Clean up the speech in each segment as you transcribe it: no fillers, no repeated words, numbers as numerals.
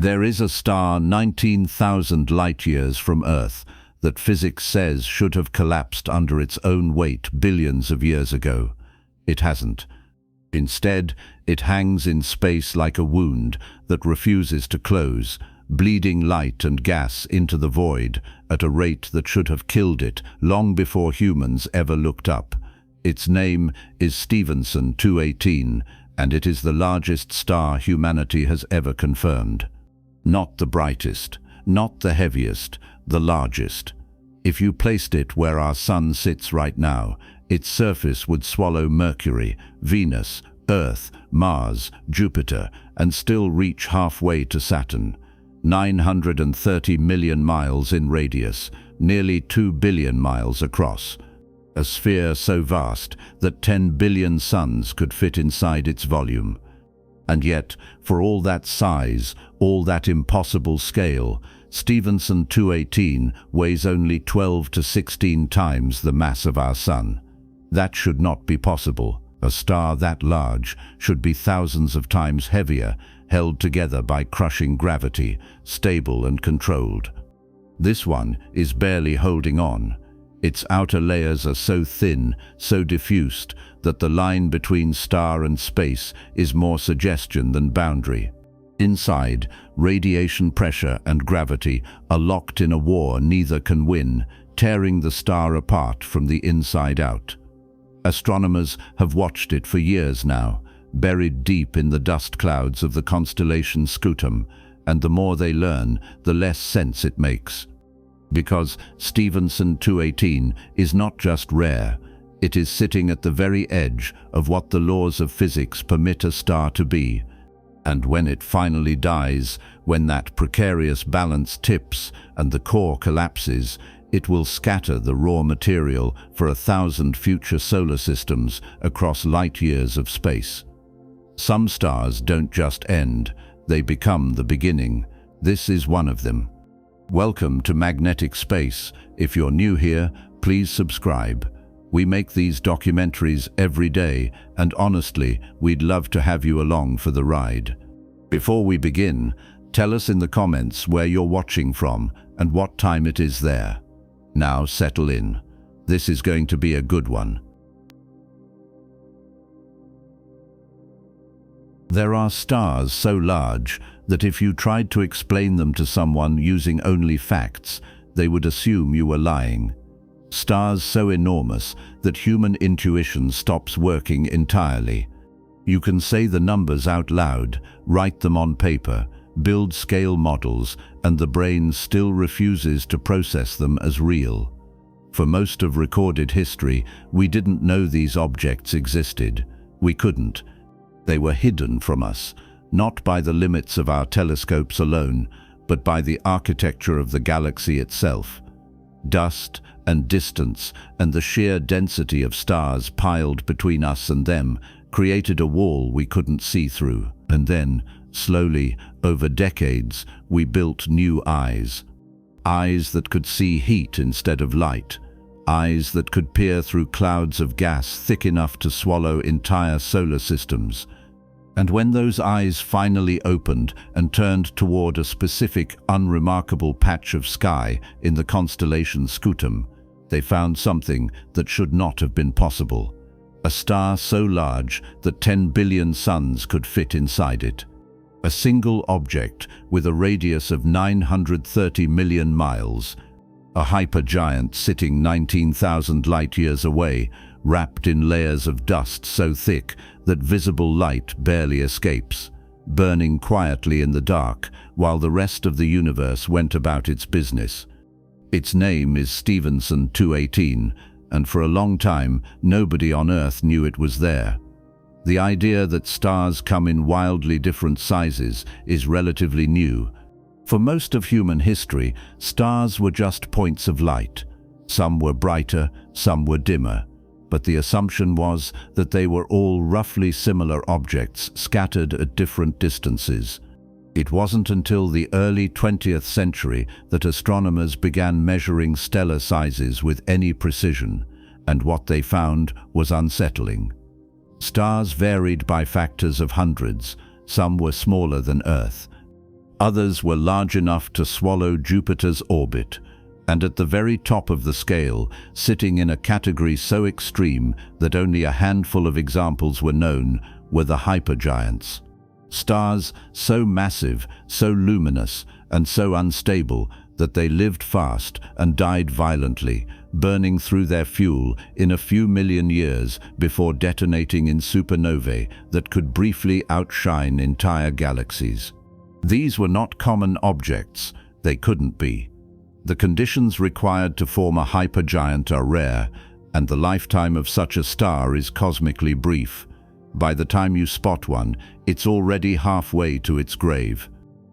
There is a star 19,000 light-years from Earth that physics says should have collapsed under its own weight billions of years ago. It hasn't. Instead, it hangs in space like a wound that refuses to close, bleeding light and gas into the void at a rate that should have killed it long before humans ever looked up. Its name is Stephenson 218, and it is the largest star humanity has ever confirmed. Not the brightest, not the heaviest, the largest. If you placed it where our Sun sits right now, its surface would swallow Mercury, Venus, Earth, Mars, Jupiter, and still reach halfway to Saturn. 930 million miles in radius, nearly 2 billion miles across. A sphere so vast that 10 billion suns could fit inside its volume. And yet, for all that size, all that impossible scale, Stephenson 218 weighs only 12 to 16 times the mass of our Sun. That should not be possible. A star that large should be thousands of times heavier, held together by crushing gravity, stable and controlled. This one is barely holding on. Its outer layers are so thin, so diffused, that the line between star and space is more suggestion than boundary. Inside, radiation pressure and gravity are locked in a war neither can win, tearing the star apart from the inside out. Astronomers have watched it for years now, buried deep in the dust clouds of the constellation Scutum, and the more they learn, the less sense it makes. Because Stephenson 218 is not just rare, it is sitting at the very edge of what the laws of physics permit a star to be. And when it finally dies, when that precarious balance tips and the core collapses, it will scatter the raw material for 1,000 future solar systems across light years of space. Some stars don't just end, they become the beginning. This is one of them. Welcome to Magnetic Space. If you're new here, please subscribe. We make these documentaries every day, and honestly, we'd love to have you along for the ride. Before we begin, tell us in the comments where you're watching from and what time it is there. Now settle in. This is going to be a good one. There are stars so large that if you tried to explain them to someone using only facts, they would assume you were lying. Stars so enormous that human intuition stops working entirely. You can say the numbers out loud, write them on paper, build scale models, and the brain still refuses to process them as real. For most of recorded history, we didn't know these objects existed. We couldn't. They were hidden from us, not by the limits of our telescopes alone, but by the architecture of the galaxy itself. Dust and distance and the sheer density of stars piled between us and them created a wall we couldn't see through. And then, slowly, over decades, we built new eyes. Eyes that could see heat instead of light. Eyes that could peer through clouds of gas thick enough to swallow entire solar systems. And when those eyes finally opened and turned toward a specific, unremarkable patch of sky in the constellation Scutum, they found something that should not have been possible. A star so large that 10 billion suns could fit inside it. A single object with a radius of 930 million miles. A hypergiant sitting 19,000 light-years away, wrapped in layers of dust so thick that visible light barely escapes, burning quietly in the dark while the rest of the universe went about its business. Its name is Stephenson 218, and for a long time nobody on Earth knew it was there. The idea that stars come in wildly different sizes is relatively new. For most of human history, stars were just points of light. Some were brighter, some were dimmer. But the assumption was that they were all roughly similar objects scattered at different distances. It wasn't until the early 20th century that astronomers began measuring stellar sizes with any precision, and what they found was unsettling. Stars varied by factors of hundreds. Some were smaller than Earth. Others were large enough to swallow Jupiter's orbit, and at the very top of the scale, sitting in a category so extreme that only a handful of examples were known, were the hypergiants. Stars so massive, so luminous, and so unstable that they lived fast and died violently, burning through their fuel in a few million years before detonating in supernovae that could briefly outshine entire galaxies. These were not common objects. They couldn't be. The conditions required to form a hypergiant are rare, and the lifetime of such a star is cosmically brief. By the time you spot one, it's already halfway to its grave.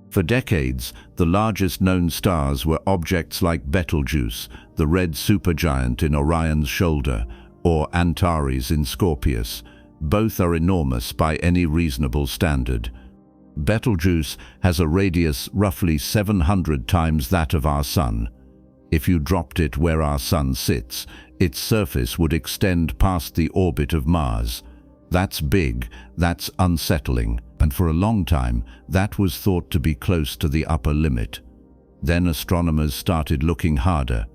For decades, the largest known stars were objects like Betelgeuse, the red supergiant in Orion's shoulder, or Antares in Scorpius. Both are enormous by any reasonable standard. Betelgeuse has a radius roughly 700 times that of our Sun. If you dropped it where our Sun sits, its surface would extend past the orbit of Mars. That's big, that's unsettling, and for a long time, that was thought to be close to the upper limit. Then astronomers started looking harder.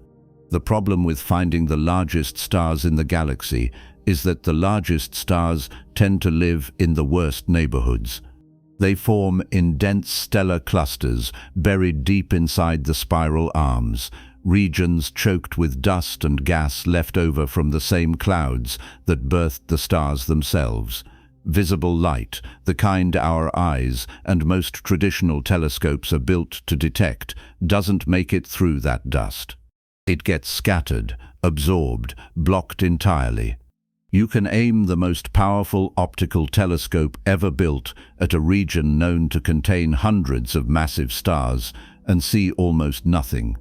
The problem with finding the largest stars in the galaxy is that the largest stars tend to live in the worst neighborhoods. They form in dense stellar clusters buried deep inside the spiral arms, regions choked with dust and gas left over from the same clouds that birthed the stars themselves. Visible light, the kind our eyes and most traditional telescopes are built to detect, doesn't make it through that dust. It gets scattered, absorbed, blocked entirely. You can aim the most powerful optical telescope ever built at a region known to contain hundreds of massive stars and see almost nothing.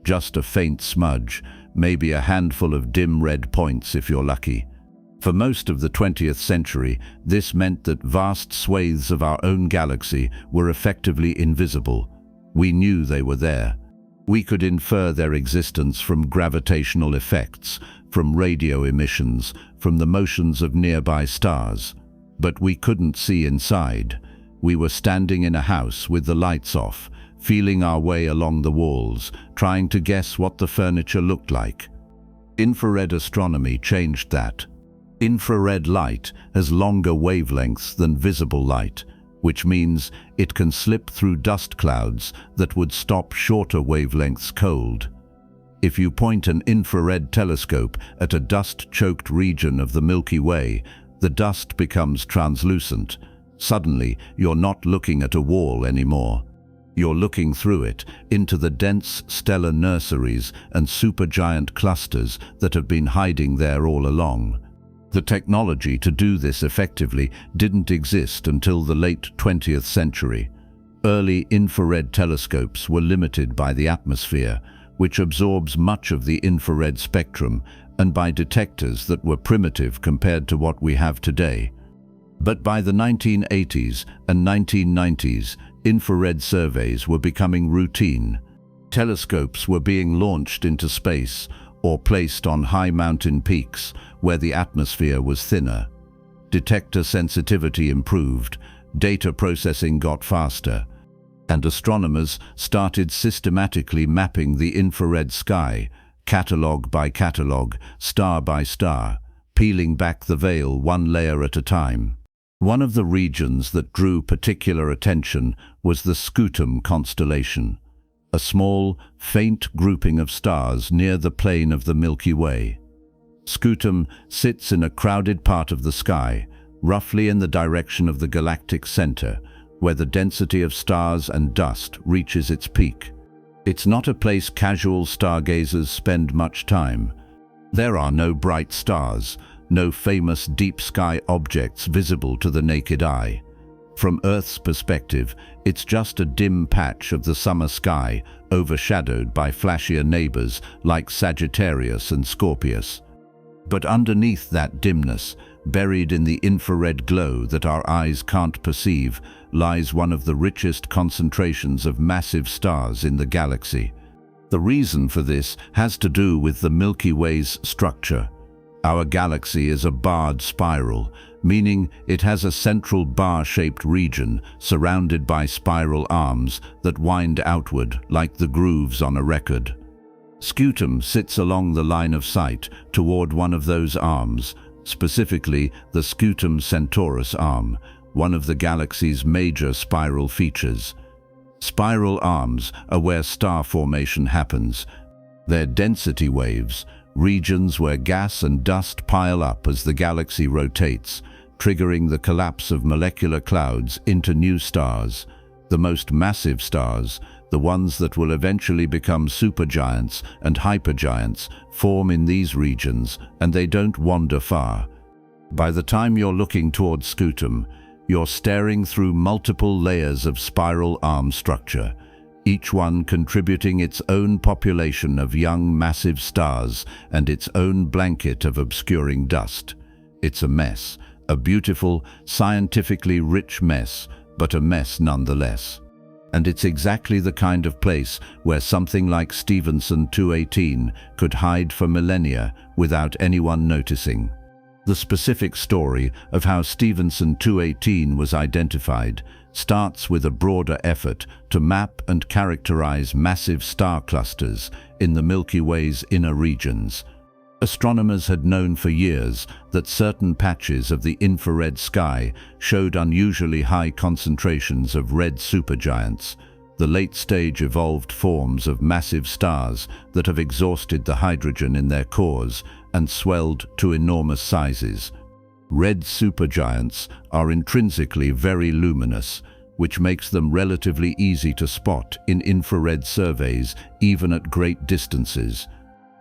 Just a faint smudge, maybe a handful of dim red points if you're lucky. For most of the 20th century, this meant that vast swathes of our own galaxy were effectively invisible. We knew they were there. We could infer their existence from gravitational effects, from radio emissions, from the motions of nearby stars. But we couldn't see inside. We were standing in a house with the lights off, feeling our way along the walls, trying to guess what the furniture looked like. Infrared astronomy changed that. Infrared light has longer wavelengths than visible light, which means it can slip through dust clouds that would stop shorter wavelengths cold. If you point an infrared telescope at a dust-choked region of the Milky Way, the dust becomes translucent. Suddenly, you're not looking at a wall anymore. You're looking through it, into the dense stellar nurseries and supergiant clusters that have been hiding there all along. The technology to do this effectively didn't exist until the late 20th century. Early infrared telescopes were limited by the atmosphere, which absorbs much of the infrared spectrum, and by detectors that were primitive compared to what we have today. But by the 1980s and 1990s, infrared surveys were becoming routine. Telescopes were being launched into space or placed on high mountain peaks where the atmosphere was thinner. Detector sensitivity improved, data processing got faster, and astronomers started systematically mapping the infrared sky, catalogue by catalogue, star by star, peeling back the veil one layer at a time. One of the regions that drew particular attention was the Scutum constellation, a small, faint grouping of stars near the plane of the Milky Way. Scutum sits in a crowded part of the sky, roughly in the direction of the galactic center, where the density of stars and dust reaches its peak. It's not a place casual stargazers spend much time. There are no bright stars, no famous deep sky objects visible to the naked eye. From Earth's perspective, it's just a dim patch of the summer sky, overshadowed by flashier neighbors like Sagittarius and Scorpius. But underneath that dimness, buried in the infrared glow that our eyes can't perceive, lies one of the richest concentrations of massive stars in the galaxy. The reason for this has to do with the Milky Way's structure. Our galaxy is a barred spiral, meaning it has a central bar-shaped region surrounded by spiral arms that wind outward like the grooves on a record. Scutum sits along the line of sight toward one of those arms, specifically the Scutum Centaurus arm, one of the galaxy's major spiral features. Spiral arms are where star formation happens. They're density waves, regions where gas and dust pile up as the galaxy rotates, triggering the collapse of molecular clouds into new stars. The most massive stars, the ones that will eventually become supergiants and hypergiants, form in these regions, and they don't wander far. By the time you're looking towards Scutum, you're staring through multiple layers of spiral arm structure, each one contributing its own population of young massive stars and its own blanket of obscuring dust. It's a mess, a beautiful, scientifically rich mess, but a mess nonetheless. And it's exactly the kind of place where something like Stephenson 218 could hide for millennia without anyone noticing. The specific story of how Stephenson 218 was identified starts with a broader effort to map and characterize massive star clusters in the Milky Way's inner regions. Astronomers had known for years that certain patches of the infrared sky showed unusually high concentrations of red supergiants, the late-stage evolved forms of massive stars that have exhausted the hydrogen in their cores and swelled to enormous sizes. Red supergiants are intrinsically very luminous, which makes them relatively easy to spot in infrared surveys even at great distances.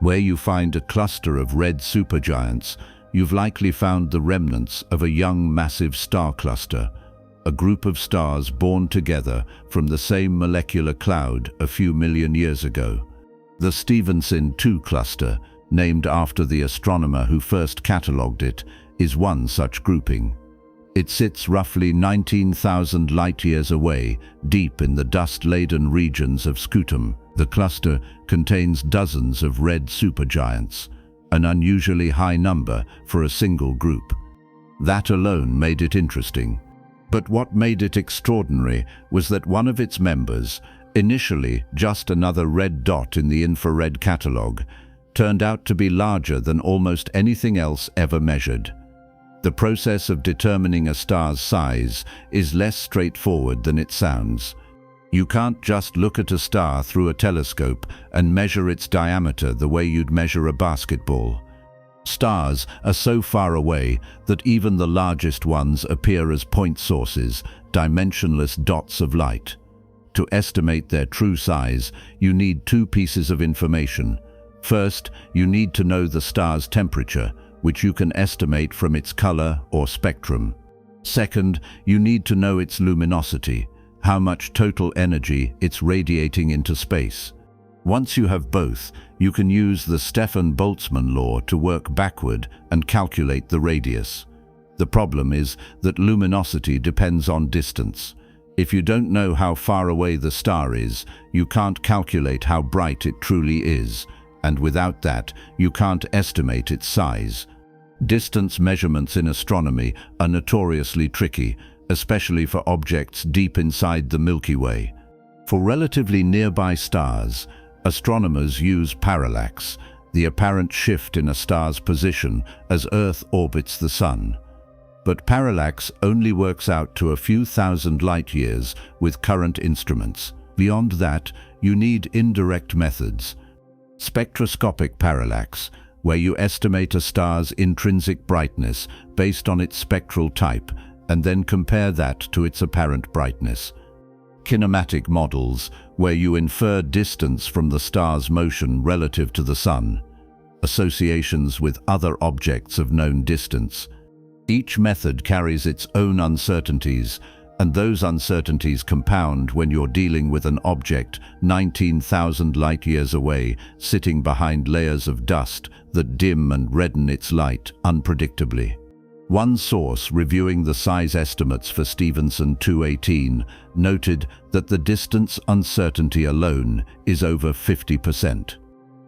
Where you find a cluster of red supergiants, you've likely found the remnants of a young massive star cluster, a group of stars born together from the same molecular cloud a few million years ago. The Stephenson 2 cluster, named after the astronomer who first catalogued it, is one such grouping. It sits roughly 19,000 light-years away, deep in the dust-laden regions of Scutum. The cluster contains dozens of red supergiants, an unusually high number for a single group. That alone made it interesting. But what made it extraordinary was that one of its members, initially just another red dot in the infrared catalogue, turned out to be larger than almost anything else ever measured. The process of determining a star's size is less straightforward than it sounds. You can't just look at a star through a telescope and measure its diameter the way you'd measure a basketball. Stars are so far away that even the largest ones appear as point sources, dimensionless dots of light. To estimate their true size, you need two pieces of information. First, you need to know the star's temperature, which you can estimate from its color or spectrum. Second, you need to know its luminosity, how much total energy it's radiating into space. Once you have both, you can use the Stefan-Boltzmann law to work backward and calculate the radius. The problem is that luminosity depends on distance. If you don't know how far away the star is, you can't calculate how bright it truly is, and without that, you can't estimate its size. Distance measurements in astronomy are notoriously tricky, especially for objects deep inside the Milky Way. For relatively nearby stars, astronomers use parallax, the apparent shift in a star's position as Earth orbits the Sun. But parallax only works out to a few thousand light-years with current instruments. Beyond that, you need indirect methods. Spectroscopic parallax, where you estimate a star's intrinsic brightness based on its spectral type and then compare that to its apparent brightness. Kinematic models, where you infer distance from the star's motion relative to the Sun. Associations with other objects of known distance. Each method carries its own uncertainties, and those uncertainties compound when you're dealing with an object 19,000 light-years away, sitting behind layers of dust that dim and redden its light unpredictably. One source reviewing the size estimates for Stephenson 218 noted that the distance uncertainty alone is over 50%.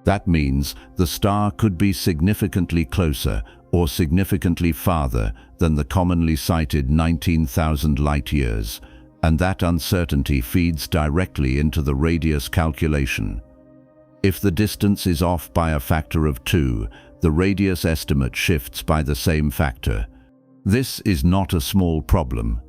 That means the star could be significantly closer or significantly farther than the commonly cited 19,000 light-years, and that uncertainty feeds directly into the radius calculation. If the distance is off by a factor of 2, the radius estimate shifts by the same factor. This is not a small problem.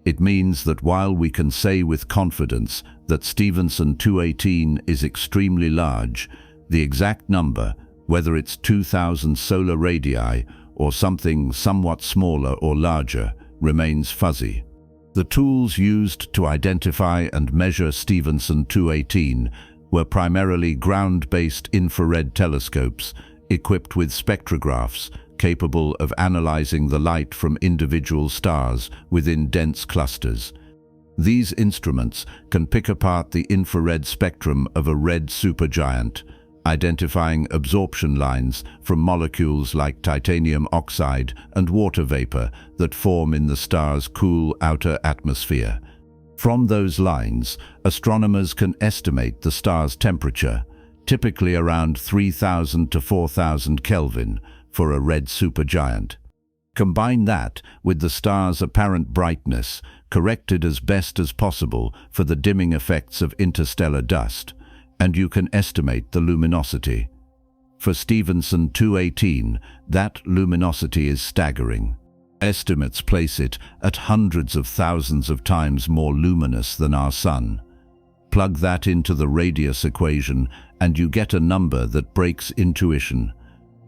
It means that while we can say with confidence that Stephenson 218 is extremely large, the exact number, whether it's 2,000 solar radii or something somewhat smaller or larger, remains fuzzy. The tools used to identify and measure Stephenson 218 were primarily ground-based infrared telescopes equipped with spectrographs capable of analyzing the light from individual stars within dense clusters. These instruments can pick apart the infrared spectrum of a red supergiant, identifying absorption lines from molecules like titanium oxide and water vapor that form in the star's cool outer atmosphere. From those lines, astronomers can estimate the star's temperature, typically around 3,000 to 4,000 Kelvin for a red supergiant. Combine that with the star's apparent brightness, corrected as best as possible for the dimming effects of interstellar dust, and you can estimate the luminosity. For Stephenson 218, that luminosity is staggering. Estimates place it at hundreds of thousands of times more luminous than our Sun. Plug that into the radius equation and you get a number that breaks intuition.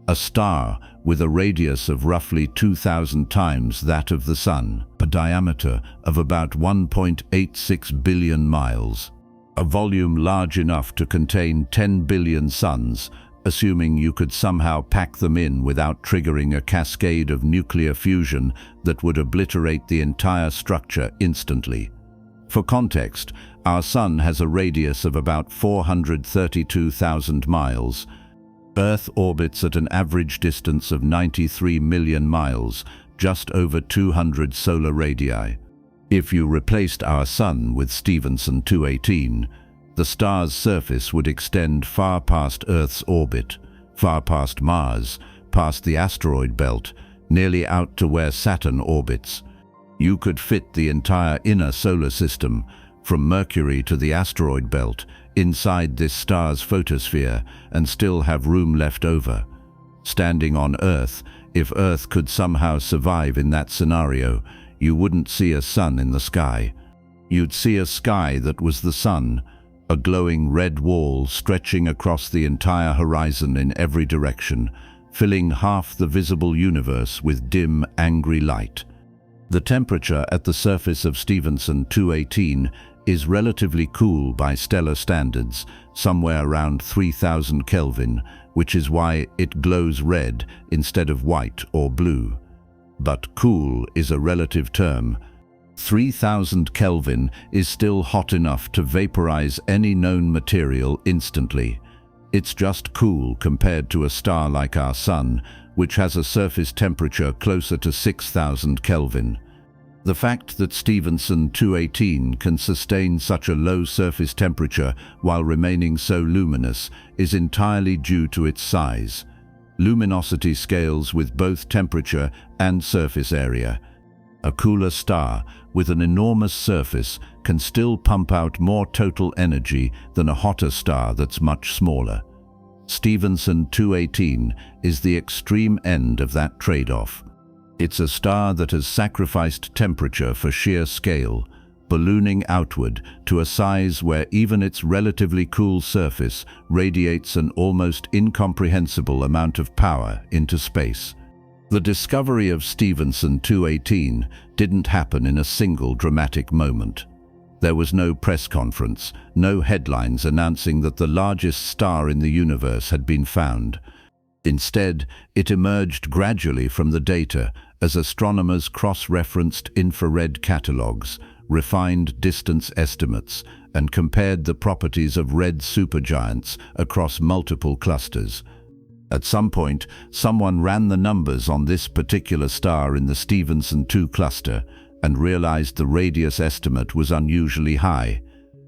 A star with a radius of roughly 2,000 times that of the Sun, a diameter of about 1.86 billion miles. A volume large enough to contain 10 billion suns, assuming you could somehow pack them in without triggering a cascade of nuclear fusion that would obliterate the entire structure instantly. For context, our Sun has a radius of about 432,000 miles. Earth orbits at an average distance of 93 million miles, just over 200 solar radii. If you replaced our Sun with Stephenson 218, the star's surface would extend far past Earth's orbit, far past Mars, past the asteroid belt, nearly out to where Saturn orbits. You could fit the entire inner solar system, from Mercury to the asteroid belt, inside this star's photosphere and still have room left over. Standing on Earth, if Earth could somehow survive in that scenario, you wouldn't see a sun in the sky. You'd see a sky that was the sun, a glowing red wall stretching across the entire horizon in every direction, filling half the visible universe with dim, angry light. The temperature at the surface of Stephenson 218 is relatively cool by stellar standards, somewhere around 3,000 Kelvin, which is why it glows red instead of white or blue. But cool is a relative term. 3,000 Kelvin is still hot enough to vaporize any known material instantly. It's just cool compared to a star like our Sun, which has a surface temperature closer to 6,000 Kelvin. The fact that Stephenson 218 can sustain such a low surface temperature while remaining so luminous is entirely due to its size. Luminosity scales with both temperature and surface area. A cooler star with an enormous surface can still pump out more total energy than a hotter star that's much smaller. Stephenson 218 is the extreme end of that trade-off. It's a star that has sacrificed temperature for sheer scale, ballooning outward to a size where even its relatively cool surface radiates an almost incomprehensible amount of power into space. The discovery of Stephenson 218 didn't happen in a single dramatic moment. There was no press conference, no headlines announcing that the largest star in the universe had been found. Instead, it emerged gradually from the data as astronomers cross-referenced infrared catalogues, refined distance estimates, and compared the properties of red supergiants across multiple clusters. At some point, someone ran the numbers on this particular star in the Stephenson 2 cluster and realized the radius estimate was unusually high,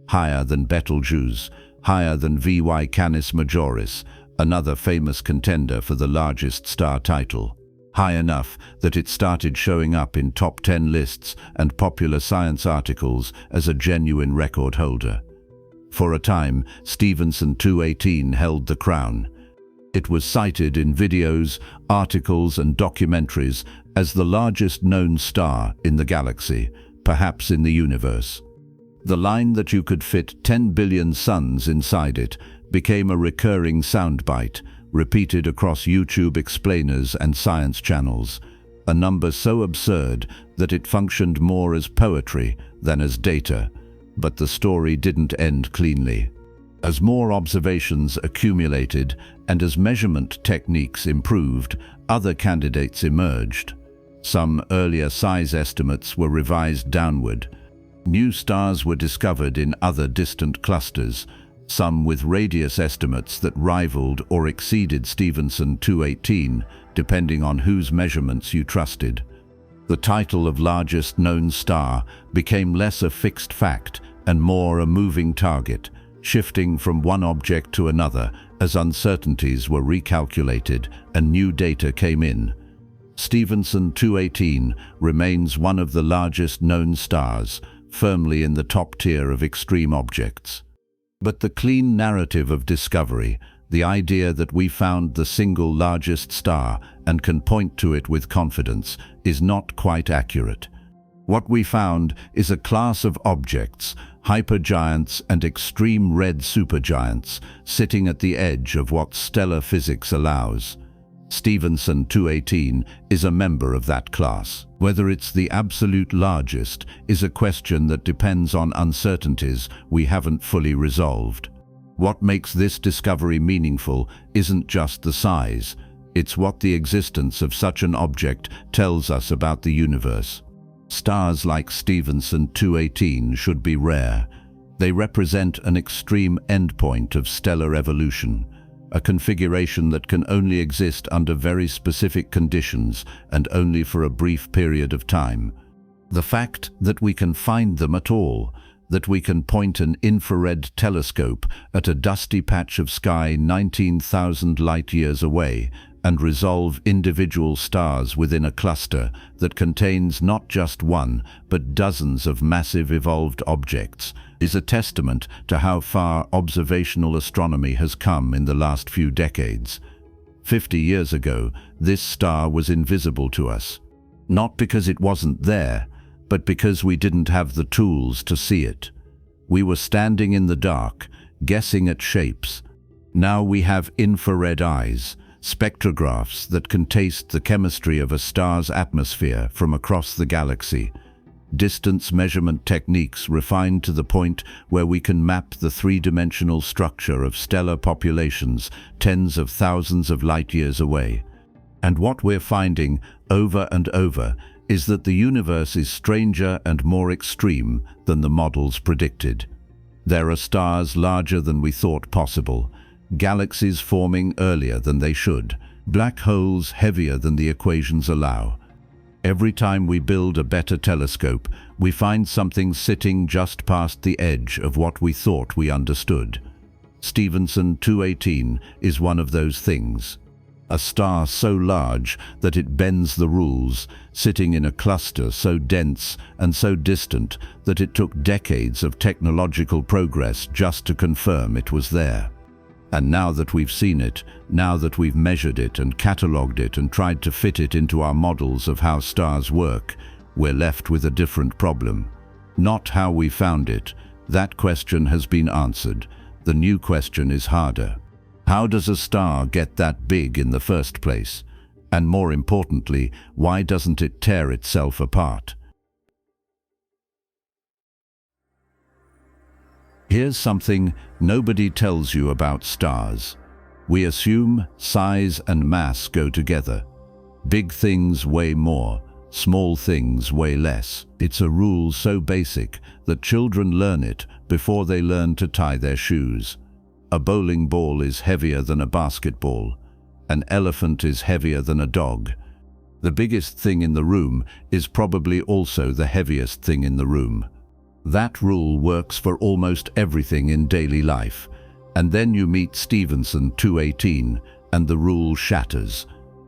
higher than Betelgeuse, higher than VY Canis Majoris, another famous contender for the largest star title, high enough that it started showing up in top 10 lists and popular science articles as a genuine record holder. For a time, Stephenson 218 held the crown. It was cited in videos, articles, and documentaries as the largest known star in the galaxy, perhaps in the universe. The line that you could fit 10 billion suns inside it became a recurring soundbite, repeated across YouTube explainers and science channels, a number so absurd that it functioned more as poetry than as data. But the story didn't end cleanly. As more observations accumulated and as measurement techniques improved, other candidates emerged. Some earlier size estimates were revised downward. New stars were discovered in other distant clusters, some with radius estimates that rivaled or exceeded Stephenson 218, depending on whose measurements you trusted. The title of largest known star became less a fixed fact and more a moving target, shifting from one object to another as uncertainties were recalculated and new data came in. Stephenson 218 remains one of the largest known stars, firmly in the top tier of extreme objects. But the clean narrative of discovery, the idea that we found the single largest star and can point to it with confidence, is not quite accurate. What we found is a class of objects, hypergiants and extreme red supergiants, sitting at the edge of what stellar physics allows. Stephenson 218 is a member of that class. Whether it's the absolute largest is a question that depends on uncertainties we haven't fully resolved. What makes this discovery meaningful isn't just the size, it's what the existence of such an object tells us about the universe. Stars like Stephenson 218 should be rare. They represent an extreme endpoint of stellar evolution, a configuration that can only exist under very specific conditions and only for a brief period of time. The fact that we can find them at all, that we can point an infrared telescope at a dusty patch of sky 19,000 light-years away and resolve individual stars within a cluster that contains not just one, but dozens of massive evolved objects, is a testament to how far observational astronomy has come in the last few decades. 50 years ago, this star was invisible to us, not because it wasn't there, but because we didn't have the tools to see it. We were standing in the dark, guessing at shapes. Now we have infrared eyes, spectrographs that can taste the chemistry of a star's atmosphere from across the galaxy. Distance measurement techniques refined to the point where we can map the three-dimensional structure of stellar populations tens of thousands of light-years away. And what we're finding over and over is that the universe is stranger and more extreme than the models predicted. There are stars larger than we thought possible, galaxies forming earlier than they should, black holes heavier than the equations allow. Every time we build a better telescope, we find something sitting just past the edge of what we thought we understood. Stephenson 218 is one of those things. A star so large that it bends the rules, sitting in a cluster so dense and so distant that it took decades of technological progress just to confirm it was there. And now that we've seen it, now that we've measured it and catalogued it and tried to fit it into our models of how stars work, we're left with a different problem. Not how we found it. That question has been answered. The new question is harder. How does a star get that big in the first place? And more importantly, why doesn't it tear itself apart? Here's something nobody tells you about stars. We assume size and mass go together. Big things weigh more, small things weigh less. It's a rule so basic that children learn it before they learn to tie their shoes. A bowling ball is heavier than a basketball. An elephant is heavier than a dog. The biggest thing in the room is probably also the heaviest thing in the room. That rule works for almost everything in daily life. And then you meet Stephenson 218, and the rule shatters.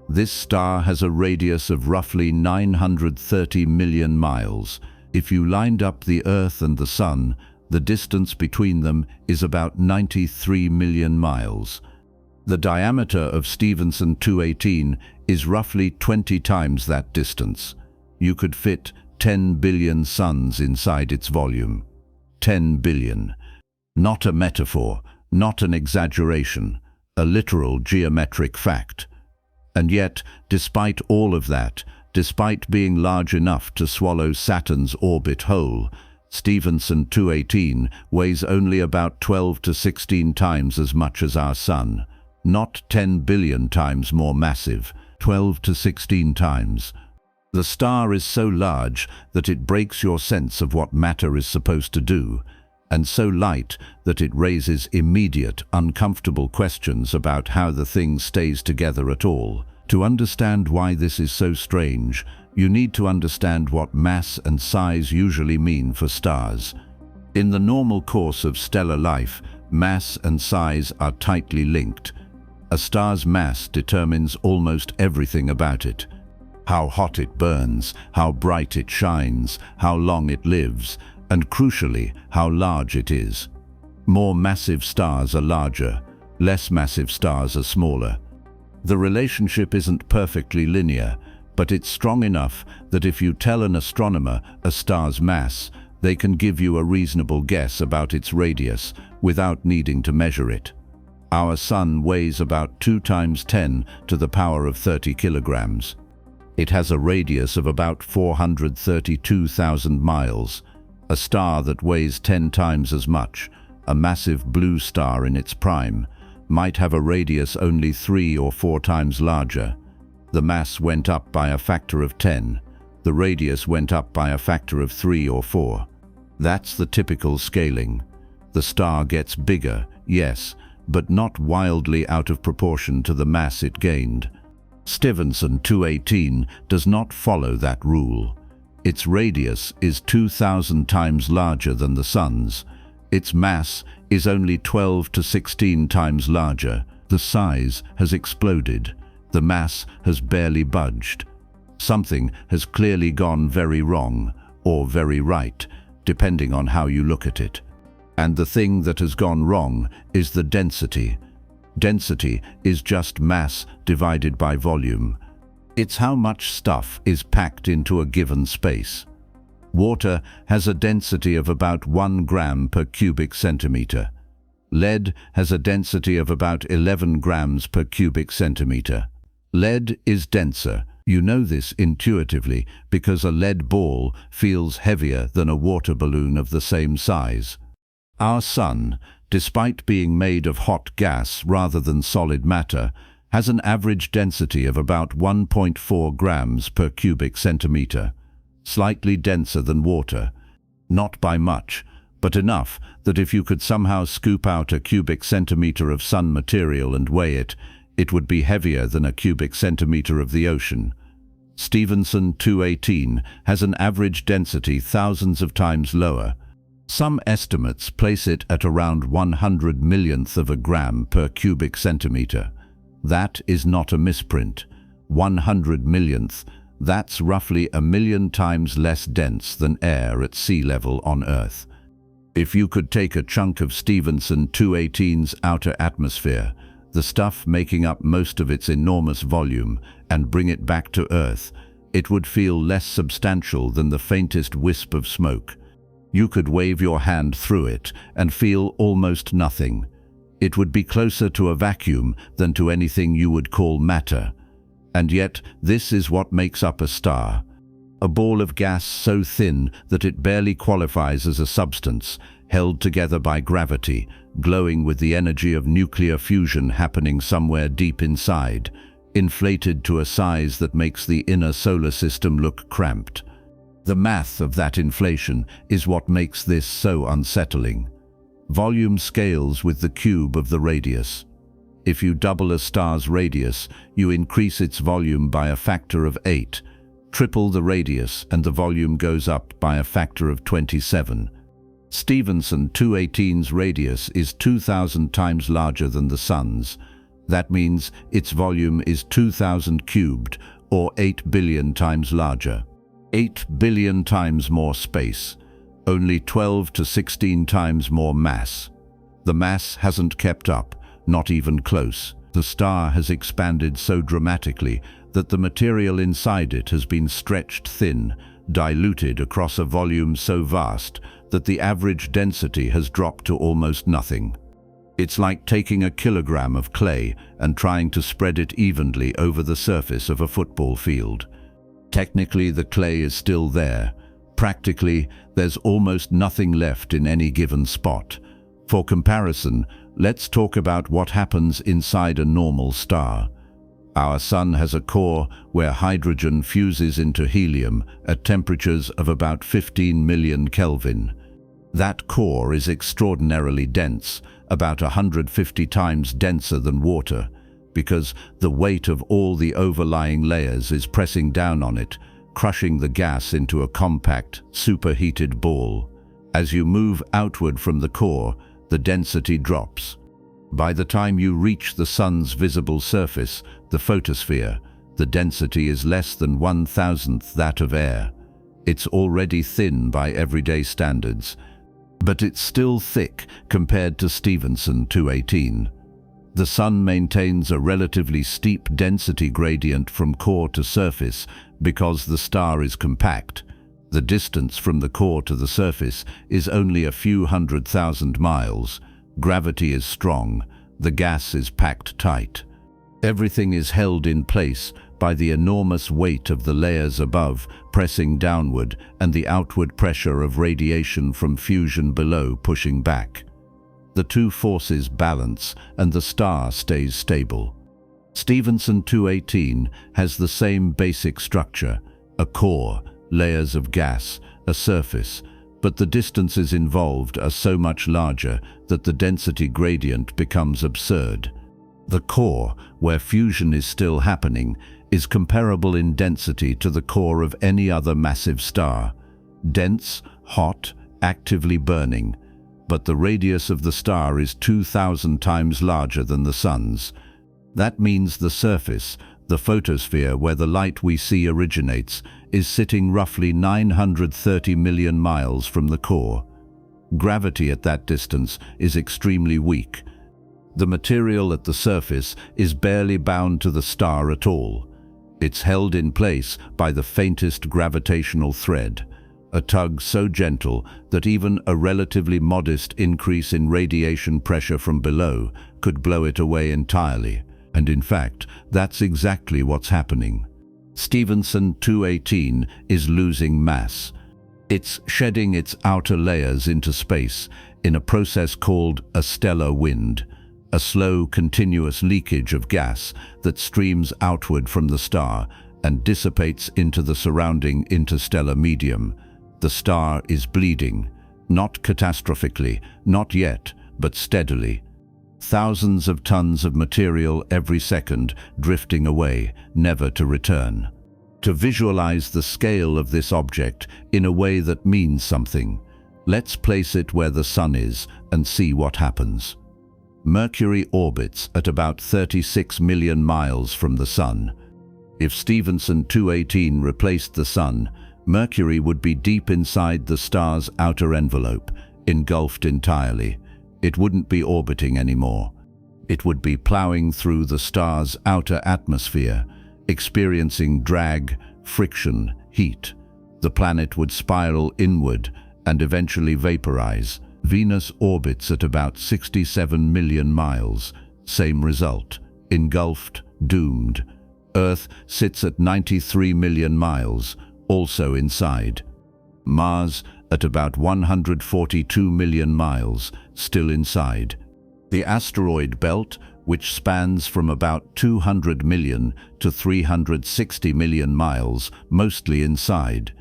This star has a radius of roughly 930 million miles. If you lined up the Earth and the Sun, the distance between them is about 93 million miles. The diameter of Stephenson 218 is roughly 20 times that distance. You could fit 10 billion suns inside its volume. 10 billion. Not a metaphor, not an exaggeration, a literal geometric fact. And yet, despite all of that, despite being large enough to swallow Saturn's orbit whole, Stephenson 218 weighs only about 12 to 16 times as much as our Sun. Not 10 billion times more massive, 12 to 16 times. The star is so large that it breaks your sense of what matter is supposed to do, and so light that it raises immediate, uncomfortable questions about how the thing stays together at all. To understand why this is so strange, you need to understand what mass and size usually mean for stars. In the normal course of stellar life, mass and size are tightly linked. A star's mass determines almost everything about it. How hot it burns, how bright it shines, how long it lives, and crucially, how large it is. More massive stars are larger, less massive stars are smaller. The relationship isn't perfectly linear, but it's strong enough that if you tell an astronomer a star's mass, they can give you a reasonable guess about its radius without needing to measure it. Our Sun weighs about 2 times 10 to the power of 30 kilograms. It has a radius of about 432,000 miles. A star that weighs 10 times as much, a massive blue star in its prime, might have a radius only 3 or 4 times larger. The mass went up by a factor of 10. The radius went up by a factor of 3 or 4. That's the typical scaling. The star gets bigger, yes, but not wildly out of proportion to the mass it gained. Stephenson 218 does not follow that rule. Its radius is 2,000 times larger than the Sun's. Its mass is only 12 to 16 times larger. The size has exploded. The mass has barely budged. Something has clearly gone very wrong, or very right, depending on how you look at it. And the thing that has gone wrong is the density. Density is just mass divided by volume. It's how much stuff is packed into a given space. Water has a density of about 1 gram per cubic centimeter. Lead has a density of about 11 grams per cubic centimeter. Lead is denser. You know this intuitively because a lead ball feels heavier than a water balloon of the same size. Our Sun, despite being made of hot gas rather than solid matter, has an average density of about 1.4 grams per cubic centimeter, slightly denser than water. Not by much, but enough that if you could somehow scoop out a cubic centimeter of Sun material and weigh it, it would be heavier than a cubic centimeter of the ocean. Stephenson 218 has an average density thousands of times lower. Some estimates place it at around 100 millionth of a gram per cubic centimeter. That is not a misprint. 100 millionth, that's roughly 1,000,000 times less dense than air at sea level on Earth. If you could take a chunk of Stephenson 218's outer atmosphere, the stuff making up most of its enormous volume, and bring it back to Earth, it would feel less substantial than the faintest wisp of smoke. You could wave your hand through it and feel almost nothing. It would be closer to a vacuum than to anything you would call matter. And yet, this is what makes up a star. A ball of gas so thin that it barely qualifies as a substance, held together by gravity, glowing with the energy of nuclear fusion happening somewhere deep inside, inflated to a size that makes the inner solar system look cramped. The math of that inflation is what makes this so unsettling. Volume scales with the cube of the radius. If you double a star's radius, you increase its volume by a factor of 8. Triple the radius and the volume goes up by a factor of 27. Stephenson 218's radius is 2,000 times larger than the Sun's. That means its volume is 2,000 cubed, or 8 billion times larger. 8 billion times more space. Only 12 to 16 times more mass. The mass hasn't kept up, not even close. The star has expanded so dramatically that the material inside it has been stretched thin, diluted across a volume so vast that the average density has dropped to almost nothing. It's like taking a kilogram of clay and trying to spread it evenly over the surface of a football field. Technically, the clay is still there. Practically, there's almost nothing left in any given spot. For comparison, let's talk about what happens inside a normal star. Our Sun has a core where hydrogen fuses into helium at temperatures of about 15 million Kelvin. That core is extraordinarily dense, about 150 times denser than water, because the weight of all the overlying layers is pressing down on it, crushing the gas into a compact, superheated ball. As you move outward from the core, the density drops. By the time you reach the Sun's visible surface, the photosphere, the density is less than 1,000th that of air. It's already thin by everyday standards, but it's still thick compared to Stephenson 218. The Sun maintains a relatively steep density gradient from core to surface because the star is compact. The distance from the core to the surface is only a few 100,000 miles. Gravity is strong. The gas is packed tight. Everything is held in place by the enormous weight of the layers above pressing downward and the outward pressure of radiation from fusion below pushing back. The two forces balance and the star stays stable. Stephenson 218 has the same basic structure, a core, layers of gas, a surface, but the distances involved are so much larger that the density gradient becomes absurd. The core, where fusion is still happening, is comparable in density to the core of any other massive star. Dense, hot, actively burning. But the radius of the star is 2,000 times larger than the Sun's. That means the surface, the photosphere where the light we see originates, is sitting roughly 930 million miles from the core. Gravity at that distance is extremely weak. The material at the surface is barely bound to the star at all. It's held in place by the faintest gravitational thread, a tug so gentle that even a relatively modest increase in radiation pressure from below could blow it away entirely. And in fact, that's exactly what's happening. Stephenson 218 is losing mass. It's shedding its outer layers into space in a process called a stellar wind, a slow, continuous leakage of gas that streams outward from the star and dissipates into the surrounding interstellar medium. The star is bleeding, not catastrophically, not yet, but steadily. Thousands of tons of material every second drifting away, never to return. To visualize the scale of this object in a way that means something, let's place it where the Sun is and see what happens. Mercury orbits at about 36 million miles from the Sun. If Stephenson 218 replaced the Sun, Mercury would be deep inside the star's outer envelope, engulfed entirely. It wouldn't be orbiting anymore. It would be plowing through the star's outer atmosphere, experiencing drag, friction, heat. The planet would spiral inward and eventually vaporize. Venus orbits at about 67 million miles. Same result. Engulfed, doomed. Earth sits at 93 million miles, also inside. Mars at about 142 million miles, still inside. The asteroid belt, which spans from about 200 million to 360 million miles, mostly inside.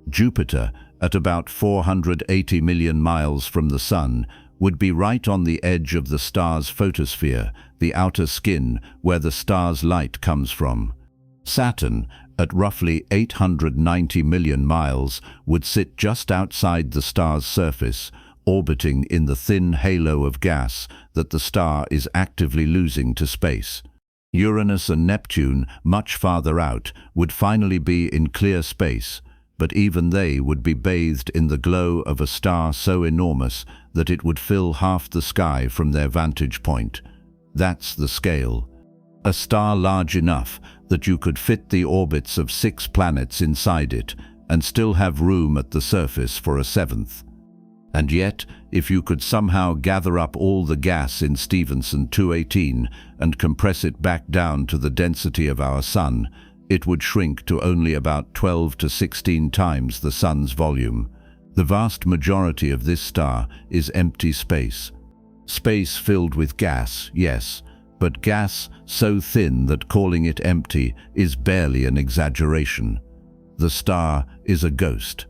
Jupiter, at about 480 million miles from the Sun, would be right on the edge of the star's photosphere, the outer skin where the star's light comes from. Saturn, at roughly 890 million miles, would sit just outside the star's surface, orbiting in the thin halo of gas that the star is actively losing to space. Uranus and Neptune, much farther out, would finally be in clear space, but even they would be bathed in the glow of a star so enormous that it would fill half the sky from their vantage point. That's the scale. A star large enough that you could fit the orbits of 6 planets inside it and still have room at the surface for a 7th. And yet, if you could somehow gather up all the gas in Stephenson 218 and compress it back down to the density of our Sun, it would shrink to only about 12 to 16 times the Sun's volume. The vast majority of this star is empty space. Space filled with gas, yes, but gas so thin that calling it empty is barely an exaggeration. The star is a ghost,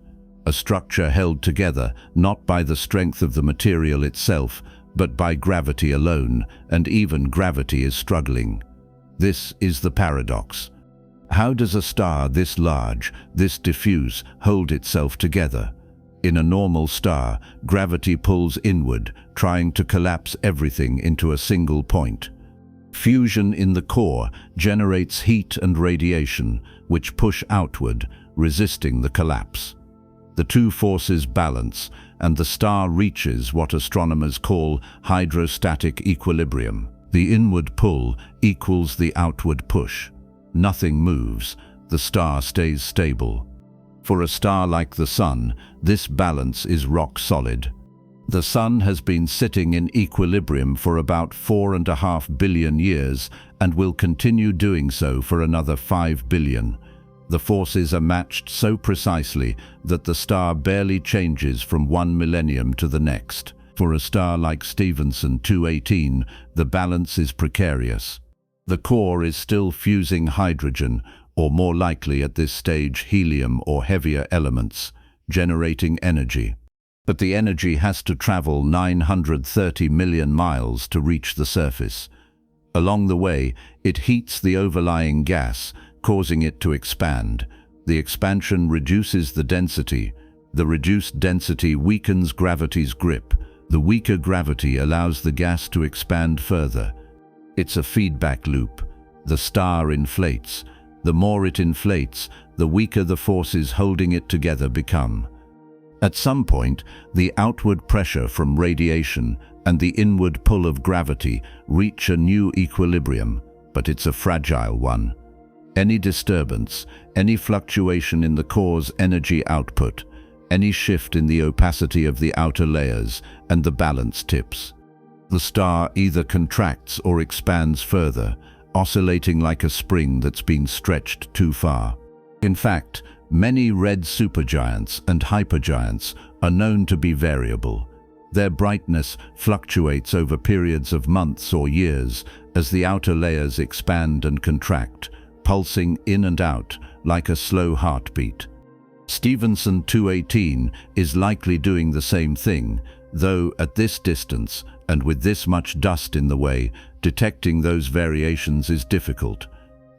a structure held together not by the strength of the material itself, but by gravity alone, and even gravity is struggling. This is the paradox. How does a star this large, this diffuse, hold itself together? In a normal star, gravity pulls inward, trying to collapse everything into a single point. Fusion in the core generates heat and radiation, which push outward, resisting the collapse. The two forces balance, and the star reaches what astronomers call hydrostatic equilibrium. The inward pull equals the outward push. Nothing moves, the star stays stable. For a star like the Sun, this balance is rock solid. The Sun has been sitting in equilibrium for about 4.5 billion years and will continue doing so for another 5 billion. The forces are matched so precisely that the star barely changes from one millennium to the next. For a star like Stephenson 218, the balance is precarious. The core is still fusing hydrogen, or more likely at this stage helium or heavier elements, generating energy. But the energy has to travel 930 million miles to reach the surface. Along the way, it heats the overlying gas, causing it to expand. The expansion reduces the density. The reduced density weakens gravity's grip. The weaker gravity allows the gas to expand further. It's a feedback loop. The star inflates. The more it inflates, the weaker the forces holding it together become. At some point, the outward pressure from radiation and the inward pull of gravity reach a new equilibrium, but it's a fragile one. Any disturbance, any fluctuation in the core's energy output, any shift in the opacity of the outer layers, and the balance tips. The star either contracts or expands further, oscillating like a spring that's been stretched too far. In fact, many red supergiants and hypergiants are known to be variable. Their brightness fluctuates over periods of months or years as the outer layers expand and contract, pulsing in and out like a slow heartbeat. Stephenson 218 is likely doing the same thing, though at this distance and with this much dust in the way, detecting those variations is difficult.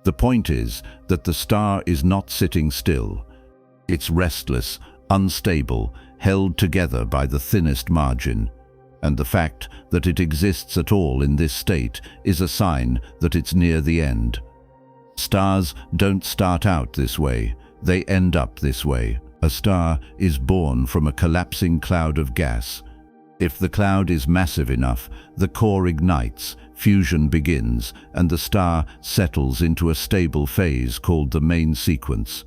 The point is that the star is not sitting still. It's restless, unstable, held together by the thinnest margin. And the fact that it exists at all in this state is a sign that it's near the end. Stars don't start out this way, they end up this way. A star is born from a collapsing cloud of gas. If the cloud is massive enough, the core ignites, fusion begins, and the star settles into a stable phase called the main sequence.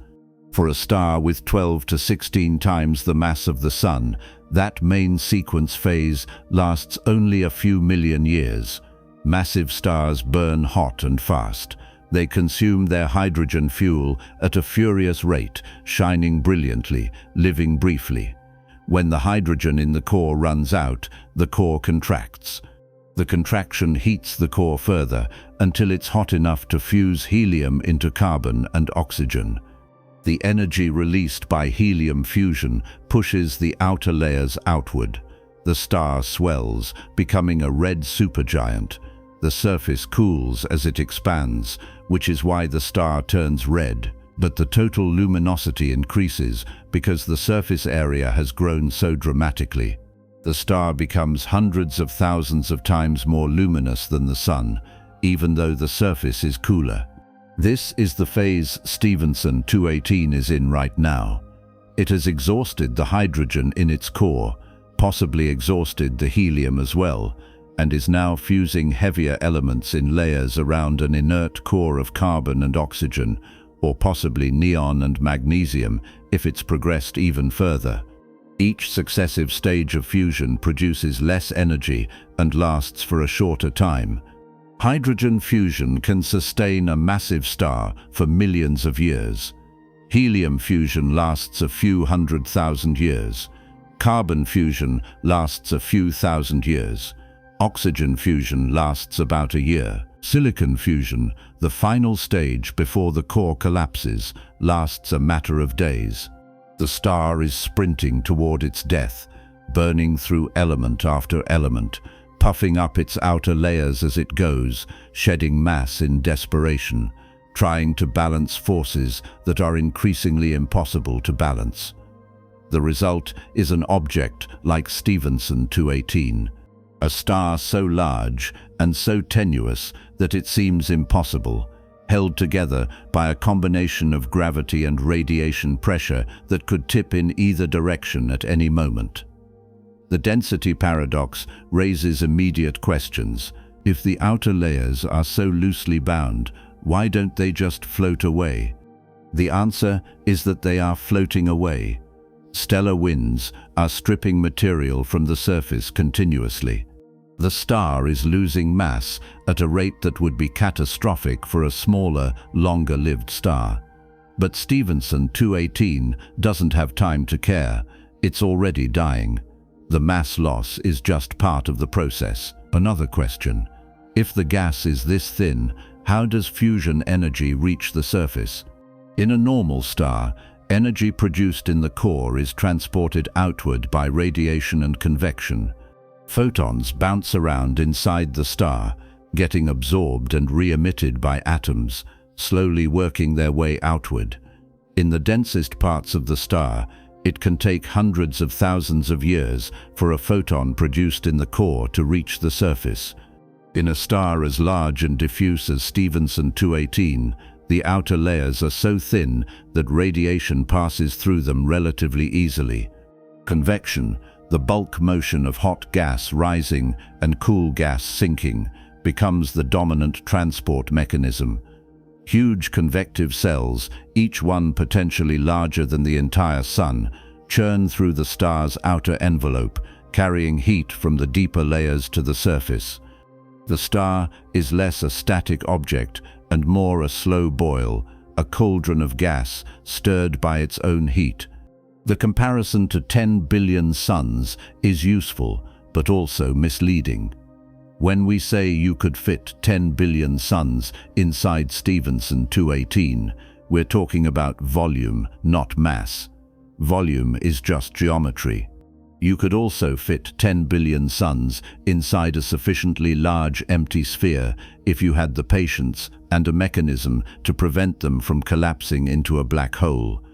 For a star with 12 to 16 times the mass of the Sun, that main sequence phase lasts only a few million years. Massive stars burn hot and fast. They consume their hydrogen fuel at a furious rate, shining brilliantly, living briefly. When the hydrogen in the core runs out, the core contracts. The contraction heats the core further until it's hot enough to fuse helium into carbon and oxygen. The energy released by helium fusion pushes the outer layers outward. The star swells, becoming a red supergiant. The surface cools as it expands, which is why the star turns red. But the total luminosity increases because the surface area has grown so dramatically. The star becomes hundreds of thousands of times more luminous than the Sun, even though the surface is cooler. This is the phase Stephenson 218 is in right now. It has exhausted the hydrogen in its core, possibly exhausted the helium as well, and is now fusing heavier elements in layers around an inert core of carbon and oxygen, or possibly neon and magnesium if it's progressed even further. Each successive stage of fusion produces less energy and lasts for a shorter time. Hydrogen fusion can sustain a massive star for millions of years. Helium fusion lasts a few 100,000 years. Carbon fusion lasts a few thousand years. Oxygen fusion lasts about a year. Silicon fusion, the final stage before the core collapses, lasts a matter of days. The star is sprinting toward its death, burning through element after element, puffing up its outer layers as it goes, shedding mass in desperation, trying to balance forces that are increasingly impossible to balance. The result is an object like Stephenson 218, a star so large and so tenuous that it seems impossible, held together by a combination of gravity and radiation pressure that could tip in either direction at any moment. The density paradox raises immediate questions. If the outer layers are so loosely bound, why don't they just float away? The answer is that they are floating away. Stellar winds are stripping material from the surface continuously. The star is losing mass at a rate that would be catastrophic for a smaller, longer-lived star. But Stephenson 218 doesn't have time to care. It's already dying. The mass loss is just part of the process. Another question: if the gas is this thin, how does fusion energy reach the surface? In a normal star, energy produced in the core is transported outward by radiation and convection. Photons bounce around inside the star, getting absorbed and re-emitted by atoms, slowly working their way outward. In the densest parts of the star, it can take hundreds of thousands of years for a photon produced in the core to reach the surface. In a star as large and diffuse as Stephenson 218, the outer layers are so thin that radiation passes through them relatively easily. Convection, the bulk motion of hot gas rising and cool gas sinking, becomes the dominant transport mechanism. Huge convective cells, each one potentially larger than the entire Sun, churn through the star's outer envelope, carrying heat from the deeper layers to the surface. The star is less a static object and more a slow boil, a cauldron of gas stirred by its own heat. The comparison to 10 billion suns is useful, but also misleading. When we say you could fit 10 billion suns inside Stephenson 218, we're talking about volume, not mass. Volume is just geometry. You could also fit 10 billion suns inside a sufficiently large empty sphere if you had the patience and a mechanism to prevent them from collapsing into a black hole.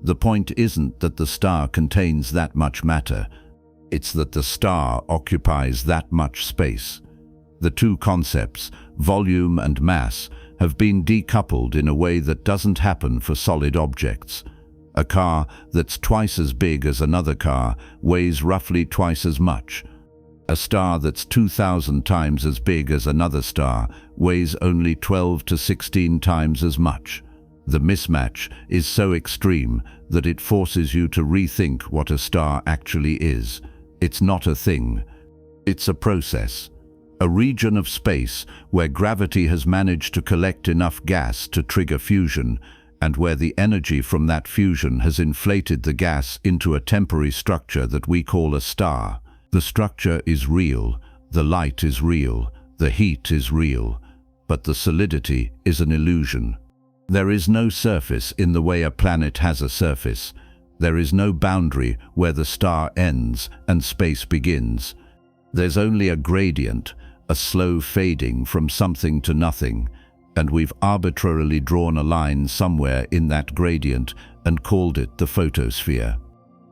The point isn't that the star contains that much matter. It's that the star occupies that much space. The two concepts, volume and mass, have been decoupled in a way that doesn't happen for solid objects. A car that's twice as big as another car weighs roughly twice as much. A star that's 2,000 times as big as another star weighs only 12 to 16 times as much. The mismatch is so extreme that it forces you to rethink what a star actually is. It's not a thing. It's a process. A region of space where gravity has managed to collect enough gas to trigger fusion, and where the energy from that fusion has inflated the gas into a temporary structure that we call a star. The structure is real, the light is real, the heat is real, but the solidity is an illusion. There is no surface in the way a planet has a surface. There is no boundary where the star ends and space begins. There's only a gradient, a slow fading from something to nothing, and we've arbitrarily drawn a line somewhere in that gradient and called it the photosphere.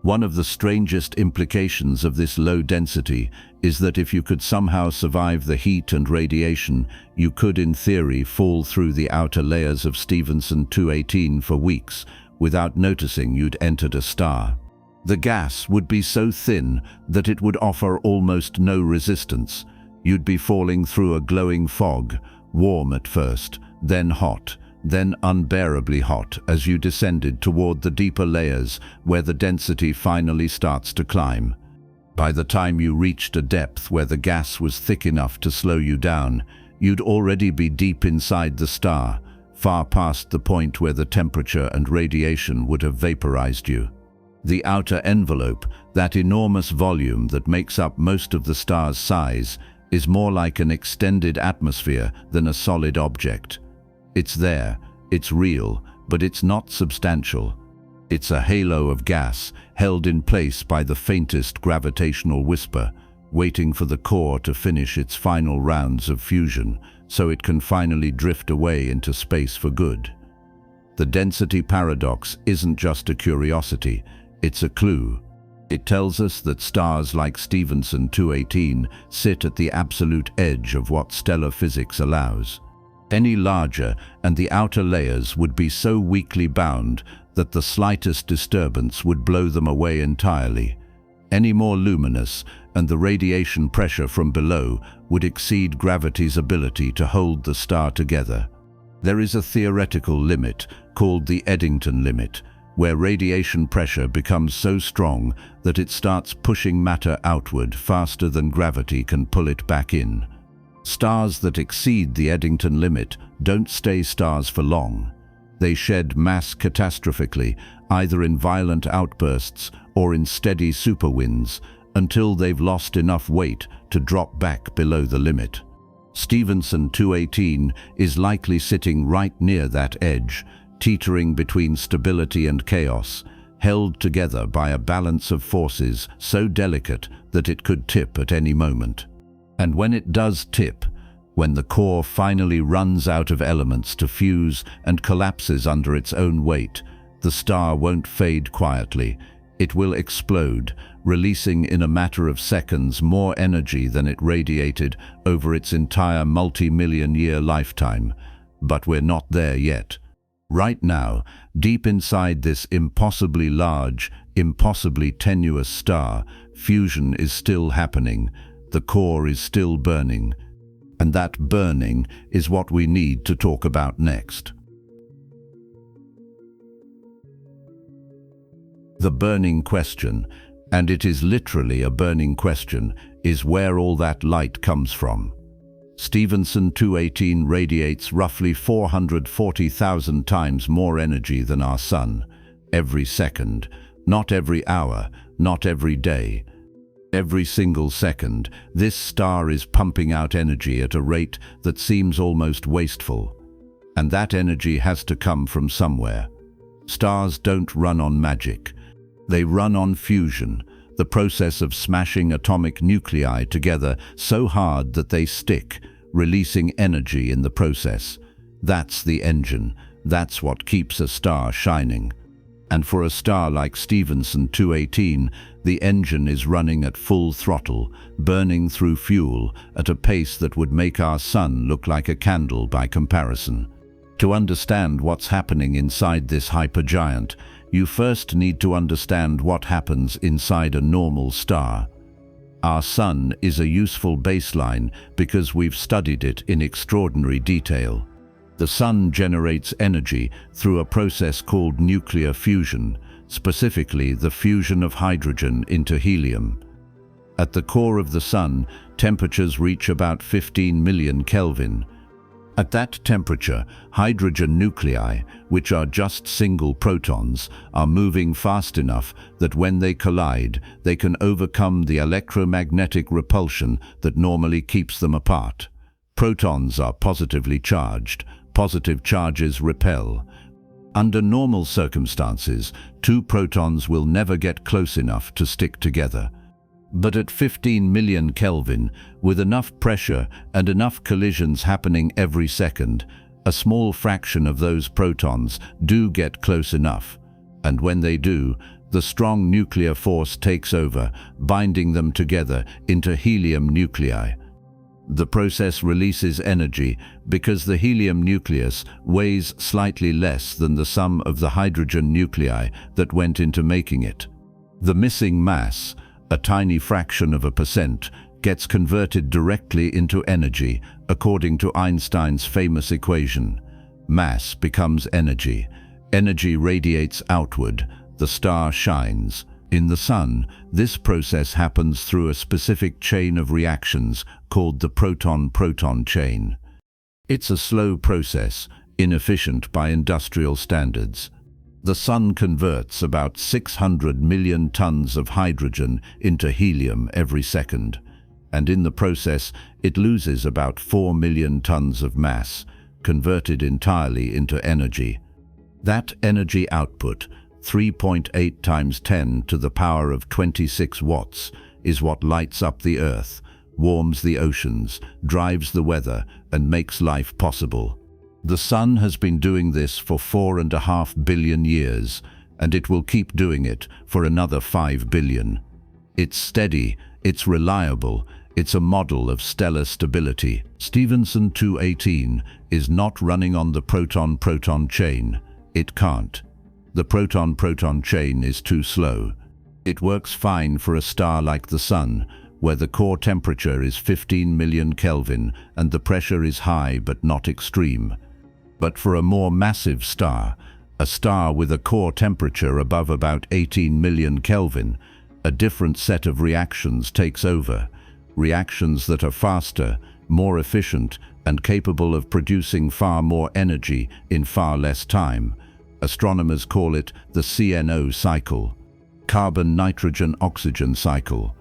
One of the strangest implications of this low density is that if you could somehow survive the heat and radiation, you could in theory fall through the outer layers of Stephenson 218 for weeks without noticing you'd entered a star. The gas would be so thin that it would offer almost no resistance. You'd be falling through a glowing fog, warm at first, then hot, then unbearably hot as you descended toward the deeper layers where the density finally starts to climb. By the time you reached a depth where the gas was thick enough to slow you down, you'd already be deep inside the star, far past the point where the temperature and radiation would have vaporized you. The outer envelope, that enormous volume that makes up most of the star's size, is more like an extended atmosphere than a solid object. It's there, it's real, but it's not substantial. It's a halo of gas, held in place by the faintest gravitational whisper, waiting for the core to finish its final rounds of fusion, so it can finally drift away into space for good. The density paradox isn't just a curiosity, it's a clue. It tells us that stars like Stephenson 218 sit at the absolute edge of what stellar physics allows. Any larger, and the outer layers would be so weakly bound that the slightest disturbance would blow them away entirely. Any more luminous, and the radiation pressure from below would exceed gravity's ability to hold the star together. There is a theoretical limit, called the Eddington limit, where radiation pressure becomes so strong that it starts pushing matter outward faster than gravity can pull it back in. Stars that exceed the Eddington limit don't stay stars for long. They shed mass catastrophically, either in violent outbursts or in steady superwinds, until they've lost enough weight to drop back below the limit. Stephenson 218 is likely sitting right near that edge, teetering between stability and chaos, held together by a balance of forces so delicate that it could tip at any moment. And when it does tip, when the core finally runs out of elements to fuse and collapses under its own weight, the star won't fade quietly. It will explode, releasing in a matter of seconds more energy than it radiated over its entire multi-million-year lifetime. But we're not there yet. Right now, deep inside this impossibly large, impossibly tenuous star, fusion is still happening. The core is still burning, and that burning is what we need to talk about next. The burning question, and it is literally a burning question, is where all that light comes from. Stephenson 218 radiates roughly 440,000 times more energy than our Sun, every second, not every hour, not every day. Every single second, this star is pumping out energy at a rate that seems almost wasteful. And that energy has to come from somewhere. Stars don't run on magic. They run on fusion, the process of smashing atomic nuclei together so hard that they stick, releasing energy in the process. That's the engine. That's what keeps a star shining. And for a star like Stephenson 218, the engine is running at full throttle, burning through fuel at a pace that would make our Sun look like a candle by comparison. To understand what's happening inside this hypergiant, you first need to understand what happens inside a normal star. Our Sun is a useful baseline because we've studied it in extraordinary detail. The Sun generates energy through a process called nuclear fusion, specifically the fusion of hydrogen into helium. At the core of the Sun, temperatures reach about 15 million Kelvin. At that temperature, hydrogen nuclei, which are just single protons, are moving fast enough that when they collide, they can overcome the electromagnetic repulsion that normally keeps them apart. Protons are positively charged. Positive charges repel. Under normal circumstances, two protons will never get close enough to stick together. But at 15 million Kelvin, with enough pressure and enough collisions happening every second, a small fraction of those protons do get close enough. And when they do, The strong nuclear force takes over, binding them together into helium nuclei. The process releases energy because the helium nucleus weighs slightly less than the sum of the hydrogen nuclei that went into making it. The missing mass, a tiny fraction of a percent, gets converted directly into energy according to Einstein's famous equation. Mass becomes energy. Energy radiates outward. The star shines. In the Sun, this process happens through a specific chain of reactions called the proton-proton chain. It's a slow process, inefficient by industrial standards. The Sun converts about 600 million tons of hydrogen into helium every second, and in the process it loses about 4 million tons of mass, converted entirely into energy. That energy output, 3.8 times 10 to the power of 26 watts, is what lights up the Earth, warms the oceans, drives the weather, and makes life possible. The Sun has been doing this for 4.5 billion years, and it will keep doing it for another 5 billion. It's steady, it's reliable, it's a model of stellar stability. Stephenson 218 is not running on the proton-proton chain. It can't. The proton-proton chain is too slow. It works fine for a star like the Sun, where the core temperature is 15 million Kelvin and the pressure is high but not extreme. But for a more massive star, a star with a core temperature above about 18 million Kelvin, a different set of reactions takes over. Reactions that are faster, more efficient, and capable of producing far more energy in far less time. Astronomers call it the CNO cycle, carbon-nitrogen-oxygen cycle.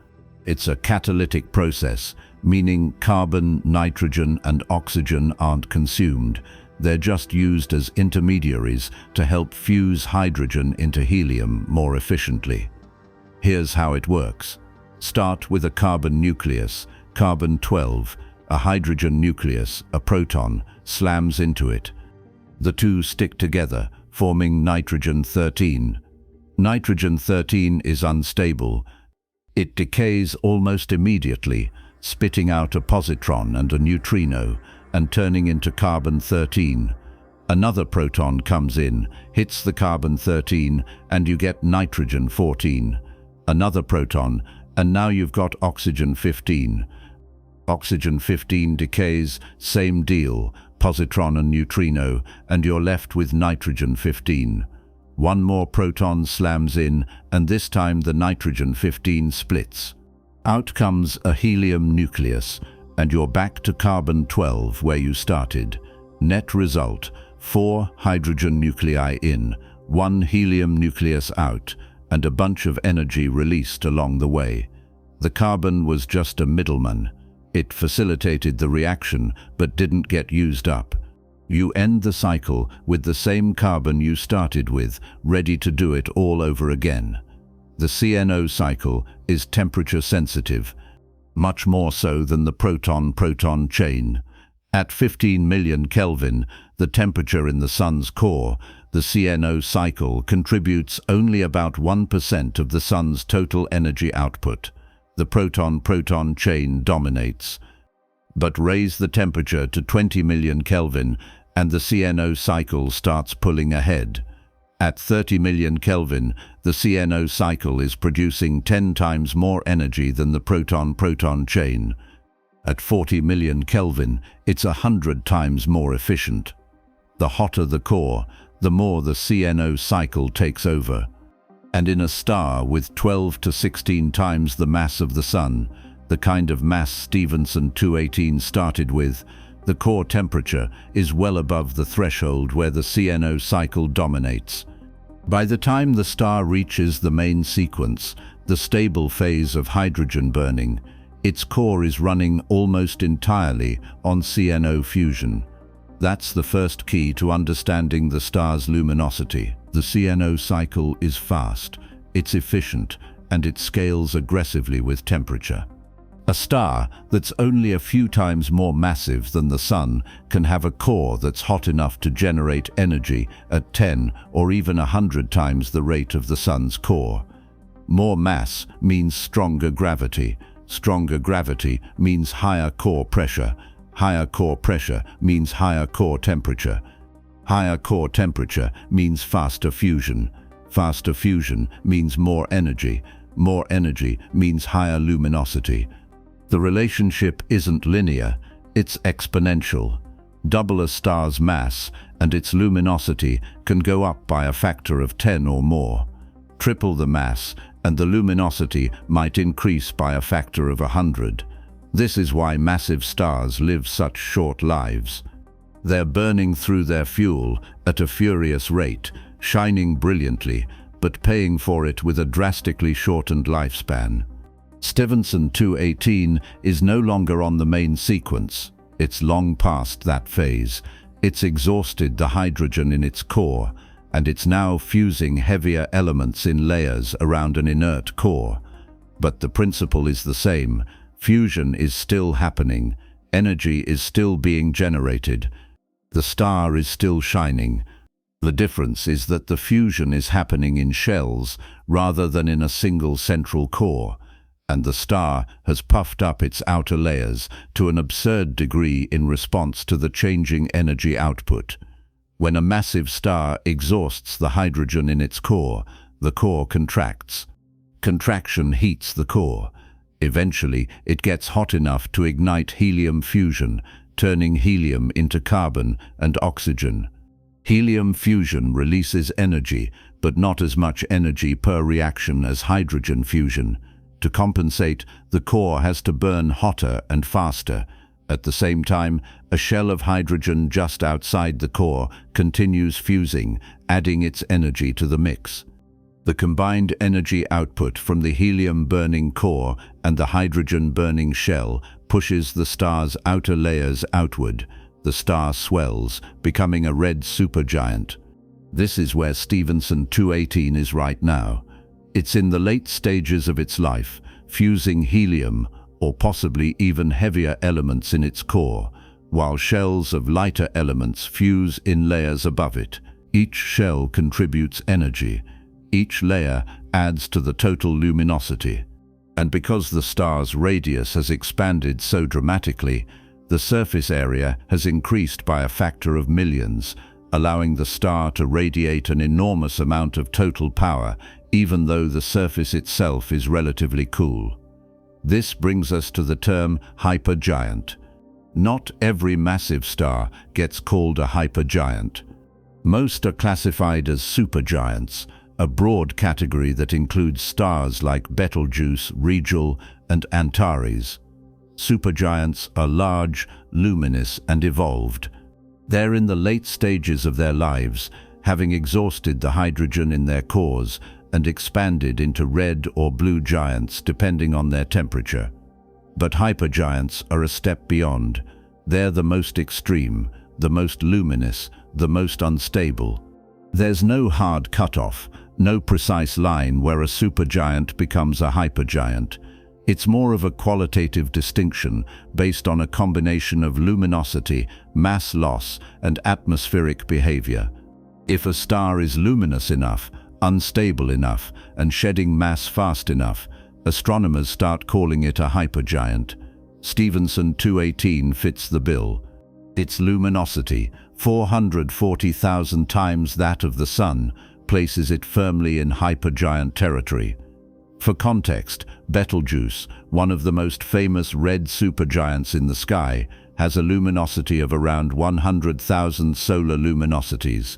It's a catalytic process, meaning carbon, nitrogen, and oxygen aren't consumed. They're just used as intermediaries to help fuse hydrogen into helium more efficiently. Here's how it works. Start with a carbon nucleus, carbon-12, a hydrogen nucleus, a proton, slams into it. The two stick together, forming nitrogen-13. Nitrogen-13 is unstable. It decays almost immediately, spitting out a positron and a neutrino, and turning into carbon-13. Another proton comes in, hits the carbon-13, and you get nitrogen-14. Another proton, and now you've got oxygen-15. Oxygen-15 decays, same deal, positron and neutrino, and you're left with nitrogen-15. One more proton slams in, and this time the nitrogen-15 splits. Out comes a helium nucleus, and you're back to carbon-12 where you started. Net result, 4 hydrogen nuclei in, 1 helium nucleus out, and a bunch of energy released along the way. The carbon was just a middleman. It facilitated the reaction, but didn't get used up. You end the cycle with the same carbon you started with, ready to do it all over again. The CNO cycle is temperature sensitive, much more so than the proton-proton chain. At 15 million Kelvin, the temperature in the Sun's core, the CNO cycle contributes only about 1% of the Sun's total energy output. The proton-proton chain dominates. But raise the temperature to 20 million Kelvin and the CNO cycle starts pulling ahead. At 30 million Kelvin, the CNO cycle is producing 10 times more energy than the proton-proton chain. At 40 million Kelvin, it's 100 times more efficient. The hotter the core, the more the CNO cycle takes over. And in a star with 12 to 16 times the mass of the Sun, the kind of mass Stephenson 218 started with, the core temperature is well above the threshold where the CNO cycle dominates. By the time the star reaches the main sequence, the stable phase of hydrogen burning, its core is running almost entirely on CNO fusion. That's the first key to understanding the star's luminosity. The CNO cycle is fast, it's efficient, and it scales aggressively with temperature. A star that's only a few times more massive than the Sun can have a core that's hot enough to generate energy at 10 or even 100 times the rate of the Sun's core. More mass means stronger gravity. Stronger gravity means higher core pressure. Higher core pressure means higher core temperature. Higher core temperature means faster fusion. Faster fusion means more energy. More energy means higher luminosity. The relationship isn't linear, it's exponential. Double a star's mass and its luminosity can go up by a factor of 10 or more. Triple the mass and the luminosity might increase by a factor of 100. This is why massive stars live such short lives. They're burning through their fuel at a furious rate, shining brilliantly, but paying for it with a drastically shortened lifespan. Stephenson 218 is no longer on the main sequence. It's long past that phase. It's exhausted the hydrogen in its core, and it's now fusing heavier elements in layers around an inert core. But the principle is the same. Fusion is still happening. Energy is still being generated. The star is still shining. The difference is that the fusion is happening in shells rather than in a single central core, and the star has puffed up its outer layers to an absurd degree in response to the changing energy output. When a massive star exhausts the hydrogen in its core, the core contracts. Contraction heats the core. Eventually, it gets hot enough to ignite helium fusion, turning helium into carbon and oxygen. Helium fusion releases energy, but not as much energy per reaction as hydrogen fusion. To compensate, the core has to burn hotter and faster. At the same time, a shell of hydrogen just outside the core continues fusing, adding its energy to the mix. The combined energy output from the helium-burning core and the hydrogen-burning shell pushes the star's outer layers outward. The star swells, becoming a red supergiant. This is where Stephenson 218 is right now. It's in the late stages of its life, fusing helium, or possibly even heavier elements in its core, while shells of lighter elements fuse in layers above it. Each shell contributes energy. Each layer adds to the total luminosity. And because the star's radius has expanded so dramatically, the surface area has increased by a factor of millions, allowing the star to radiate an enormous amount of total power, even though the surface itself is relatively cool. This brings us to the term hypergiant. Not every massive star gets called a hypergiant. Most are classified as supergiants, a broad category that includes stars like Betelgeuse, Rigel, and Antares. Supergiants are large, luminous, and evolved. They're in the late stages of their lives, having exhausted the hydrogen in their cores and expanded into red or blue giants depending on their temperature. But hypergiants are a step beyond. They're the most extreme, the most luminous, the most unstable. There's no hard cutoff, no precise line where a supergiant becomes a hypergiant. It's more of a qualitative distinction based on a combination of luminosity, mass loss, and atmospheric behavior. If a star is luminous enough, unstable enough, and shedding mass fast enough, astronomers start calling it a hypergiant. Stephenson 218 fits the bill. Its luminosity, 440,000 times that of the Sun, places it firmly in hypergiant territory. For context, Betelgeuse, one of the most famous red supergiants in the sky, has a luminosity of around 100,000 solar luminosities.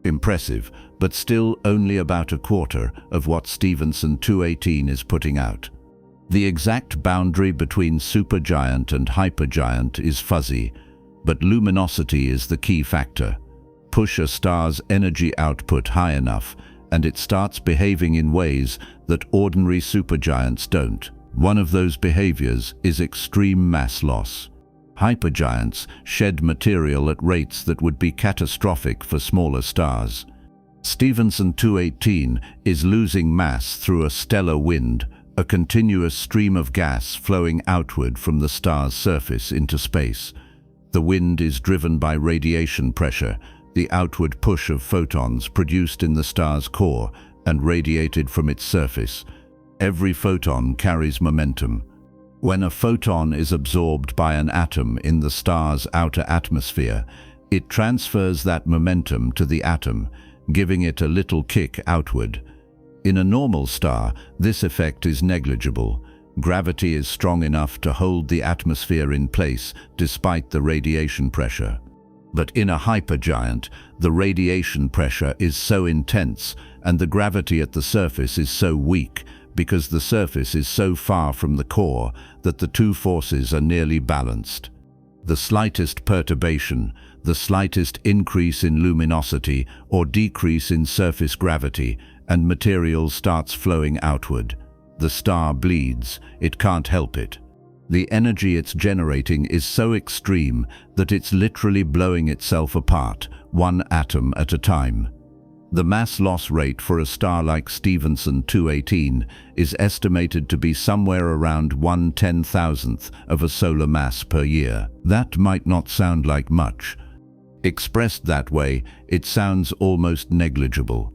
Impressive, but still only about a quarter of what Stephenson 218 is putting out. The exact boundary between supergiant and hypergiant is fuzzy, but luminosity is the key factor. Push a star's energy output high enough, and it starts behaving in ways that ordinary supergiants don't. One of those behaviors is extreme mass loss. Hypergiants shed material at rates that would be catastrophic for smaller stars. Stephenson 218 is losing mass through a stellar wind, a continuous stream of gas flowing outward from the star's surface into space. The wind is driven by radiation pressure, the outward push of photons produced in the star's core and radiated from its surface. Every photon carries momentum. When a photon is absorbed by an atom in the star's outer atmosphere, it transfers that momentum to the atom, giving it a little kick outward. In a normal star, this effect is negligible. Gravity is strong enough to hold the atmosphere in place despite the radiation pressure. But in a hypergiant, the radiation pressure is so intense and the gravity at the surface is so weak because the surface is so far from the core that the two forces are nearly balanced. The slightest perturbation, the slightest increase in luminosity or decrease in surface gravity, and material starts flowing outward. The star bleeds, it can't help it. The energy it's generating is so extreme that it's literally blowing itself apart, one atom at a time. The mass loss rate for a star like Stephenson 218 is estimated to be somewhere around 1/10,000th of a solar mass per year. That might not sound like much. Expressed that way, it sounds almost negligible.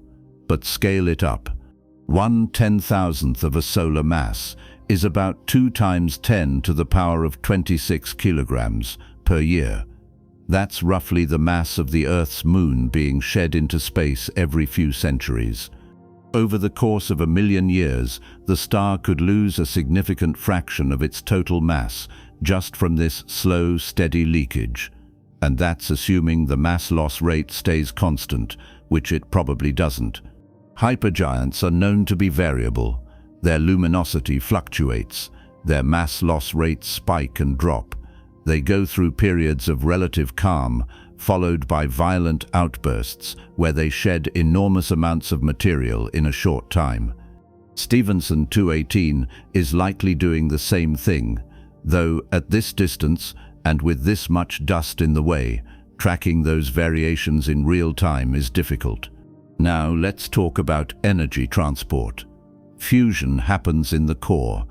But scale it up. 1/10,000th of a solar mass is about 2 times 10 to the power of 26 kilograms per year. That's roughly the mass of the Earth's moon being shed into space every few centuries. Over the course of 1,000,000 years, the star could lose a significant fraction of its total mass just from this slow, steady leakage. And that's assuming the mass loss rate stays constant, which it probably doesn't. Hypergiants are known to be variable. Their luminosity fluctuates. Their mass loss rates spike and drop. They go through periods of relative calm, followed by violent outbursts where they shed enormous amounts of material in a short time. Stephenson 218 is likely doing the same thing, though at this distance and with this much dust in the way, tracking those variations in real time is difficult. Now let's talk about energy transport. Fusion happens in the core.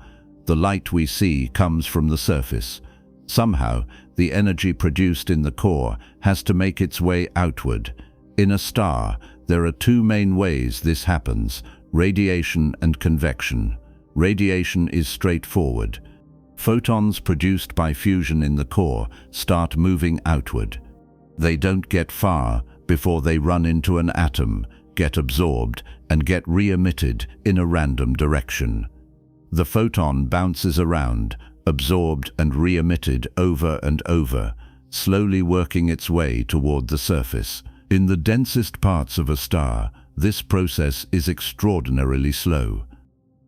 The light we see comes from the surface. Somehow, the energy produced in the core has to make its way outward. In a star, there are 2 main ways this happens: radiation and convection. Radiation is straightforward. Photons produced by fusion in the core start moving outward. They don't get far before they run into an atom, get absorbed, and get re-emitted in a random direction. The photon bounces around, absorbed and re-emitted over and over, slowly working its way toward the surface. In the densest parts of a star, this process is extraordinarily slow.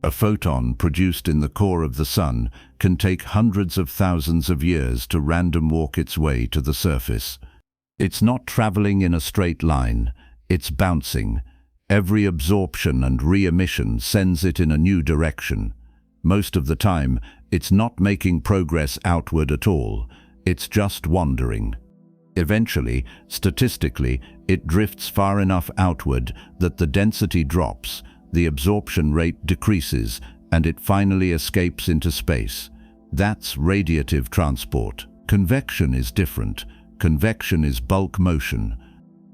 A photon produced in the core of the Sun can take hundreds of thousands of years to random walk its way to the surface. It's not traveling in a straight line, it's bouncing. Every absorption and re-emission sends it in a new direction. Most of the time, it's not making progress outward at all, it's just wandering. Eventually, statistically, it drifts far enough outward that the density drops, the absorption rate decreases, and it finally escapes into space. That's radiative transport. Convection is different. Convection is bulk motion.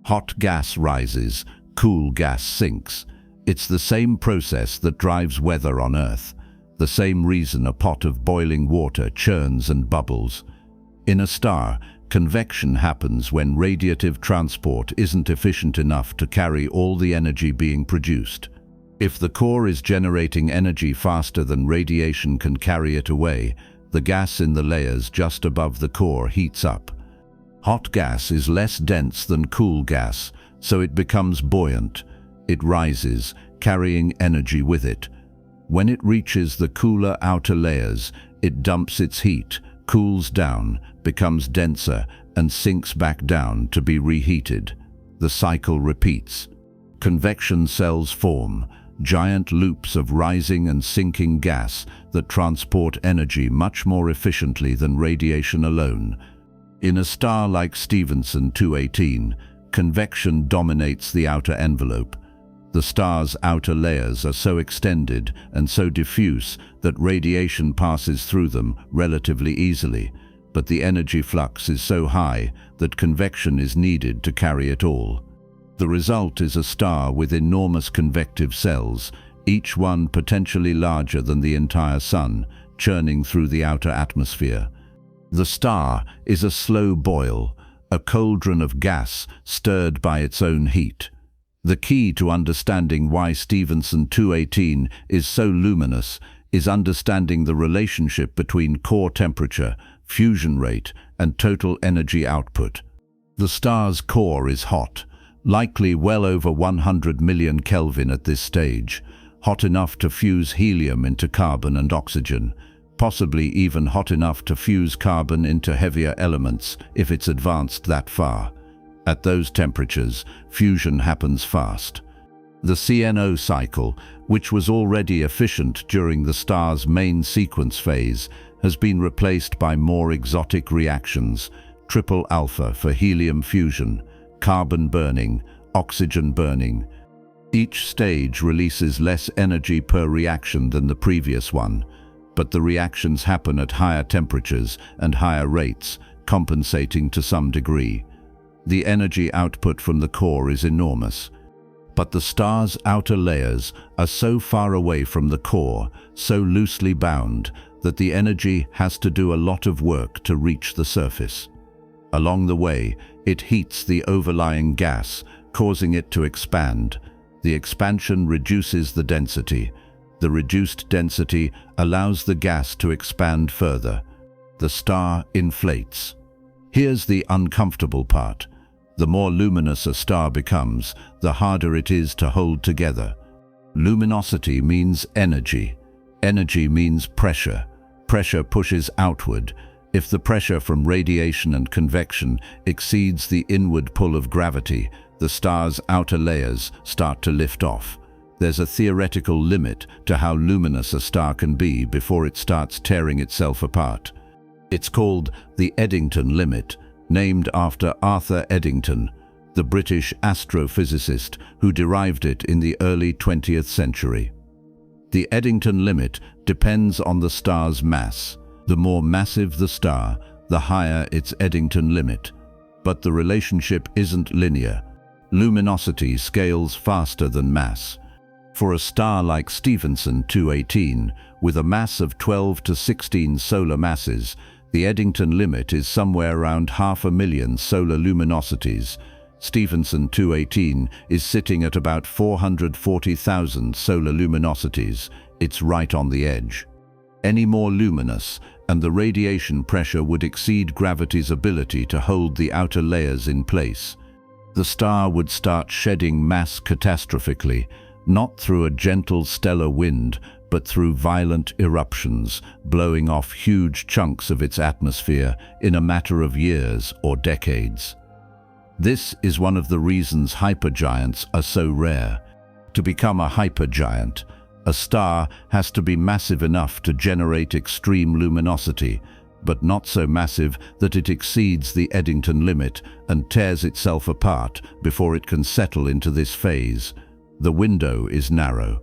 Hot gas rises, cool gas sinks. It's the same process that drives weather on Earth, the same reason a pot of boiling water churns and bubbles. In a star, convection happens when radiative transport isn't efficient enough to carry all the energy being produced. If the core is generating energy faster than radiation can carry it away, the gas in the layers just above the core heats up. Hot gas is less dense than cool gas, so it becomes buoyant. It rises, carrying energy with it. When it reaches the cooler outer layers, it dumps its heat, cools down, becomes denser, and sinks back down to be reheated. The cycle repeats. Convection cells form, giant loops of rising and sinking gas that transport energy much more efficiently than radiation alone. In a star like Stephenson 218, convection dominates the outer envelope. The star's outer layers are so extended and so diffuse that radiation passes through them relatively easily, but the energy flux is so high that convection is needed to carry it all. The result is a star with enormous convective cells, each one potentially larger than the entire Sun, churning through the outer atmosphere. The star is a slow boil, a cauldron of gas stirred by its own heat. The key to understanding why Stephenson 218 is so luminous is understanding the relationship between core temperature, fusion rate, and total energy output. The star's core is hot, likely well over 100 million Kelvin at this stage, hot enough to fuse helium into carbon and oxygen, possibly even hot enough to fuse carbon into heavier elements if it's advanced that far. At those temperatures, fusion happens fast. The CNO cycle, which was already efficient during the star's main sequence phase, has been replaced by more exotic reactions: triple alpha for helium fusion, carbon burning, oxygen burning. Each stage releases less energy per reaction than the previous one, but the reactions happen at higher temperatures and higher rates, compensating to some degree. The energy output from the core is enormous, but the star's outer layers are so far away from the core, so loosely bound, that the energy has to do a lot of work to reach the surface. Along the way, it heats the overlying gas, causing it to expand. The expansion reduces the density. The reduced density allows the gas to expand further. The star inflates. Here's the uncomfortable part. The more luminous a star becomes, the harder it is to hold together. Luminosity means energy. Energy means pressure. Pressure pushes outward. If the pressure from radiation and convection exceeds the inward pull of gravity, the star's outer layers start to lift off. There's a theoretical limit to how luminous a star can be before it starts tearing itself apart. It's called the Eddington limit, named after Arthur Eddington, the British astrophysicist who derived it in the early 20th century. The Eddington limit depends on the star's mass. The more massive the star, the higher its Eddington limit. But the relationship isn't linear. Luminosity scales faster than mass. For a star like Stephenson 218, with a mass of 12 to 16 solar masses, the Eddington limit is somewhere around 500,000 solar luminosities. Stephenson 218 is sitting at about 440,000 solar luminosities. It's right on the edge. Any more luminous, and the radiation pressure would exceed gravity's ability to hold the outer layers in place. The star would start shedding mass catastrophically, not through a gentle stellar wind, but through violent eruptions, blowing off huge chunks of its atmosphere in a matter of years or decades. This is one of the reasons hypergiants are so rare. To become a hypergiant, a star has to be massive enough to generate extreme luminosity, but not so massive that it exceeds the Eddington limit and tears itself apart before it can settle into this phase. The window is narrow.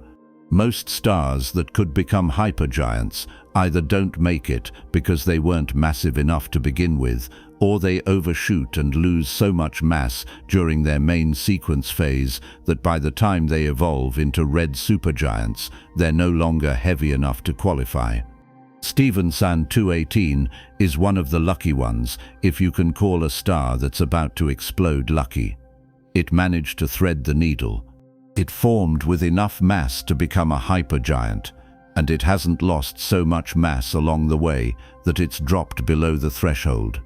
Most stars that could become hypergiants either don't make it because they weren't massive enough to begin with, or they overshoot and lose so much mass during their main sequence phase that by the time they evolve into red supergiants, they're no longer heavy enough to qualify. Stephenson 218 is one of the lucky ones, if you can call a star that's about to explode lucky. It managed to thread the needle. It formed with enough mass to become a hypergiant, and it hasn't lost so much mass along the way that it's dropped below the threshold.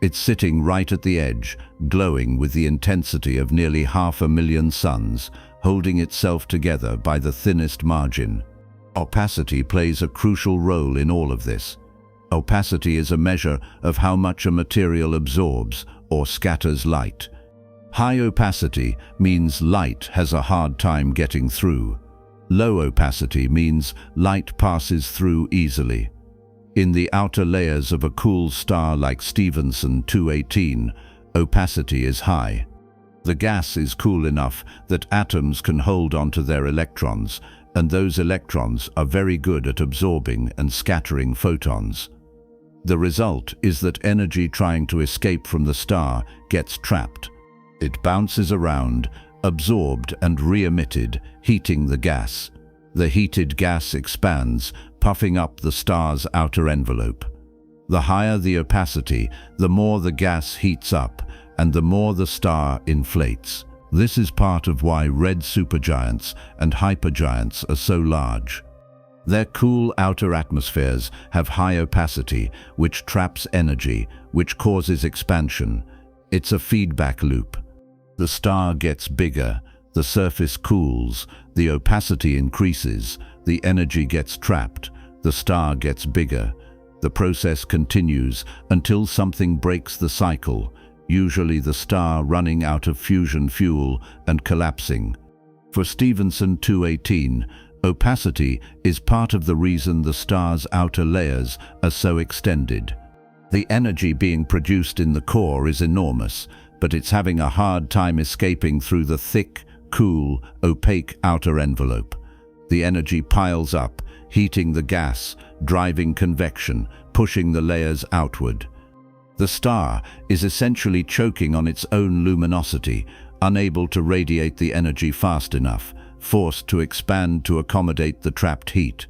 It's sitting right at the edge, glowing with the intensity of nearly 500,000 suns, holding itself together by the thinnest margin. Opacity plays a crucial role in all of this. Opacity is a measure of how much a material absorbs or scatters light. High opacity means light has a hard time getting through. Low opacity means light passes through easily. In the outer layers of a cool star like Stephenson 218, opacity is high. The gas is cool enough that atoms can hold onto their electrons, and those electrons are very good at absorbing and scattering photons. The result is that energy trying to escape from the star gets trapped. It bounces around, absorbed and re-emitted, heating the gas. The heated gas expands, puffing up the star's outer envelope. The higher the opacity, the more the gas heats up, and the more the star inflates. This is part of why red supergiants and hypergiants are so large. Their cool outer atmospheres have high opacity, which traps energy, which causes expansion. It's a feedback loop. The star gets bigger, the surface cools, the opacity increases, the energy gets trapped, the star gets bigger. The process continues until something breaks the cycle, usually the star running out of fusion fuel and collapsing. For Stephenson 218, opacity is part of the reason the star's outer layers are so extended. The energy being produced in the core is enormous, but it's having a hard time escaping through the thick, cool, opaque outer envelope. The energy piles up, heating the gas, driving convection, pushing the layers outward. The star is essentially choking on its own luminosity, unable to radiate the energy fast enough, forced to expand to accommodate the trapped heat.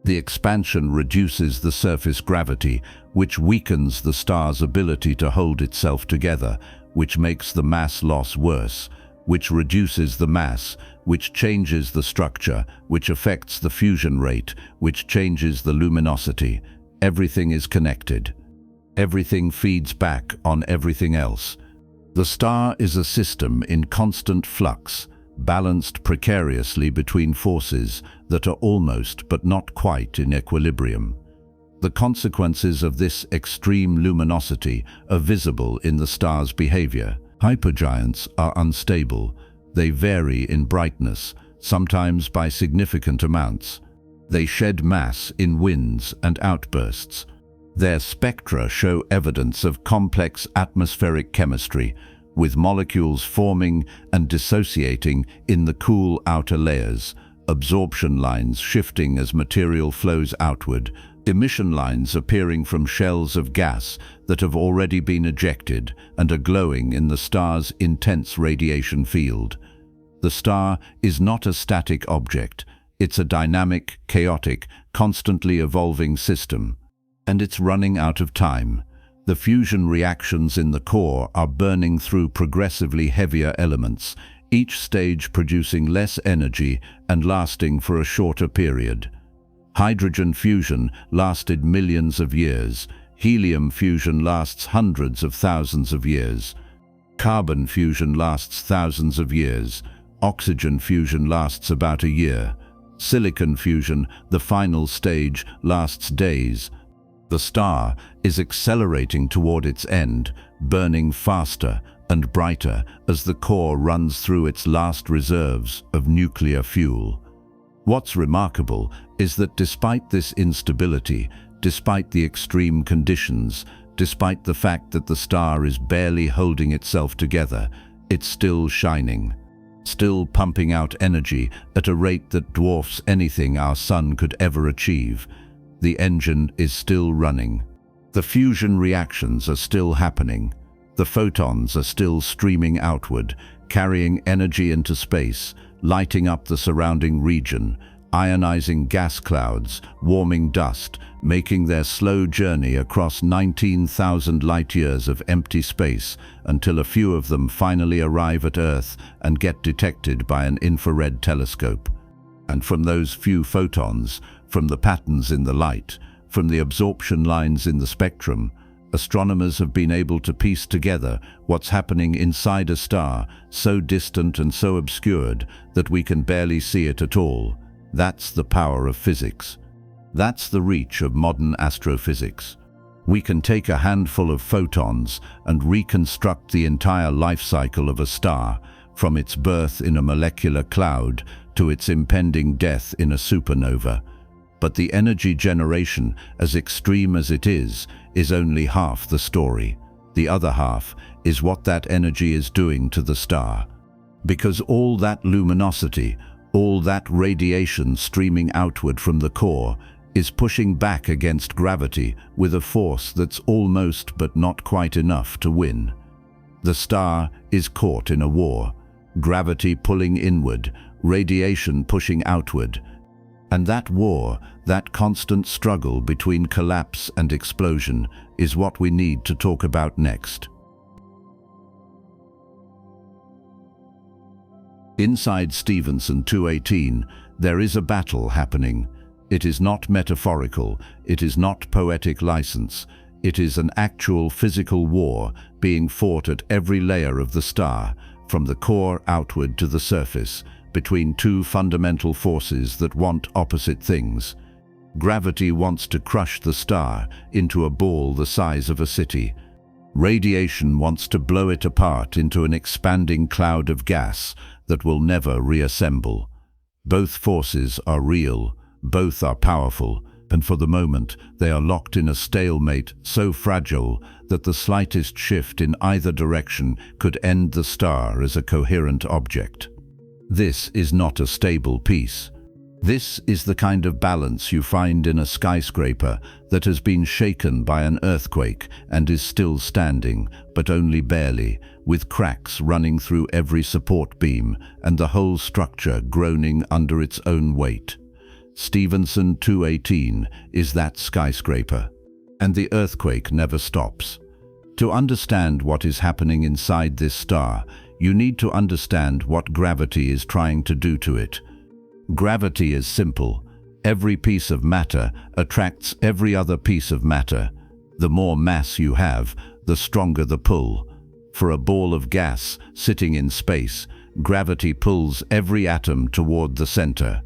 The expansion reduces the surface gravity, which weakens the star's ability to hold itself together, which makes the mass loss worse, which reduces the mass, which changes the structure, which affects the fusion rate, which changes the luminosity. Everything is connected. Everything feeds back on everything else. The star is a system in constant flux, balanced precariously between forces that are almost but not quite in equilibrium. The consequences of this extreme luminosity are visible in the star's behavior. Hypergiants are unstable. They vary in brightness, sometimes by significant amounts. They shed mass in winds and outbursts. Their spectra show evidence of complex atmospheric chemistry, with molecules forming and dissociating in the cool outer layers, absorption lines shifting as material flows outward, emission lines appearing from shells of gas that have already been ejected and are glowing in the star's intense radiation field. The star is not a static object. It's a dynamic, chaotic, constantly evolving system. And it's running out of time. The fusion reactions in the core are burning through progressively heavier elements, each stage producing less energy and lasting for a shorter period. Hydrogen fusion lasted millions of years. Helium fusion lasts hundreds of thousands of years. Carbon fusion lasts thousands of years. Oxygen fusion lasts about a year. Silicon fusion, the final stage, lasts days. The star is accelerating toward its end, burning faster and brighter as the core runs through its last reserves of nuclear fuel. What's remarkable is that despite this instability, despite the extreme conditions, despite the fact that the star is barely holding itself together, it's still shining, still pumping out energy at a rate that dwarfs anything our sun could ever achieve. The engine is still running. The fusion reactions are still happening. The photons are still streaming outward, carrying energy into space, lighting up the surrounding region, ionizing gas clouds, warming dust, making their slow journey across 19,000 light-years of empty space until a few of them finally arrive at Earth and get detected by an infrared telescope. And from those few photons, from the patterns in the light, from the absorption lines in the spectrum, astronomers have been able to piece together what's happening inside a star so distant and so obscured that we can barely see it at all. That's the power of physics. That's the reach of modern astrophysics. We can take a handful of photons and reconstruct the entire life cycle of a star, from its birth in a molecular cloud to its impending death in a supernova. But the energy generation, as extreme as it is only half the story. The other half is what that energy is doing to the star. Because all that luminosity, all that radiation streaming outward from the core, is pushing back against gravity with a force that's almost but not quite enough to win. The star is caught in a war, gravity pulling inward, radiation pushing outward. And that war, that constant struggle between collapse and explosion, is what we need to talk about next. Inside Stephenson 218, there is a battle happening. It is not metaphorical, it is not poetic license. It is an actual physical war being fought at every layer of the star, from the core outward to the surface, between two fundamental forces that want opposite things. Gravity wants to crush the star into a ball the size of a city. Radiation wants to blow it apart into an expanding cloud of gas that will never reassemble. Both forces are real, both are powerful, and for the moment they are locked in a stalemate so fragile that the slightest shift in either direction could end the star as a coherent object. This is not a stable piece. This is the kind of balance you find in a skyscraper that has been shaken by an earthquake and is still standing, but only barely, with cracks running through every support beam and the whole structure groaning under its own weight. Stephenson 218 is that skyscraper, and the earthquake never stops. To understand what is happening inside this star, you need to understand what gravity is trying to do to it. Gravity is simple. Every piece of matter attracts every other piece of matter. The more mass you have, the stronger the pull. For a ball of gas sitting in space, gravity pulls every atom toward the center.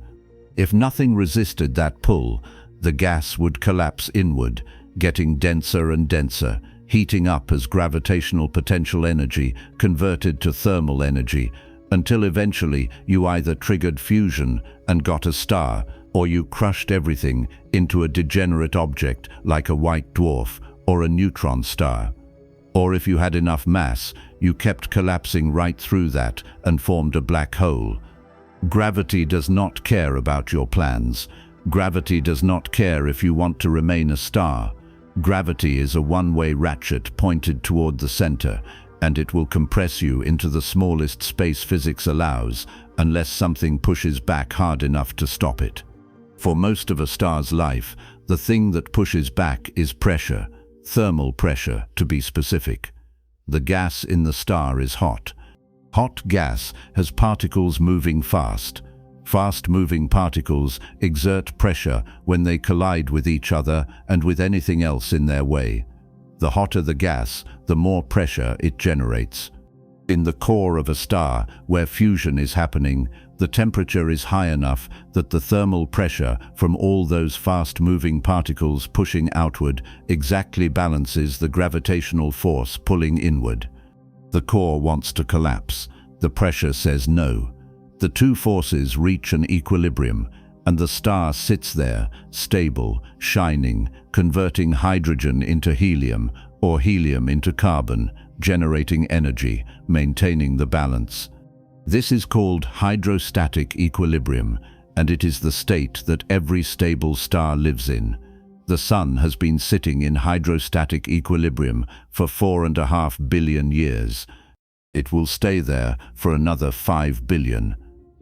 If nothing resisted that pull, the gas would collapse inward, getting denser and denser, heating up as gravitational potential energy converted to thermal energy, until eventually you either triggered fusion and got a star, or you crushed everything into a degenerate object like a white dwarf or a neutron star. Or if you had enough mass, you kept collapsing right through that and formed a black hole. Gravity does not care about your plans. Gravity does not care if you want to remain a star. Gravity is a one-way ratchet pointed toward the center, and it will compress you into the smallest space physics allows, unless something pushes back hard enough to stop it. For most of a star's life, the thing that pushes back is pressure, thermal pressure to be specific. The gas in the star is hot. Hot gas has particles moving fast. Fast-moving particles exert pressure when they collide with each other and with anything else in their way. The hotter the gas, the more pressure it generates. In the core of a star, where fusion is happening, the temperature is high enough that the thermal pressure from all those fast-moving particles pushing outward exactly balances the gravitational force pulling inward. The core wants to collapse. The pressure says no. The two forces reach an equilibrium, and the star sits there, stable, shining, converting hydrogen into helium or helium into carbon, generating energy, maintaining the balance. This is called hydrostatic equilibrium, and it is the state that every stable star lives in. The Sun has been sitting in hydrostatic equilibrium for 4.5 billion years. It will stay there for another 5 billion.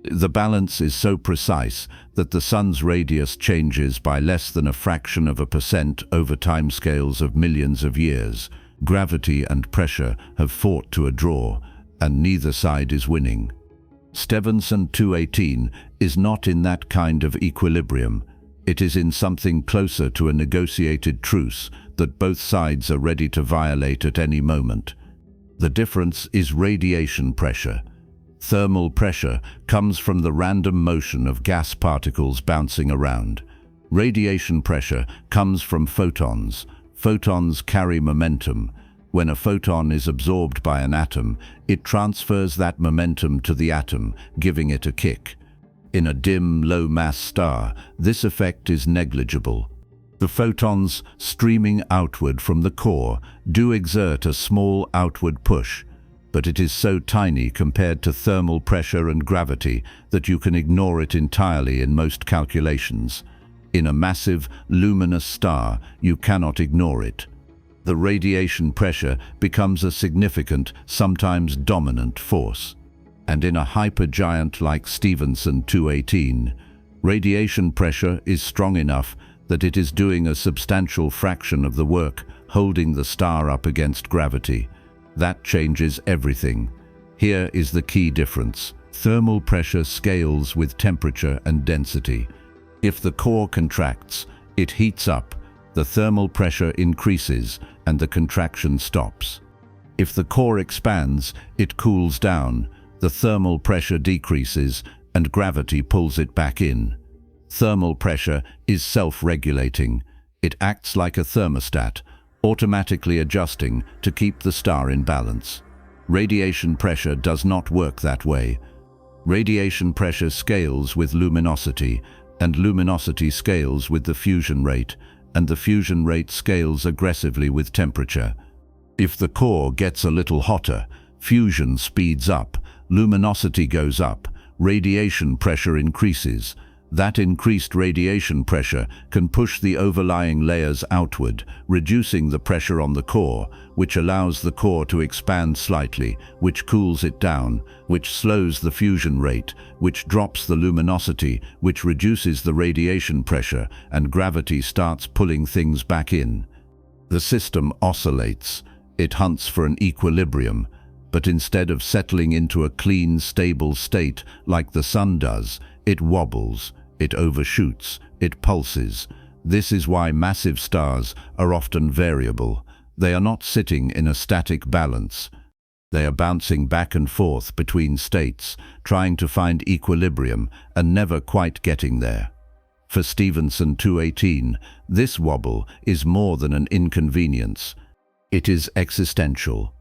The balance is so precise that the Sun's radius changes by less than a fraction of a percent over timescales of millions of years. Gravity and pressure have fought to a draw, and neither side is winning. Stephenson 218 is not in that kind of equilibrium. It is in something closer to a negotiated truce that both sides are ready to violate at any moment. The difference is radiation pressure. Thermal pressure comes from the random motion of gas particles bouncing around. Radiation pressure comes from photons. Photons carry momentum. When a photon is absorbed by an atom, it transfers that momentum to the atom, giving it a kick. In a dim, low-mass star, this effect is negligible. The photons streaming outward from the core do exert a small outward push, but it is so tiny compared to thermal pressure and gravity that you can ignore it entirely in most calculations. In a massive, luminous star, you cannot ignore it. The radiation pressure becomes a significant, sometimes dominant force. And in a hypergiant like Stephenson 218, radiation pressure is strong enough that it is doing a substantial fraction of the work, holding the star up against gravity. That changes everything. Here is the key difference. Thermal pressure scales with temperature and density. If the core contracts, it heats up, the thermal pressure increases, and the contraction stops. If the core expands, it cools down, the thermal pressure decreases, and gravity pulls it back in. Thermal pressure is self-regulating. It acts like a thermostat, automatically adjusting to keep the star in balance. Radiation pressure does not work that way. Radiation pressure scales with luminosity, and luminosity scales with the fusion rate, and the fusion rate scales aggressively with temperature. If the core gets a little hotter, fusion speeds up, luminosity goes up, radiation pressure increases. That increased radiation pressure can push the overlying layers outward, reducing the pressure on the core, which allows the core to expand slightly, which cools it down, which slows the fusion rate, which drops the luminosity, which reduces the radiation pressure, and gravity starts pulling things back in. The system oscillates. It hunts for an equilibrium, but instead of settling into a clean, stable state like the sun does, it wobbles. It overshoots, it pulses. This is why massive stars are often variable. They are not sitting in a static balance. They are bouncing back and forth between states, trying to find equilibrium and never quite getting there. For Stephenson 218, this wobble is more than an inconvenience. It is existential.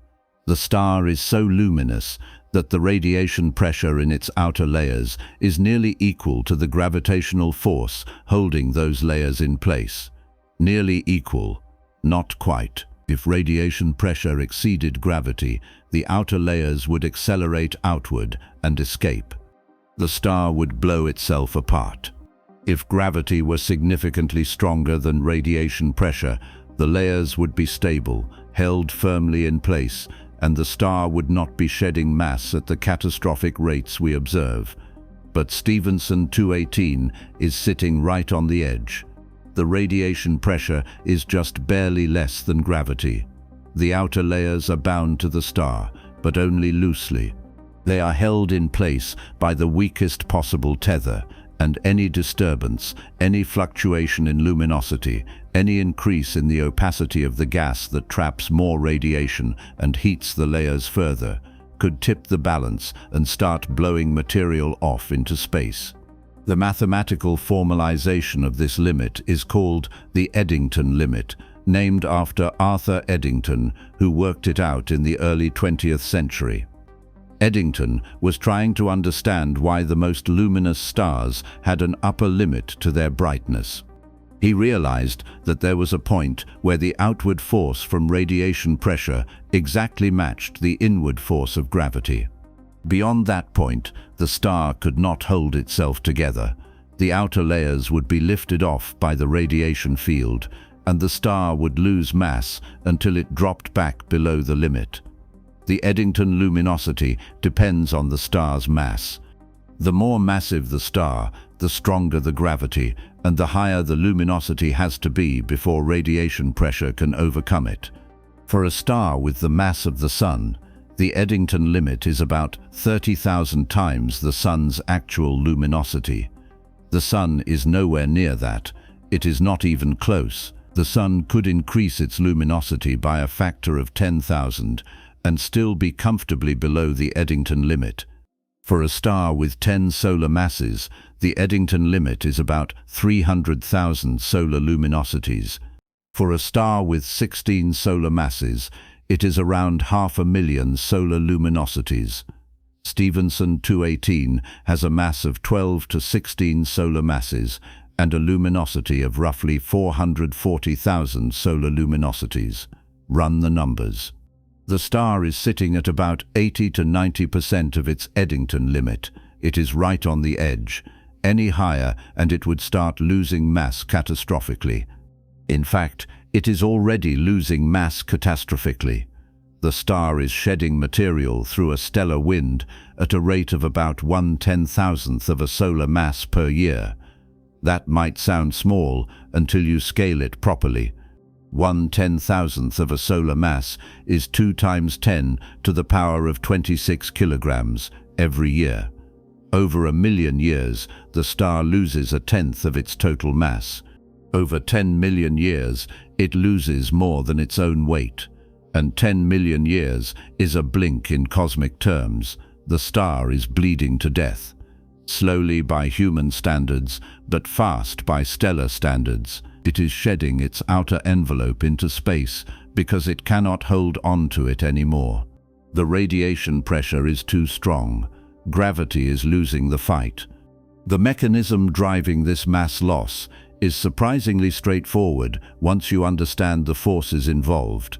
The star is so luminous that the radiation pressure in its outer layers is nearly equal to the gravitational force holding those layers in place. Nearly equal, not quite. If radiation pressure exceeded gravity, the outer layers would accelerate outward and escape. The star would blow itself apart. If gravity were significantly stronger than radiation pressure, the layers would be stable, held firmly in place, and the star would not be shedding mass at the catastrophic rates we observe. But Stephenson 218 is sitting right on the edge. The radiation pressure is just barely less than gravity. The outer layers are bound to the star, but only loosely. They are held in place by the weakest possible tether, and any disturbance, any fluctuation in luminosity, any increase in the opacity of the gas that traps more radiation and heats the layers further, could tip the balance and start blowing material off into space. The mathematical formalization of this limit is called the Eddington limit, named after Arthur Eddington, who worked it out in the early 20th century. Eddington was trying to understand why the most luminous stars had an upper limit to their brightness. He realized that there was a point where the outward force from radiation pressure exactly matched the inward force of gravity. Beyond that point, the star could not hold itself together. The outer layers would be lifted off by the radiation field, and the star would lose mass until it dropped back below the limit. The Eddington luminosity depends on the star's mass. The more massive the star, the stronger the gravity, and the higher the luminosity has to be before radiation pressure can overcome it. For a star with the mass of the Sun, the Eddington limit is about 30,000 times the Sun's actual luminosity. The Sun is nowhere near that. It is not even close. The Sun could increase its luminosity by a factor of 10,000 and still be comfortably below the Eddington limit. For a star with 10 solar masses, the Eddington limit is about 300,000 solar luminosities. For a star with 16 solar masses, it is around 500,000 solar luminosities. Stephenson 218 has a mass of 12 to 16 solar masses, and a luminosity of roughly 440,000 solar luminosities. Run the numbers. The star is sitting at about 80 to 90% of its Eddington limit. It is right on the edge. Any higher and it would start losing mass catastrophically. In fact, it is already losing mass catastrophically. The star is shedding material through a stellar wind at a rate of about 1/10,000th of a solar mass per year. That might sound small until you scale it properly. 1/10,000th of a solar mass is 2 times 10 to the power of 26 kilograms every year. Over 1 million years, the star loses 1/10 of its total mass. Over 10 million years, it loses more than its own weight. And 10 million years is a blink in cosmic terms. The star is bleeding to death. Slowly by human standards, but fast by stellar standards. It is shedding its outer envelope into space because it cannot hold on to it anymore. The radiation pressure is too strong. Gravity is losing the fight. The mechanism driving this mass loss is surprisingly straightforward once you understand the forces involved.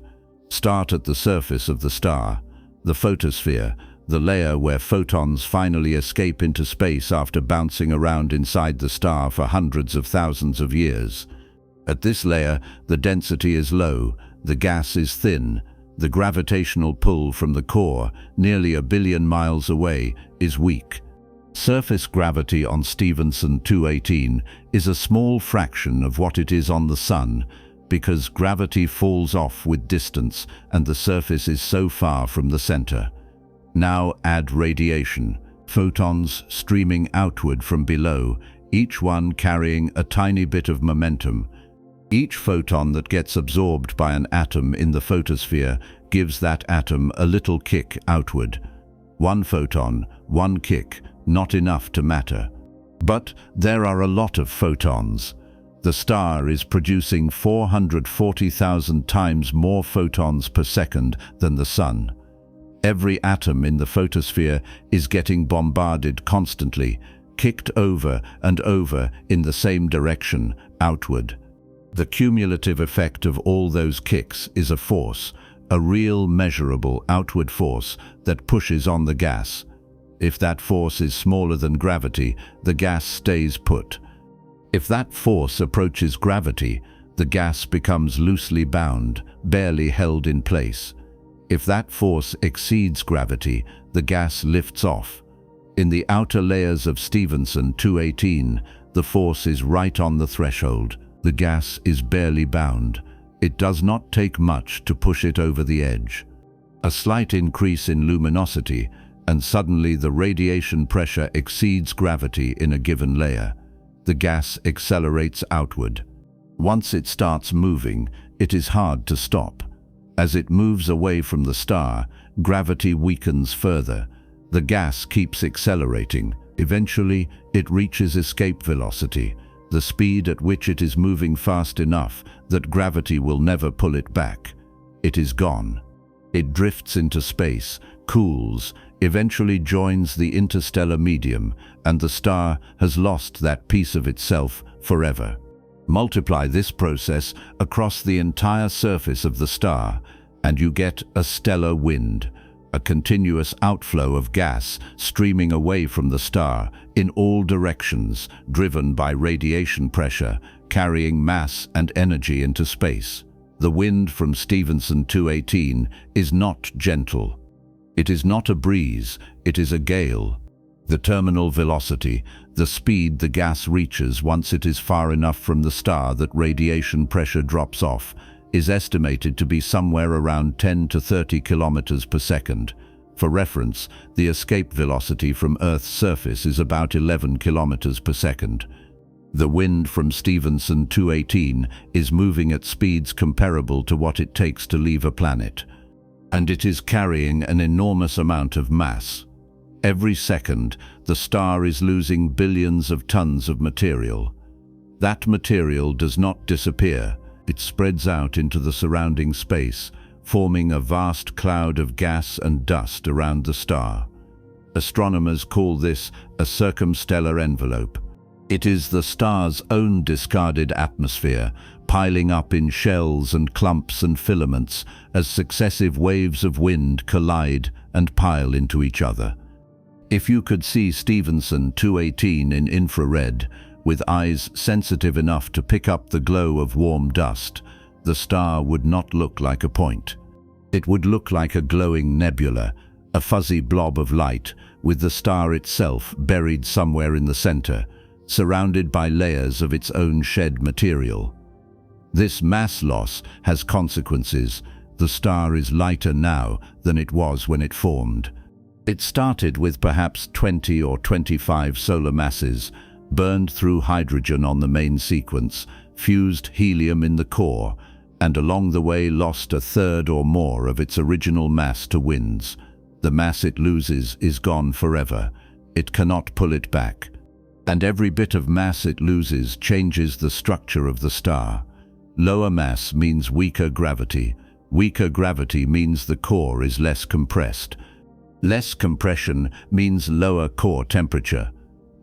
Start at the surface of the star, the photosphere, the layer where photons finally escape into space after bouncing around inside the star for hundreds of thousands of years. At this layer, the density is low, the gas is thin, the gravitational pull from the core, nearly 1 billion miles away, is weak. Surface gravity on Stephenson 218 is a small fraction of what it is on the Sun, because gravity falls off with distance and the surface is so far from the center. Now add radiation, photons streaming outward from below, each one carrying a tiny bit of momentum. Each photon that gets absorbed by an atom in the photosphere gives that atom a little kick outward. One photon, one kick, not enough to matter. But there are a lot of photons. The star is producing 440,000 times more photons per second than the Sun. Every atom in the photosphere is getting bombarded constantly, kicked over and over in the same direction, outward. The cumulative effect of all those kicks is a force, a real measurable outward force that pushes on the gas. If that force is smaller than gravity, the gas stays put. If that force approaches gravity, the gas becomes loosely bound, barely held in place. If that force exceeds gravity, the gas lifts off. In the outer layers of Stephenson 218, the force is right on the threshold. The gas is barely bound. It does not take much to push it over the edge. A slight increase in luminosity, and suddenly the radiation pressure exceeds gravity in a given layer. The gas accelerates outward. Once it starts moving, it is hard to stop. As it moves away from the star, gravity weakens further. The gas keeps accelerating. Eventually, it reaches escape velocity, the speed at which it is moving fast enough that gravity will never pull it back. It is gone. It drifts into space, cools, eventually joins the interstellar medium, and the star has lost that piece of itself forever. Multiply this process across the entire surface of the star, and you get a stellar wind, a continuous outflow of gas streaming away from the star in all directions, driven by radiation pressure, carrying mass and energy into space. The wind from Stephenson 218 is not gentle. It is not a breeze, it is a gale. The terminal velocity, the speed the gas reaches once it is far enough from the star that radiation pressure drops off, is estimated to be somewhere around 10 to 30 kilometers per second. For reference, the escape velocity from Earth's surface is about 11 kilometers per second. The wind from Stephenson 218 is moving at speeds comparable to what it takes to leave a planet. And it is carrying an enormous amount of mass. Every second, the star is losing billions of tons of material. That material does not disappear. It spreads out into the surrounding space, forming a vast cloud of gas and dust around the star. Astronomers call this a circumstellar envelope. It is the star's own discarded atmosphere, piling up in shells and clumps and filaments as successive waves of wind collide and pile into each other. If you could see Stephenson 218 in infrared, with eyes sensitive enough to pick up the glow of warm dust, the star would not look like a point. It would look like a glowing nebula, a fuzzy blob of light, with the star itself buried somewhere in the center, surrounded by layers of its own shed material. This mass loss has consequences. The star is lighter now than it was when it formed. It started with perhaps 20 or 25 solar masses, burned through hydrogen on the main sequence, fused helium in the core, and along the way lost a third or more of its original mass to winds. The mass it loses is gone forever. It cannot pull it back. And every bit of mass it loses changes the structure of the star. Lower mass means weaker gravity. Weaker gravity means the core is less compressed. Less compression means lower core temperature.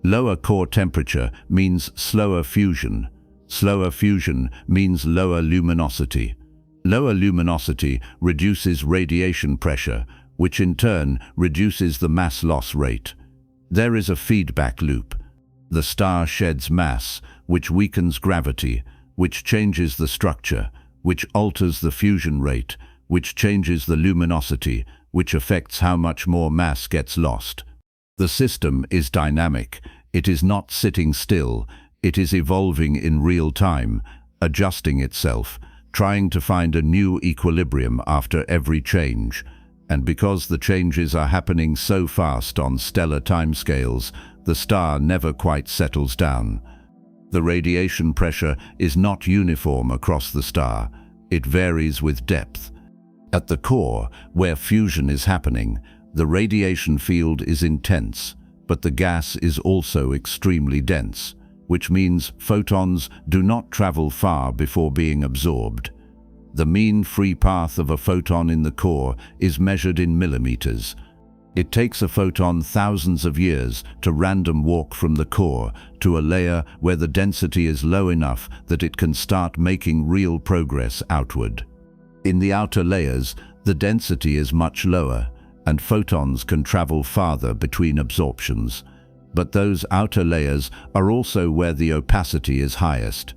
Lower core temperature means slower fusion. Slower fusion means lower luminosity. Lower luminosity reduces radiation pressure, which in turn reduces the mass loss rate. There is a feedback loop. The star sheds mass, which weakens gravity, which changes the structure, which alters the fusion rate, which changes the luminosity, which affects how much more mass gets lost. The system is dynamic. It is not sitting still. It is evolving in real time, adjusting itself, trying to find a new equilibrium after every change. And because the changes are happening so fast on stellar timescales, the star never quite settles down. The radiation pressure is not uniform across the star. It varies with depth. At the core, where fusion is happening, the radiation field is intense, but the gas is also extremely dense, which means photons do not travel far before being absorbed. The mean free path of a photon in the core is measured in millimeters. It takes a photon thousands of years to random walk from the core to a layer where the density is low enough that it can start making real progress outward. In the outer layers, the density is much lower, and photons can travel farther between absorptions. But those outer layers are also where the opacity is highest.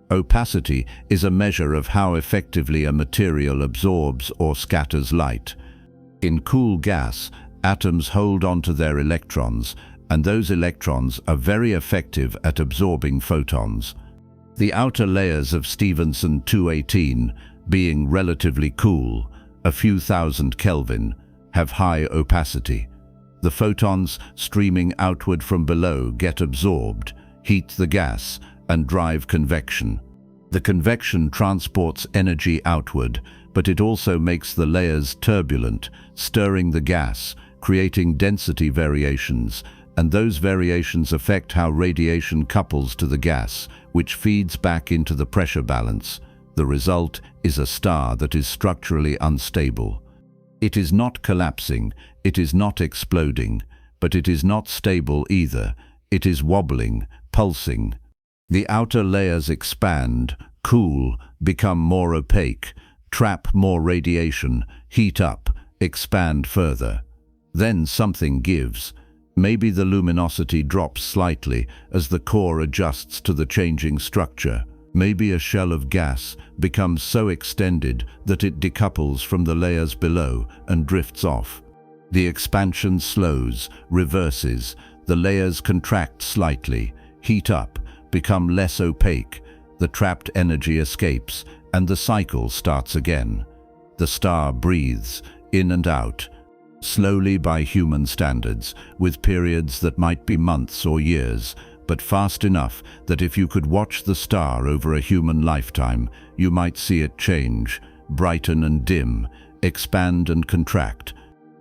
Opacity is a measure of how effectively a material absorbs or scatters light. In cool gas, atoms hold onto their electrons, and those electrons are very effective at absorbing photons. The outer layers of Stephenson 218, being relatively cool, a few thousand Kelvin, have high opacity. The photons streaming outward from below get absorbed, heat the gas, and drive convection. The convection transports energy outward, but it also makes the layers turbulent, stirring the gas, creating density variations, and those variations affect how radiation couples to the gas, which feeds back into the pressure balance. The result is a star that is structurally unstable. It is not collapsing, it is not exploding, but it is not stable either. It is wobbling, pulsing. The outer layers expand, cool, become more opaque, trap more radiation, heat up, expand further. Then something gives. Maybe the luminosity drops slightly as the core adjusts to the changing structure. Maybe a shell of gas becomes so extended that it decouples from the layers below and drifts off. The expansion slows, reverses, the layers contract slightly, heat up, become less opaque, the trapped energy escapes, and the cycle starts again. The star breathes, in and out, slowly by human standards, with periods that might be months or years, but fast enough that if you could watch the star over a human lifetime, you might see it change, brighten and dim, expand and contract,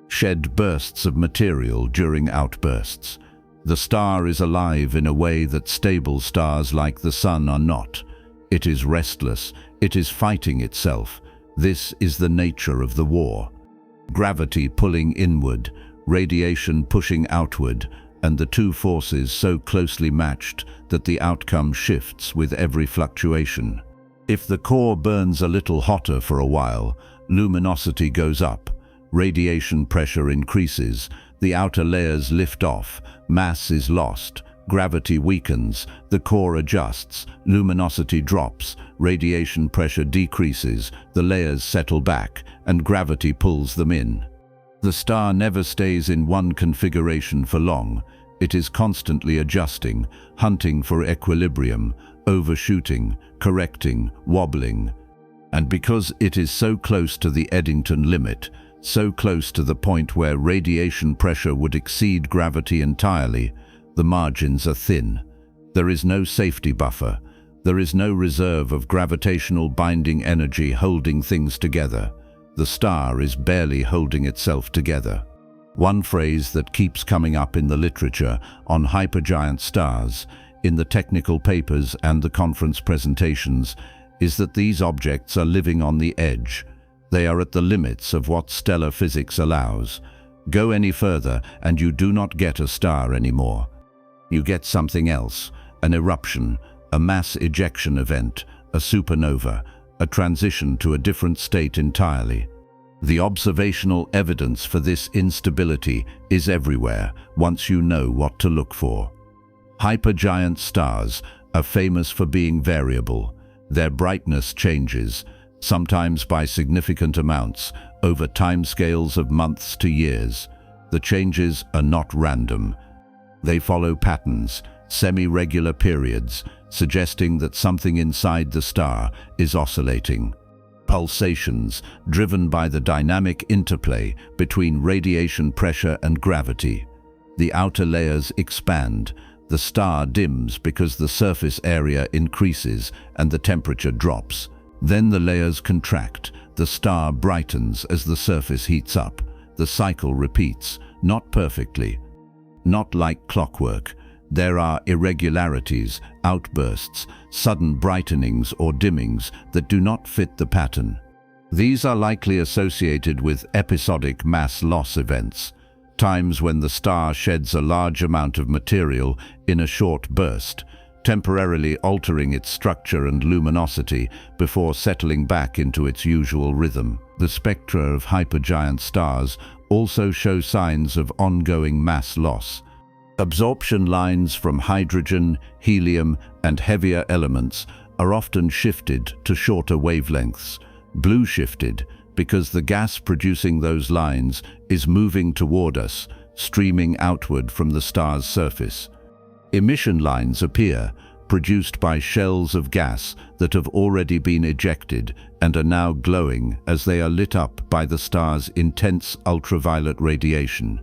shed bursts of material during outbursts. The star is alive in a way that stable stars like the Sun are not. It is restless, it is fighting itself. This is the nature of the war. Gravity pulling inward, radiation pushing outward, and the two forces so closely matched that the outcome shifts with every fluctuation. If the core burns a little hotter for a while, luminosity goes up, radiation pressure increases, the outer layers lift off, mass is lost, gravity weakens, the core adjusts, luminosity drops, radiation pressure decreases, the layers settle back, and gravity pulls them in. The star never stays in one configuration for long. It is constantly adjusting, hunting for equilibrium, overshooting, correcting, wobbling. And because it is so close to the Eddington limit, so close to the point where radiation pressure would exceed gravity entirely, the margins are thin. There is no safety buffer. There is no reserve of gravitational binding energy holding things together. The star is barely holding itself together. One phrase that keeps coming up in the literature on hypergiant stars, in the technical papers and the conference presentations, is that these objects are living on the edge. They are at the limits of what stellar physics allows. Go any further and you do not get a star anymore. You get something else, an eruption, a mass ejection event, a supernova, a transition to a different state entirely. The observational evidence for this instability is everywhere once you know what to look for. Hypergiant stars are famous for being variable. Their brightness changes, sometimes by significant amounts, over timescales of months to years. The changes are not random. They follow patterns, semi-regular periods, suggesting that something inside the star is oscillating. Pulsations, driven by the dynamic interplay between radiation pressure and gravity. The outer layers expand. The star dims because the surface area increases and the temperature drops. Then the layers contract. The star brightens as the surface heats up. The cycle repeats, not perfectly, not like clockwork. There are irregularities, outbursts, sudden brightenings or dimmings that do not fit the pattern. These are likely associated with episodic mass loss events, times when the star sheds a large amount of material in a short burst, temporarily altering its structure and luminosity before settling back into its usual rhythm. The spectra of hypergiant stars also show signs of ongoing mass loss. Absorption lines from hydrogen, helium, and heavier elements are often shifted to shorter wavelengths, blue shifted, because the gas producing those lines is moving toward us, streaming outward from the star's surface. Emission lines appear, produced by shells of gas that have already been ejected and are now glowing as they are lit up by the star's intense ultraviolet radiation.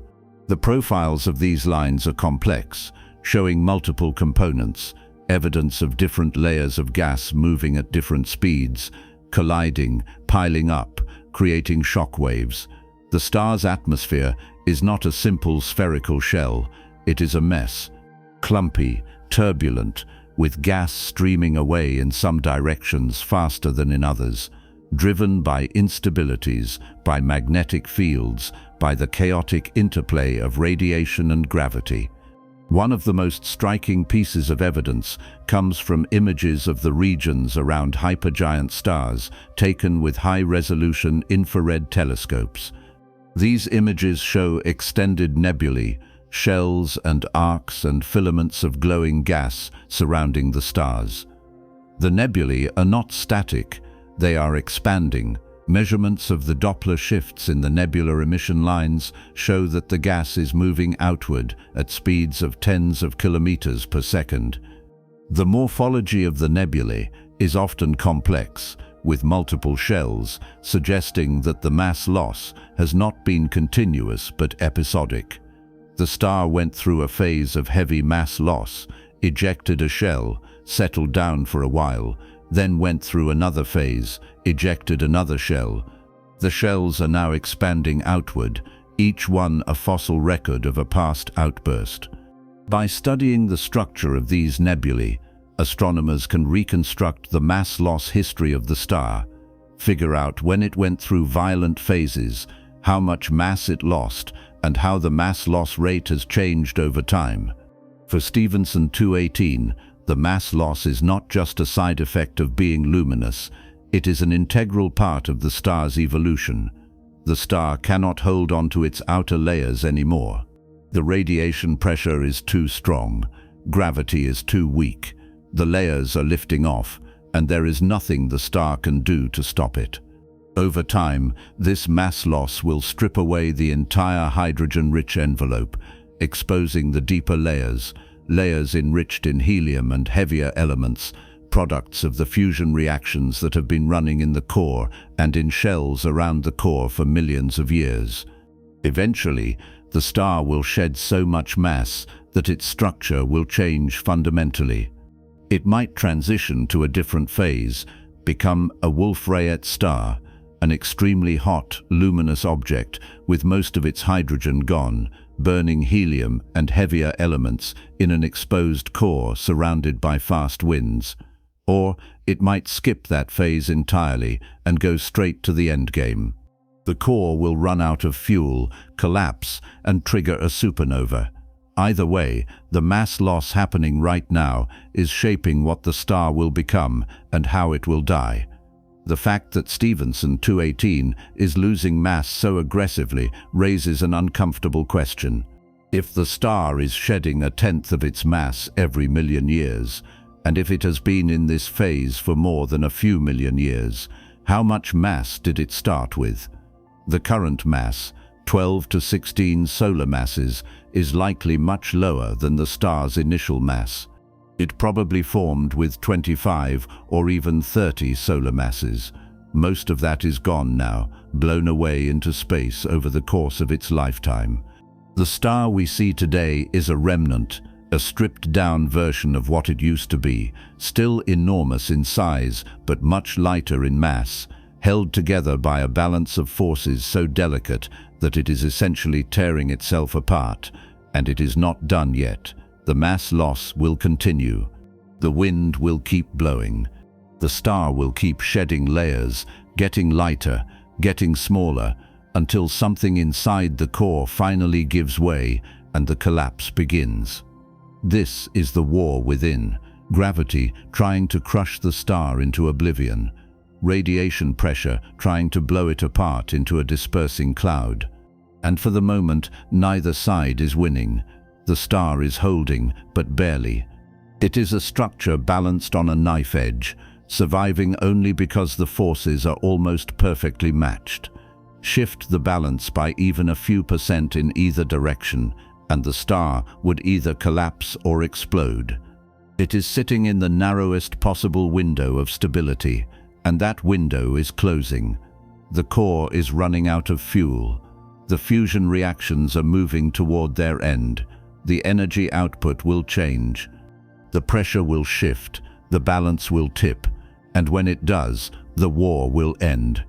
The profiles of these lines are complex, showing multiple components, evidence of different layers of gas moving at different speeds, colliding, piling up, creating shock waves. The star's atmosphere is not a simple spherical shell, it is a mess, clumpy, turbulent, with gas streaming away in some directions faster than in others, driven by instabilities, by magnetic fields, by the chaotic interplay of radiation and gravity. One of the most striking pieces of evidence comes from images of the regions around hypergiant stars taken with high-resolution infrared telescopes. These images show extended nebulae, shells and arcs and filaments of glowing gas surrounding the stars. The nebulae are not static, they are expanding. Measurements of the Doppler shifts in the nebular emission lines show that the gas is moving outward at speeds of tens of kilometers per second. The morphology of the nebulae is often complex, with multiple shells, suggesting that the mass loss has not been continuous but episodic. The star went through a phase of heavy mass loss, ejected a shell, settled down for a while, then went through another phase, ejected another shell. The shells are now expanding outward, each one a fossil record of a past outburst. By studying the structure of these nebulae, astronomers can reconstruct the mass loss history of the star, figure out when it went through violent phases, how much mass it lost, and how the mass loss rate has changed over time. For Stephenson 218, the mass loss is not just a side effect of being luminous, it is an integral part of the star's evolution. The star cannot hold on to its outer layers anymore. The radiation pressure is too strong, gravity is too weak, the layers are lifting off, and there is nothing the star can do to stop it. Over time, this mass loss will strip away the entire hydrogen-rich envelope, exposing the deeper layers enriched in helium and heavier elements, products of the fusion reactions that have been running in the core and in shells around the core for millions of years. Eventually, the star will shed so much mass that its structure will change fundamentally. It might transition to a different phase, become a Wolf-Rayet star, an extremely hot, luminous object with most of its hydrogen gone, burning helium and heavier elements in an exposed core surrounded by fast winds. Or it might skip that phase entirely and go straight to the endgame. The core will run out of fuel, collapse, and trigger a supernova. Either way, the mass loss happening right now is shaping what the star will become and how it will die. The fact that Stephenson 218 is losing mass so aggressively raises an uncomfortable question. If the star is shedding 1/10 of its mass every million years, and if it has been in this phase for more than a few million years, how much mass did it start with? The current mass, 12 to 16 solar masses, is likely much lower than the star's initial mass. It probably formed with 25 or even 30 solar masses. Most of that is gone now, blown away into space over the course of its lifetime. The star we see today is a remnant, a stripped-down version of what it used to be, still enormous in size but much lighter in mass, held together by a balance of forces so delicate that it is essentially tearing itself apart, and it is not done yet. The mass loss will continue. The wind will keep blowing. The star will keep shedding layers, getting lighter, getting smaller, until something inside the core finally gives way and the collapse begins. This is the war within, gravity trying to crush the star into oblivion, radiation pressure trying to blow it apart into a dispersing cloud. And for the moment, neither side is winning. The star is holding, but barely. It is a structure balanced on a knife edge, surviving only because the forces are almost perfectly matched. Shift the balance by even a few percent in either direction, and the star would either collapse or explode. It is sitting in the narrowest possible window of stability, and that window is closing. The core is running out of fuel. The fusion reactions are moving toward their end. The energy output will change. The pressure will shift, the balance will tip, and when it does, the war will end.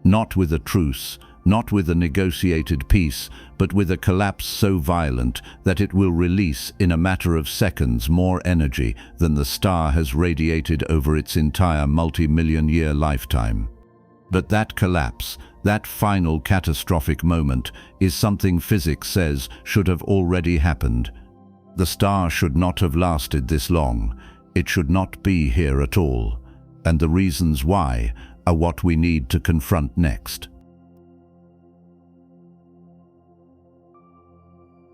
Not with a truce, not with a negotiated peace, but with a collapse so violent that it will release in a matter of seconds more energy than the star has radiated over its entire multi-million-year lifetime. But that collapse, that final catastrophic moment, is something physics says should have already happened. The star should not have lasted this long. It should not be here at all. And the reasons why are what we need to confront next.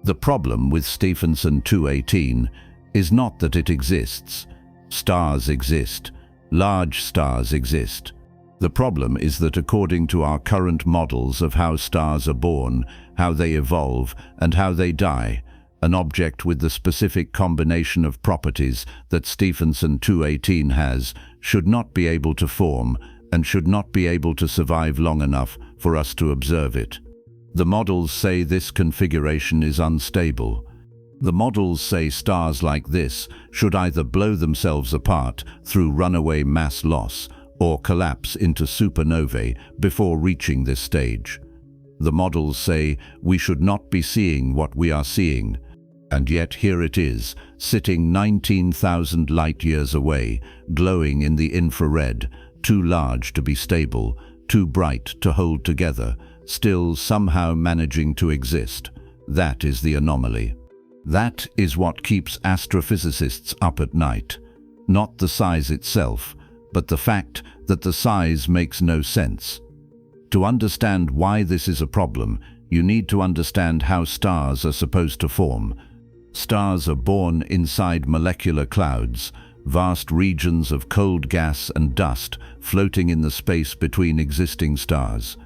The problem with Stephenson 218 is not that it exists. Stars exist. Large stars exist. The problem is that according to our current models of how stars are born, how they evolve, and how they die, an object with the specific combination of properties that Stephenson 218 has should not be able to form and should not be able to survive long enough for us to observe it. The models say this configuration is unstable. The models say stars like this should either blow themselves apart through runaway mass loss or collapse into supernovae before reaching this stage. The models say we should not be seeing what we are seeing, and yet here it is, sitting 19,000 light-years away, glowing in the infrared, too large to be stable, too bright to hold together, still somehow managing to exist. That is the anomaly. That is what keeps astrophysicists up at night. Not the size itself, but the fact that the size makes no sense. To understand why this is a problem, you need to understand how stars are supposed to form. Stars are born inside molecular clouds, vast regions of cold gas and dust floating in the space between existing stars.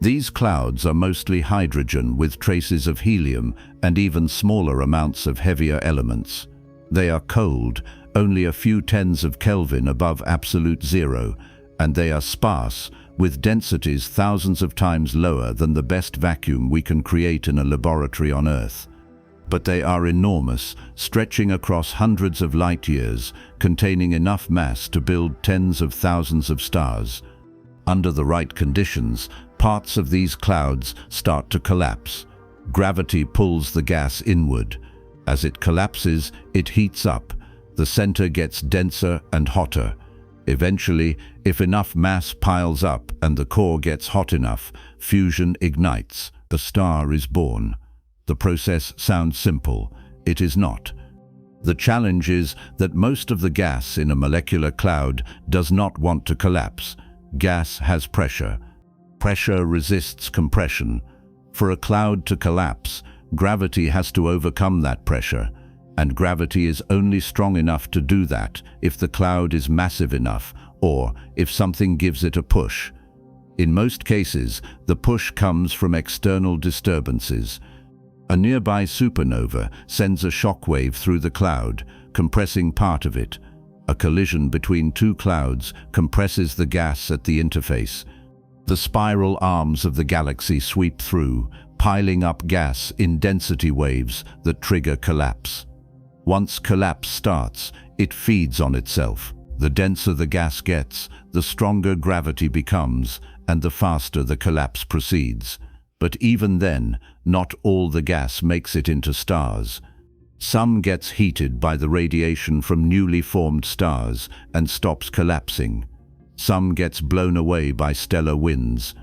These clouds are mostly hydrogen with traces of helium and even smaller amounts of heavier elements. They are cold, only a few tens of Kelvin above absolute zero, and they are sparse, with densities thousands of times lower than the best vacuum we can create in a laboratory on Earth. But they are enormous, stretching across hundreds of light years, containing enough mass to build tens of thousands of stars. Under the right conditions, parts of these clouds start to collapse. Gravity pulls the gas inward. As it collapses, it heats up. The center gets denser and hotter. Eventually, if enough mass piles up and the core gets hot enough, fusion ignites. A star is born. The process sounds simple. It is not. The challenge is that most of the gas in a molecular cloud does not want to collapse. Gas has pressure. Pressure resists compression. For a cloud to collapse, gravity has to overcome that pressure, and gravity is only strong enough to do that if the cloud is massive enough or if something gives it a push. In most cases, the push comes from external disturbances. A nearby supernova sends a shockwave through the cloud, compressing part of it. A collision between two clouds compresses the gas at the interface. The spiral arms of the galaxy sweep through, piling up gas in density waves that trigger collapse. Once collapse starts, it feeds on itself. The denser the gas gets, the stronger gravity becomes, and the faster the collapse proceeds. But even then, not all the gas makes it into stars. Some gets heated by the radiation from newly formed stars and stops collapsing. Some gets blown away by stellar winds.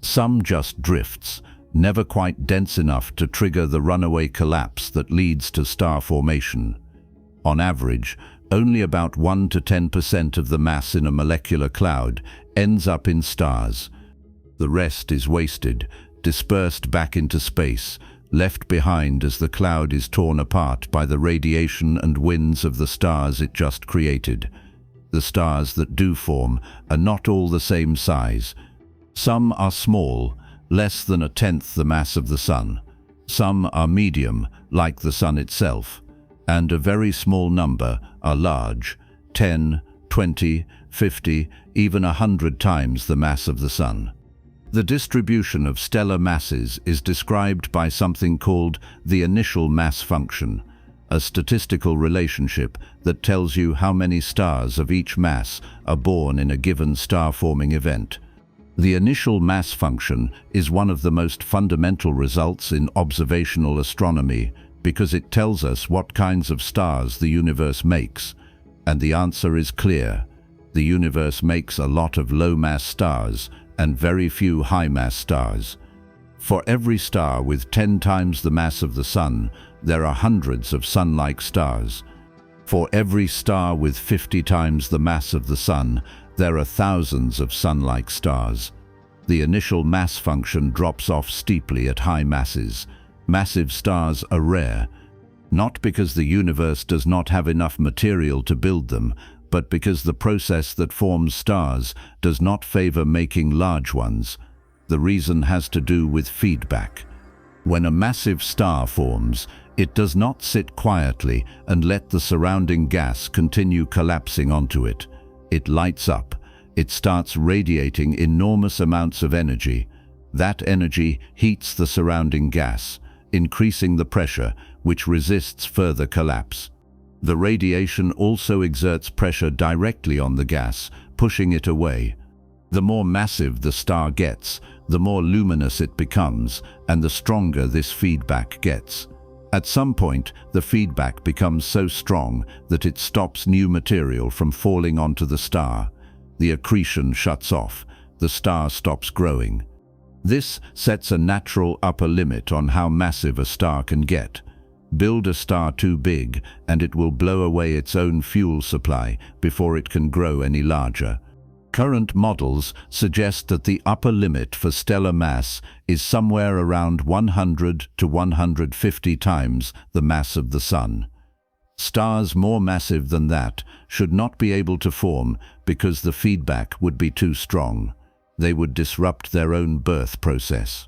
Some just drifts, never quite dense enough to trigger the runaway collapse that leads to star formation. On average, only about 1 to 10% of the mass in a molecular cloud ends up in stars. The rest is wasted, dispersed back into space, left behind as the cloud is torn apart by the radiation and winds of the stars it just created. The stars that do form are not all the same size. Some are small, less than a tenth the mass of the Sun. Some are medium, like the Sun itself. And a very small number are large, 10, 20, 50, even 100 times the mass of the Sun. The distribution of stellar masses is described by something called the initial mass function, a statistical relationship that tells you how many stars of each mass are born in a given star-forming event. The initial mass function is one of the most fundamental results in observational astronomy because it tells us what kinds of stars the universe makes. And the answer is clear. The universe makes a lot of low-mass stars and very few high-mass stars. For every star with 10 times the mass of the Sun, there are hundreds of Sun-like stars. For every star with 50 times the mass of the Sun, there are thousands of Sun-like stars. The initial mass function drops off steeply at high masses. Massive stars are rare, not because the universe does not have enough material to build them, but because the process that forms stars does not favor making large ones. The reason has to do with feedback. When a massive star forms, it does not sit quietly and let the surrounding gas continue collapsing onto it. It lights up. It starts radiating enormous amounts of energy. That energy heats the surrounding gas, increasing the pressure, which resists further collapse. The radiation also exerts pressure directly on the gas, pushing it away. The more massive the star gets, the more luminous it becomes, and the stronger this feedback gets. At some point, the feedback becomes so strong that it stops new material from falling onto the star. The accretion shuts off. The star stops growing. This sets a natural upper limit on how massive a star can get. Build a star too big, and it will blow away its own fuel supply before it can grow any larger. Current models suggest that the upper limit for stellar mass is somewhere around 100 to 150 times the mass of the Sun. Stars more massive than that should not be able to form because the feedback would be too strong. They would disrupt their own birth process.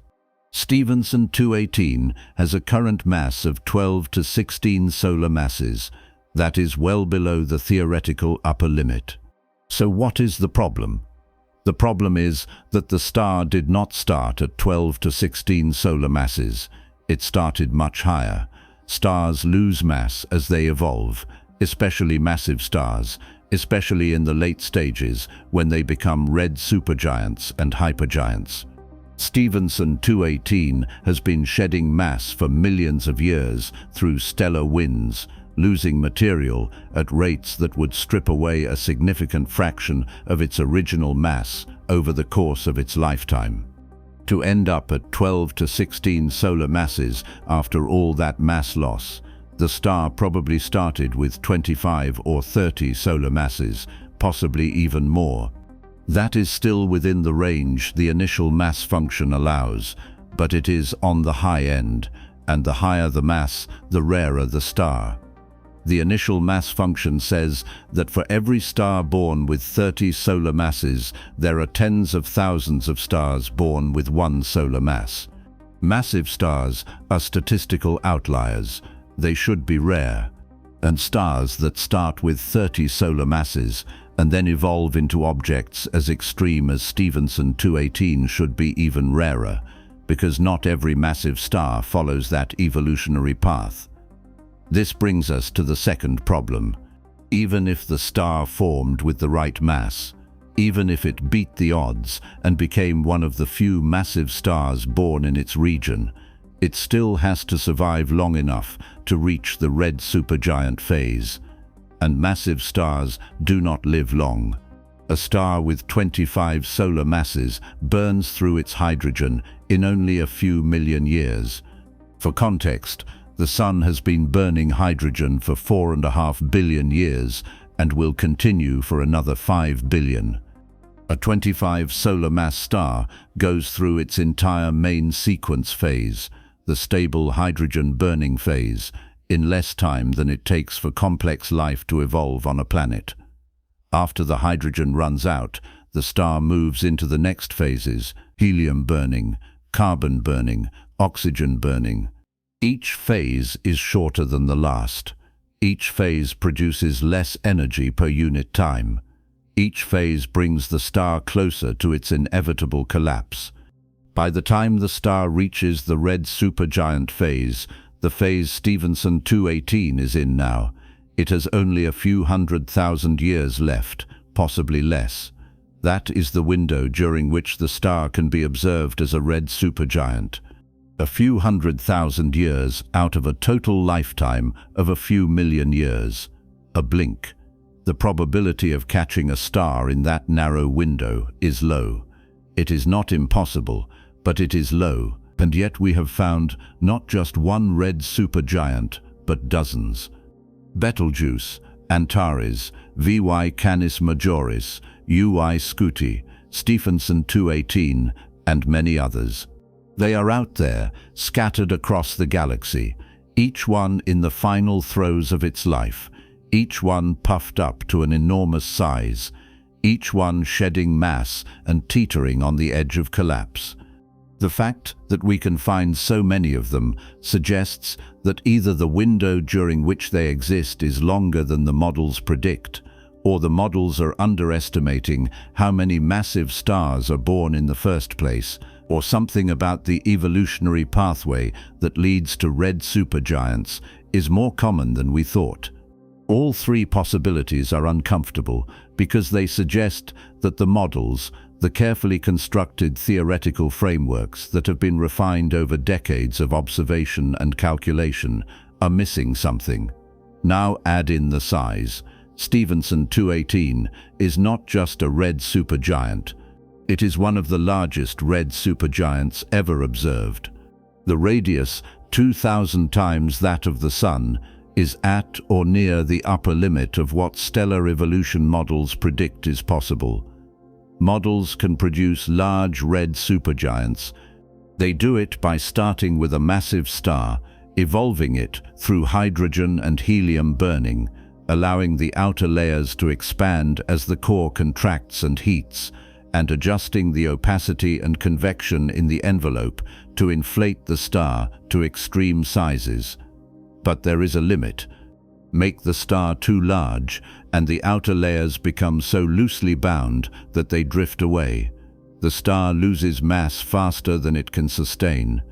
Stephenson 218 has a current mass of 12 to 16 solar masses. That is well below the theoretical upper limit. So what is the problem? The problem is that the star did not start at 12 to 16 solar masses. It started much higher. Stars lose mass as they evolve, especially massive stars, especially in the late stages when they become red supergiants and hypergiants. Stephenson 218 has been shedding mass for millions of years through stellar winds, losing material at rates that would strip away a significant fraction of its original mass over the course of its lifetime. To end up at 12 to 16 solar masses after all that mass loss, the star probably started with 25 or 30 solar masses, possibly even more. That is still within the range the initial mass function allows, but it is on the high end, and the higher the mass, the rarer the star. The initial mass function says that for every star born with 30 solar masses, there are tens of thousands of stars born with 1 solar mass. Massive stars are statistical outliers. They should be rare. And stars that start with 30 solar masses and then evolve into objects as extreme as Stephenson 218 should be even rarer, because not every massive star follows that evolutionary path. This brings us to the second problem. Even if the star formed with the right mass, even if it beat the odds and became one of the few massive stars born in its region, it still has to survive long enough to reach the red supergiant phase. And massive stars do not live long. A star with 25 solar masses burns through its hydrogen in only a few million years. For context, the Sun has been burning hydrogen for 4.5 billion years and will continue for another 5 billion. A 25 solar mass star goes through its entire main sequence phase, the stable hydrogen burning phase, in less time than it takes for complex life to evolve on a planet. After the hydrogen runs out, the star moves into the next phases: helium burning, carbon burning, oxygen burning. Each phase is shorter than the last. Each phase produces less energy per unit time. Each phase brings the star closer to its inevitable collapse. By the time the star reaches the red supergiant phase, the phase Stephenson 218 is in now, it has only a few 100,000 years left, possibly less. That is the window during which the star can be observed as a red supergiant. A few 100,000 years out of a total lifetime of a few million years. A blink. The probability of catching a star in that narrow window is low. It is not impossible, but it is low, and yet we have found not just one red supergiant, but dozens. Betelgeuse, Antares, VY Canis Majoris, UI Scuti, Stephenson 218, and many others. They are out there, scattered across the galaxy, each one in the final throes of its life, each one puffed up to an enormous size, each one shedding mass and teetering on the edge of collapse. The fact that we can find so many of them suggests that either the window during which they exist is longer than the models predict, or the models are underestimating how many massive stars are born in the first place, or something about the evolutionary pathway that leads to red supergiants is more common than we thought. All three possibilities are uncomfortable because they suggest that the models, the carefully constructed theoretical frameworks that have been refined over decades of observation and calculation, are missing something. Now add in the size. Stephenson 218 is not just a red supergiant. It is one of the largest red supergiants ever observed. The radius, 2,000 times that of the Sun, is at or near the upper limit of what stellar evolution models predict is possible. Models can produce large red supergiants. They do it by starting with a massive star, evolving it through hydrogen and helium burning, allowing the outer layers to expand as the core contracts and heats, and adjusting the opacity and convection in the envelope to inflate the star to extreme sizes. But there is a limit. Make the star too large, and the outer layers become so loosely bound that they drift away. The star loses mass faster than it can sustain.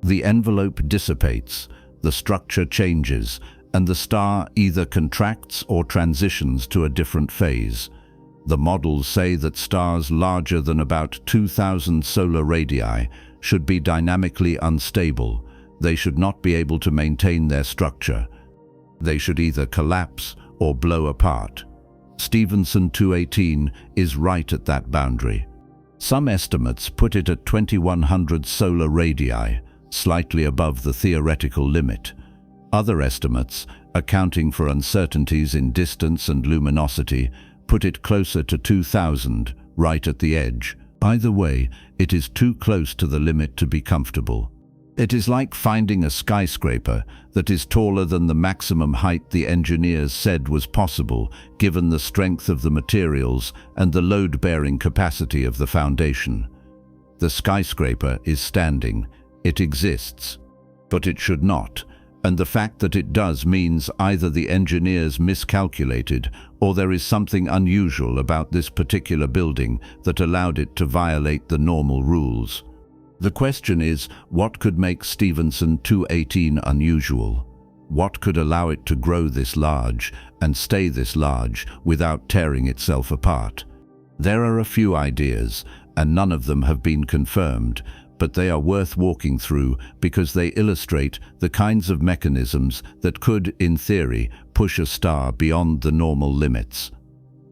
The envelope dissipates, the structure changes, and the star either contracts or transitions to a different phase. The models say that stars larger than about 2,000 solar radii should be dynamically unstable. They should not be able to maintain their structure. They should either collapse or blow apart. Stephenson 218 is right at that boundary. Some estimates put it at 2,100 solar radii, slightly above the theoretical limit. Other estimates, accounting for uncertainties in distance and luminosity, put it closer to 2,000, right at the edge. Either way, it is too close to the limit to be comfortable. It is like finding a skyscraper that is taller than the maximum height the engineers said was possible, given the strength of the materials and the load-bearing capacity of the foundation. The skyscraper is standing. It exists. But it should not, and the fact that it does means either the engineers miscalculated or there is something unusual about this particular building that allowed it to violate the normal rules. The question is, what could make Stephenson 218 unusual? What could allow it to grow this large and stay this large without tearing itself apart? There are a few ideas, and none of them have been confirmed, but they are worth walking through because they illustrate the kinds of mechanisms that could, in theory, push a star beyond the normal limits.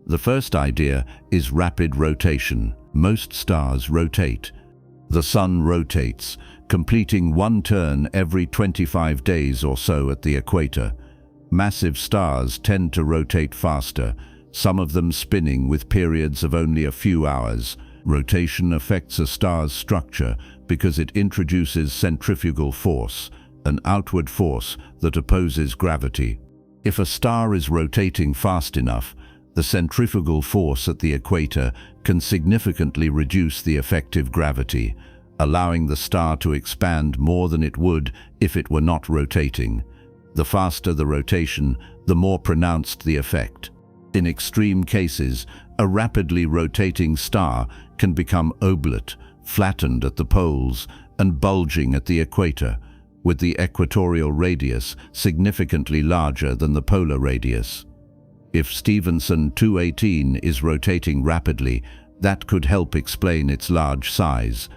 The first idea is rapid rotation. Most stars rotate. The Sun rotates, completing one turn every 25 days or so at the equator. Massive stars tend to rotate faster, some of them spinning with periods of only a few hours. Rotation affects a star's structure because it introduces centrifugal force, an outward force that opposes gravity. If a star is rotating fast enough, the centrifugal force at the equator can significantly reduce the effective gravity, allowing the star to expand more than it would if it were not rotating. The faster the rotation, the more pronounced the effect. In extreme cases, a rapidly rotating star can become oblate, flattened at the poles, and bulging at the equator, with the equatorial radius significantly larger than the polar radius. If Stephenson 218 is rotating rapidly, that could help explain its large size.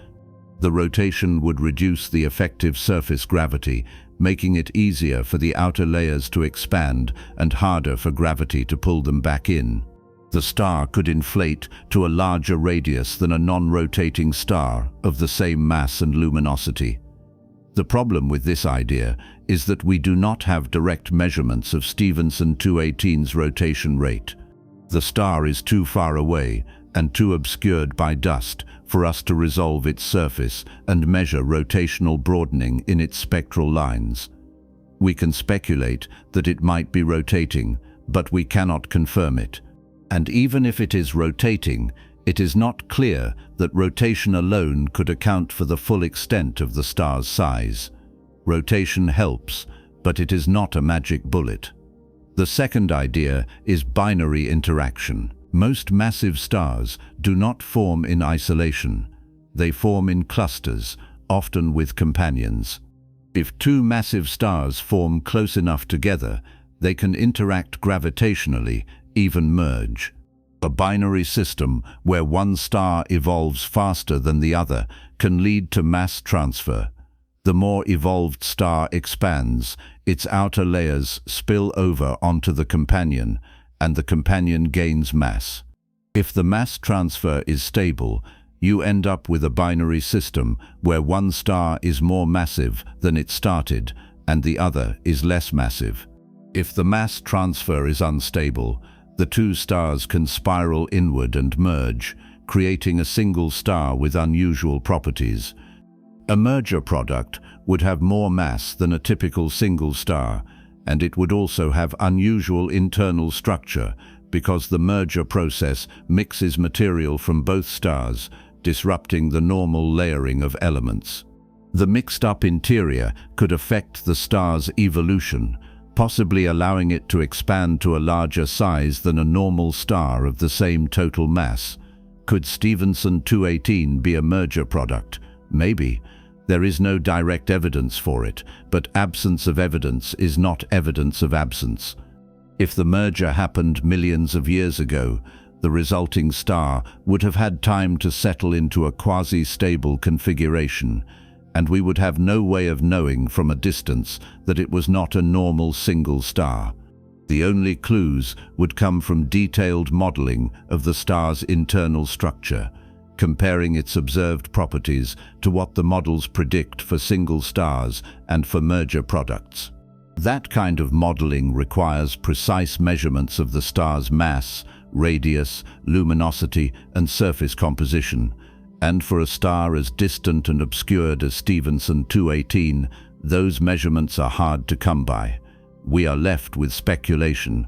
The rotation would reduce the effective surface gravity, making it easier for the outer layers to expand and harder for gravity to pull them back in. The star could inflate to a larger radius than a non-rotating star of the same mass and luminosity. The problem with this idea is that we do not have direct measurements of Stephenson 218's rotation rate. The star is too far away and too obscured by dust for us to resolve its surface and measure rotational broadening in its spectral lines. We can speculate that it might be rotating, but we cannot confirm it. And even if it is rotating, it is not clear that rotation alone could account for the full extent of the star's size. Rotation helps, but it is not a magic bullet. The second idea is binary interaction. Most massive stars do not form in isolation. They form in clusters, often with companions. If two massive stars form close enough together, they can interact gravitationally, even merge. A binary system where one star evolves faster than the other can lead to mass transfer. The more evolved star expands, its outer layers spill over onto the companion, and the companion gains mass. If the mass transfer is stable, You end up with a binary system where one star is more massive than it started and the other is less massive. If the mass transfer is unstable, the two stars can spiral inward and merge, creating a single star with unusual properties. A merger product would have more mass than a typical single star, and it would also have unusual internal structure because the merger process mixes material from both stars, disrupting the normal layering of elements. The mixed-up interior could affect the star's evolution, possibly allowing it to expand to a larger size than a normal star of the same total mass. Could Stephenson 218 be a merger product? Maybe. There is no direct evidence for it, but absence of evidence is not evidence of absence. If the merger happened millions of years ago, the resulting star would have had time to settle into a quasi-stable configuration, and we would have no way of knowing from a distance that it was not a normal single star. The only clues would come from detailed modeling of the star's internal structure, comparing its observed properties to what the models predict for single stars and for merger products. That kind of modeling requires precise measurements of the star's mass, radius, luminosity, and surface composition. And for a star as distant and obscured as Stephenson 218, those measurements are hard to come by. We are left with speculation,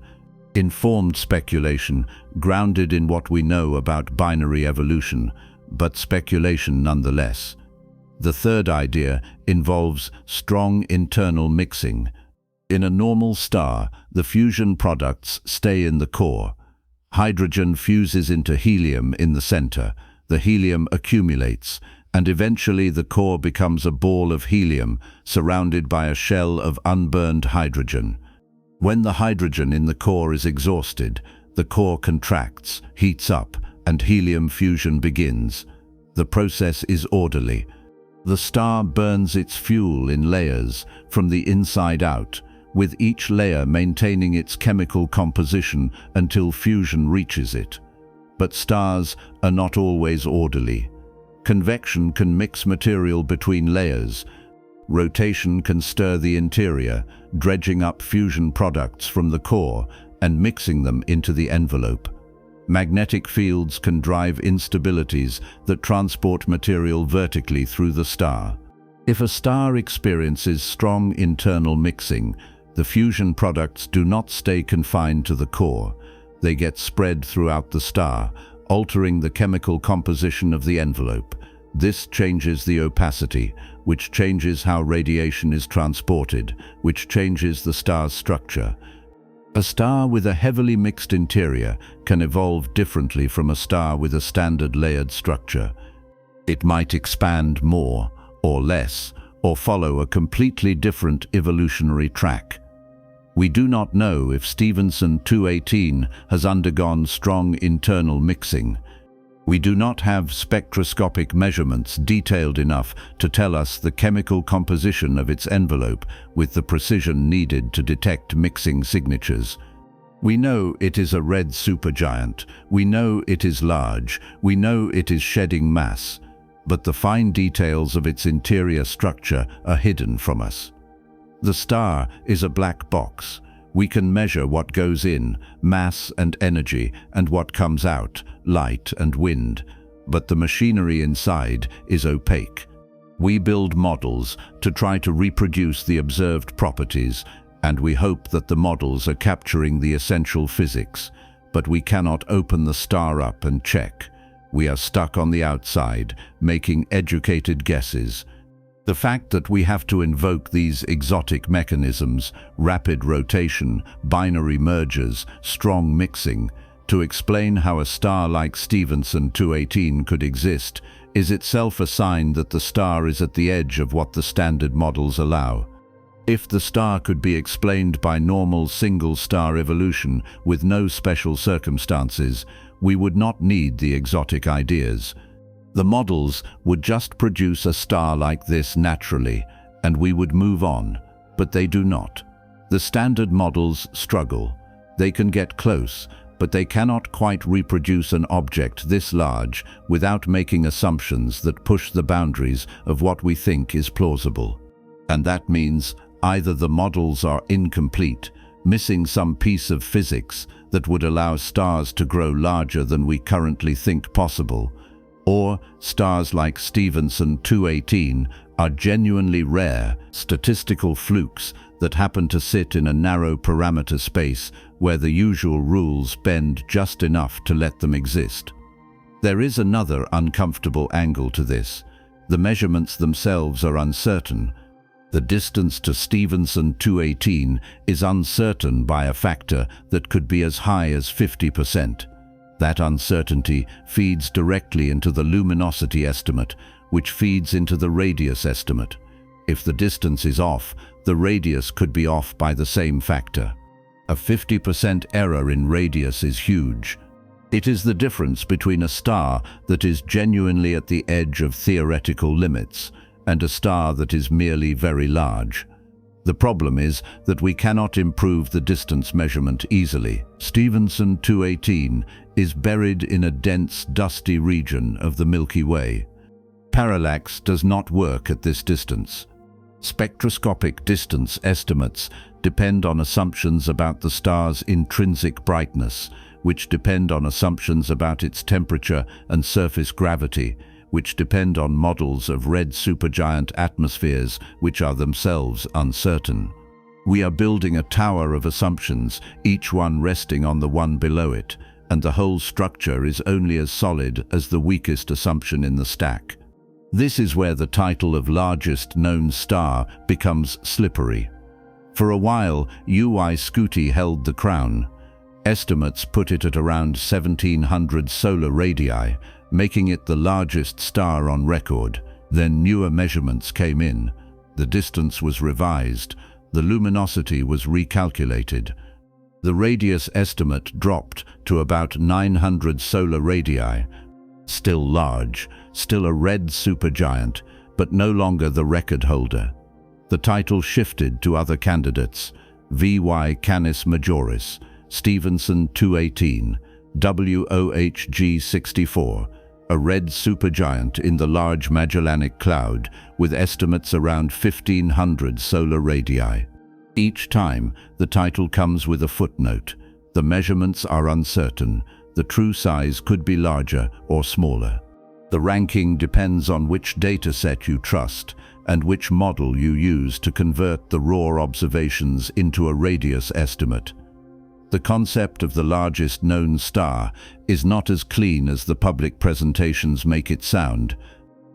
informed speculation, grounded in what we know about binary evolution, but speculation nonetheless. The third idea involves strong internal mixing. In a normal star, the fusion products stay in the core. Hydrogen fuses into helium in the center. The helium accumulates, and eventually the core becomes a ball of helium surrounded by a shell of unburned hydrogen. When the hydrogen in the core is exhausted, the core contracts, heats up, and helium fusion begins. The process is orderly. The star burns its fuel in layers from the inside out, with each layer maintaining its chemical composition until fusion reaches it. But stars are not always orderly. Convection can mix material between layers. Rotation can stir the interior, dredging up fusion products from the core and mixing them into the envelope. Magnetic fields can drive instabilities that transport material vertically through the star. If a star experiences strong internal mixing, the fusion products do not stay confined to the core. They get spread throughout the star, altering the chemical composition of the envelope. This changes the opacity, which changes how radiation is transported, which changes the star's structure. A star with a heavily mixed interior can evolve differently from a star with a standard layered structure. It might expand more or less, or follow a completely different evolutionary track. We do not know if Stephenson 218 has undergone strong internal mixing. We do not have spectroscopic measurements detailed enough to tell us the chemical composition of its envelope with the precision needed to detect mixing signatures. We know it is a red supergiant. We know it is large. We know it is shedding mass. But the fine details of its interior structure are hidden from us. The star is a black box. We can measure what goes in, mass and energy, and what comes out, light and wind. But the machinery inside is opaque. We build models to try to reproduce the observed properties, and we hope that the models are capturing the essential physics. But we cannot open the star up and check. We are stuck on the outside, making educated guesses. The fact that we have to invoke these exotic mechanisms, rapid rotation, binary mergers, strong mixing, to explain how a star like Stephenson 218 could exist, is itself a sign that the star is at the edge of what the standard models allow. If the star could be explained by normal single-star evolution with no special circumstances, we would not need the exotic ideas. The models would just produce a star like this naturally, and we would move on, but they do not. The standard models struggle. They can get close, but they cannot quite reproduce an object this large without making assumptions that push the boundaries of what we think is plausible. And that means either the models are incomplete, missing some piece of physics that would allow stars to grow larger than we currently think possible, or stars like Stephenson 218 are genuinely rare, statistical flukes that happen to sit in a narrow parameter space where the usual rules bend just enough to let them exist. There is another uncomfortable angle to this. The measurements themselves are uncertain. The distance to Stephenson 218 is uncertain by a factor that could be as high as 50%. That uncertainty feeds directly into the luminosity estimate, which feeds into the radius estimate. If the distance is off, the radius could be off by the same factor. A 50% error in radius is huge. It is the difference between a star that is genuinely at the edge of theoretical limits and a star that is merely very large. The problem is that we cannot improve the distance measurement easily. Stephenson 218 is buried in a dense, dusty region of the Milky Way. Parallax does not work at this distance. Spectroscopic distance estimates depend on assumptions about the star's intrinsic brightness, which depend on assumptions about its temperature and surface gravity, which depend on models of red supergiant atmospheres which are themselves uncertain. We are building a tower of assumptions, each one resting on the one below it, and the whole structure is only as solid as the weakest assumption in the stack. This is where the title of largest known star becomes slippery. For a while, Scutum held the crown. Estimates put it at around 1,700 solar radii, making it the largest star on record. Then newer measurements came in. The distance was revised. The luminosity was recalculated. The radius estimate dropped to about 900 solar radii. Still large, still a red supergiant, but no longer the record holder. The title shifted to other candidates: VY Canis Majoris, Stephenson 218, WOHG 64, a red supergiant in the Large Magellanic Cloud with estimates around 1,500 solar radii. Each time, the title comes with a footnote. The measurements are uncertain. The true size could be larger or smaller. The ranking depends on which data set you trust and which model you use to convert the raw observations into a radius estimate. The concept of the largest known star is not as clean as the public presentations make it sound.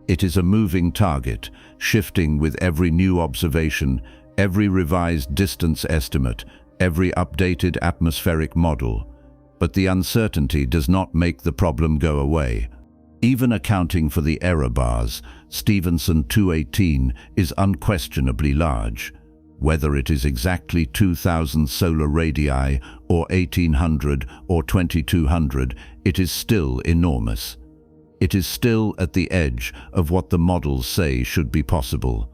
It is a moving target, shifting with every new observation, every revised distance estimate, every updated atmospheric model. But the uncertainty does not make the problem go away. Even accounting for the error bars, Stephenson 218 is unquestionably large. Whether it is exactly 2,000 solar radii or 1,800 or 2,200, it is still enormous. It is still at the edge of what the models say should be possible.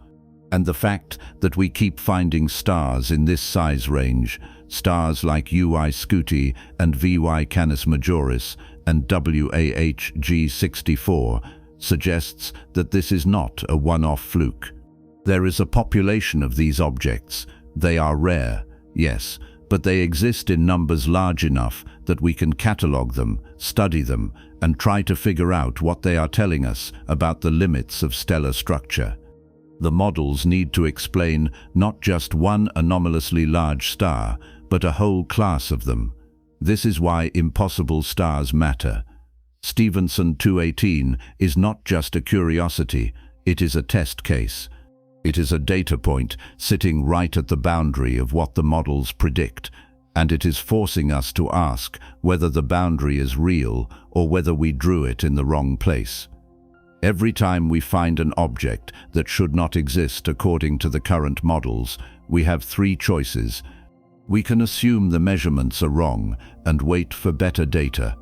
And the fact that we keep finding stars in this size range, stars like Scutum and VY Canis Majoris and WAHG 64, suggests that this is not a one-off fluke. There is a population of these objects. They are rare, yes, but they exist in numbers large enough that we can catalogue them, study them, and try to figure out what they are telling us about the limits of stellar structure. The models need to explain not just one anomalously large star, but a whole class of them. This is why impossible stars matter. Stephenson 218 is not just a curiosity, it is a test case. It is a data point sitting right at the boundary of what the models predict, and it is forcing us to ask whether the boundary is real or whether we drew it in the wrong place. Every time we find an object that should not exist according to the current models, we have three choices. We can assume the measurements are wrong and wait for better data.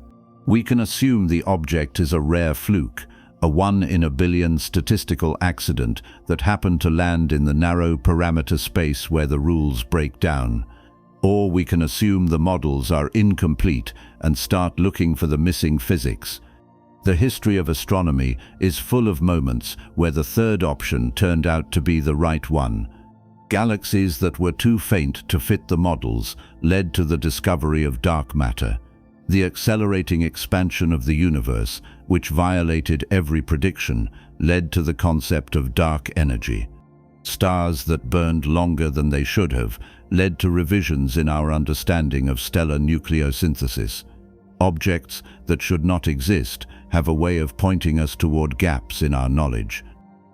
We can assume the object is a rare fluke, a 1 in a billion statistical accident that happened to land in the narrow parameter space where the rules break down. Or we can assume the models are incomplete and start looking for the missing physics. The history of astronomy is full of moments where the third option turned out to be the right one. Galaxies that were too faint to fit the models led to the discovery of dark matter. The accelerating expansion of the universe, which violated every prediction, led to the concept of dark energy. Stars that burned longer than they should have led to revisions in our understanding of stellar nucleosynthesis. Objects that should not exist have a way of pointing us toward gaps in our knowledge.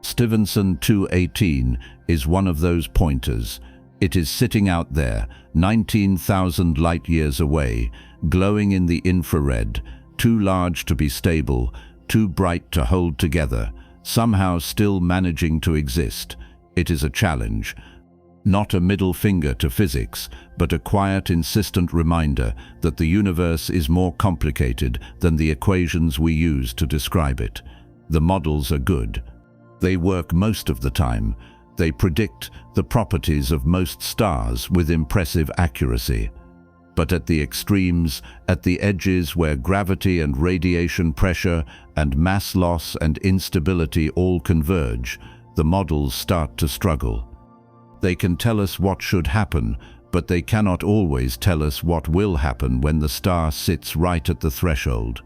Stephenson 218 is one of those pointers. It is sitting out there, 19,000 light-years away, glowing in the infrared, too large to be stable, too bright to hold together, somehow still managing to exist. It is a challenge. Not a middle finger to physics, but a quiet, insistent reminder that the universe is more complicated than the equations we use to describe it. The models are good. They work most of the time. They predict the properties of most stars with impressive accuracy. But at the extremes, at the edges where gravity and radiation pressure and mass loss and instability all converge, the models start to struggle. They can tell us what should happen, but they cannot always tell us what will happen when the star sits right at the threshold.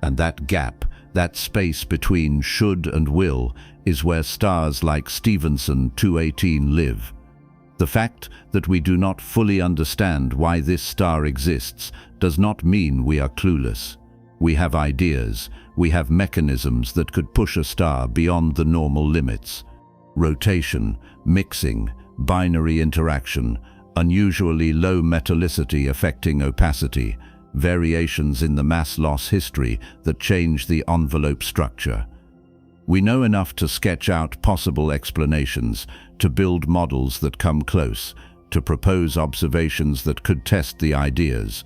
And that gap, that space between should and will, is where stars like Stephenson 218 live. The fact that we do not fully understand why this star exists does not mean we are clueless. We have ideas, we have mechanisms that could push a star beyond the normal limits. Rotation, mixing, binary interaction, unusually low metallicity affecting opacity, variations in the mass loss history that change the envelope structure. We know enough to sketch out possible explanations, to build models that come close, to propose observations that could test the ideas.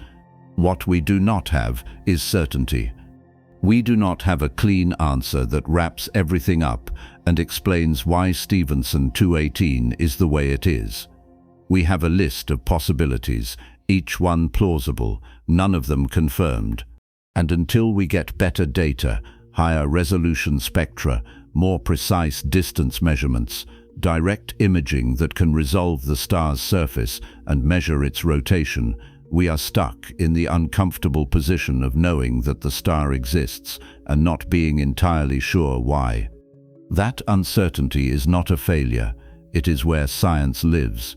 What we do not have is certainty. We do not have a clean answer that wraps everything up and explains why Stephenson 218 is the way it is. We have a list of possibilities, each one plausible, none of them confirmed. And until we get better data, higher resolution spectra, more precise distance measurements, direct imaging that can resolve the star's surface and measure its rotation, we are stuck in the uncomfortable position of knowing that the star exists and not being entirely sure why. That uncertainty is not a failure, it is where science lives.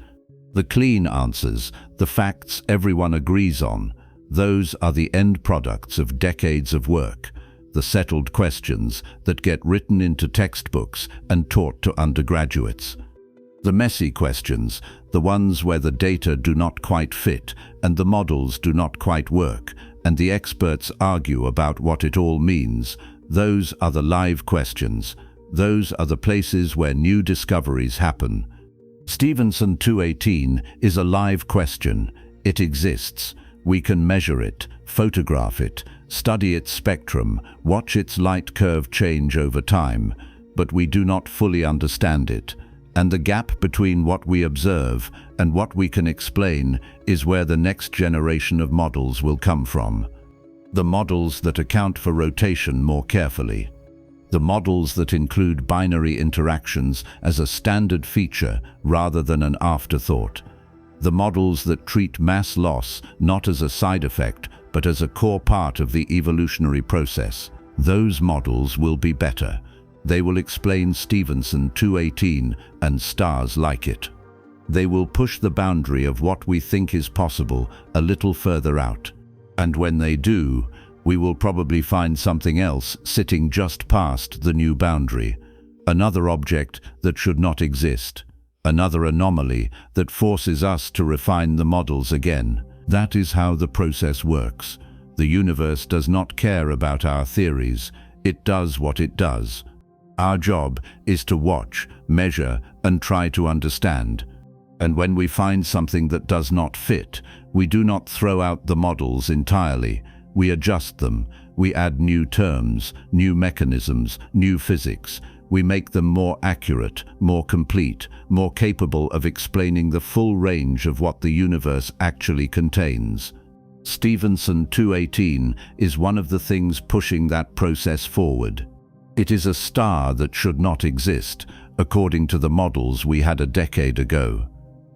The clean answers, the facts everyone agrees on, those are the end products of decades of work, the settled questions that get written into textbooks and taught to undergraduates. The messy questions, the ones where the data do not quite fit and the models do not quite work, and the experts argue about what it all means, those are the live questions. Those are the places where new discoveries happen. Stephenson 218 is a live question. It exists. We can measure it, photograph it, study its spectrum, watch its light curve change over time, but we do not fully understand it. And the gap between what we observe and what we can explain is where the next generation of models will come from. The models that account for rotation more carefully. The models that include binary interactions as a standard feature rather than an afterthought. The models that treat mass loss not as a side effect, but as a core part of the evolutionary process. Those models will be better. They will explain Stephenson 218 and stars like it. They will push the boundary of what we think is possible a little further out. And when they do, we will probably find something else sitting just past the new boundary. Another object that should not exist. Another anomaly that forces us to refine the models again. That is how the process works. The universe does not care about our theories. It does what it does. Our job is to watch, measure, and try to understand. And when we find something that does not fit, we do not throw out the models entirely. We adjust them. We add new terms, new mechanisms, new physics. We make them more accurate, more complete, more capable of explaining the full range of what the universe actually contains. Stephenson 218 is one of the things pushing that process forward. It is a star that should not exist, according to the models we had a decade ago.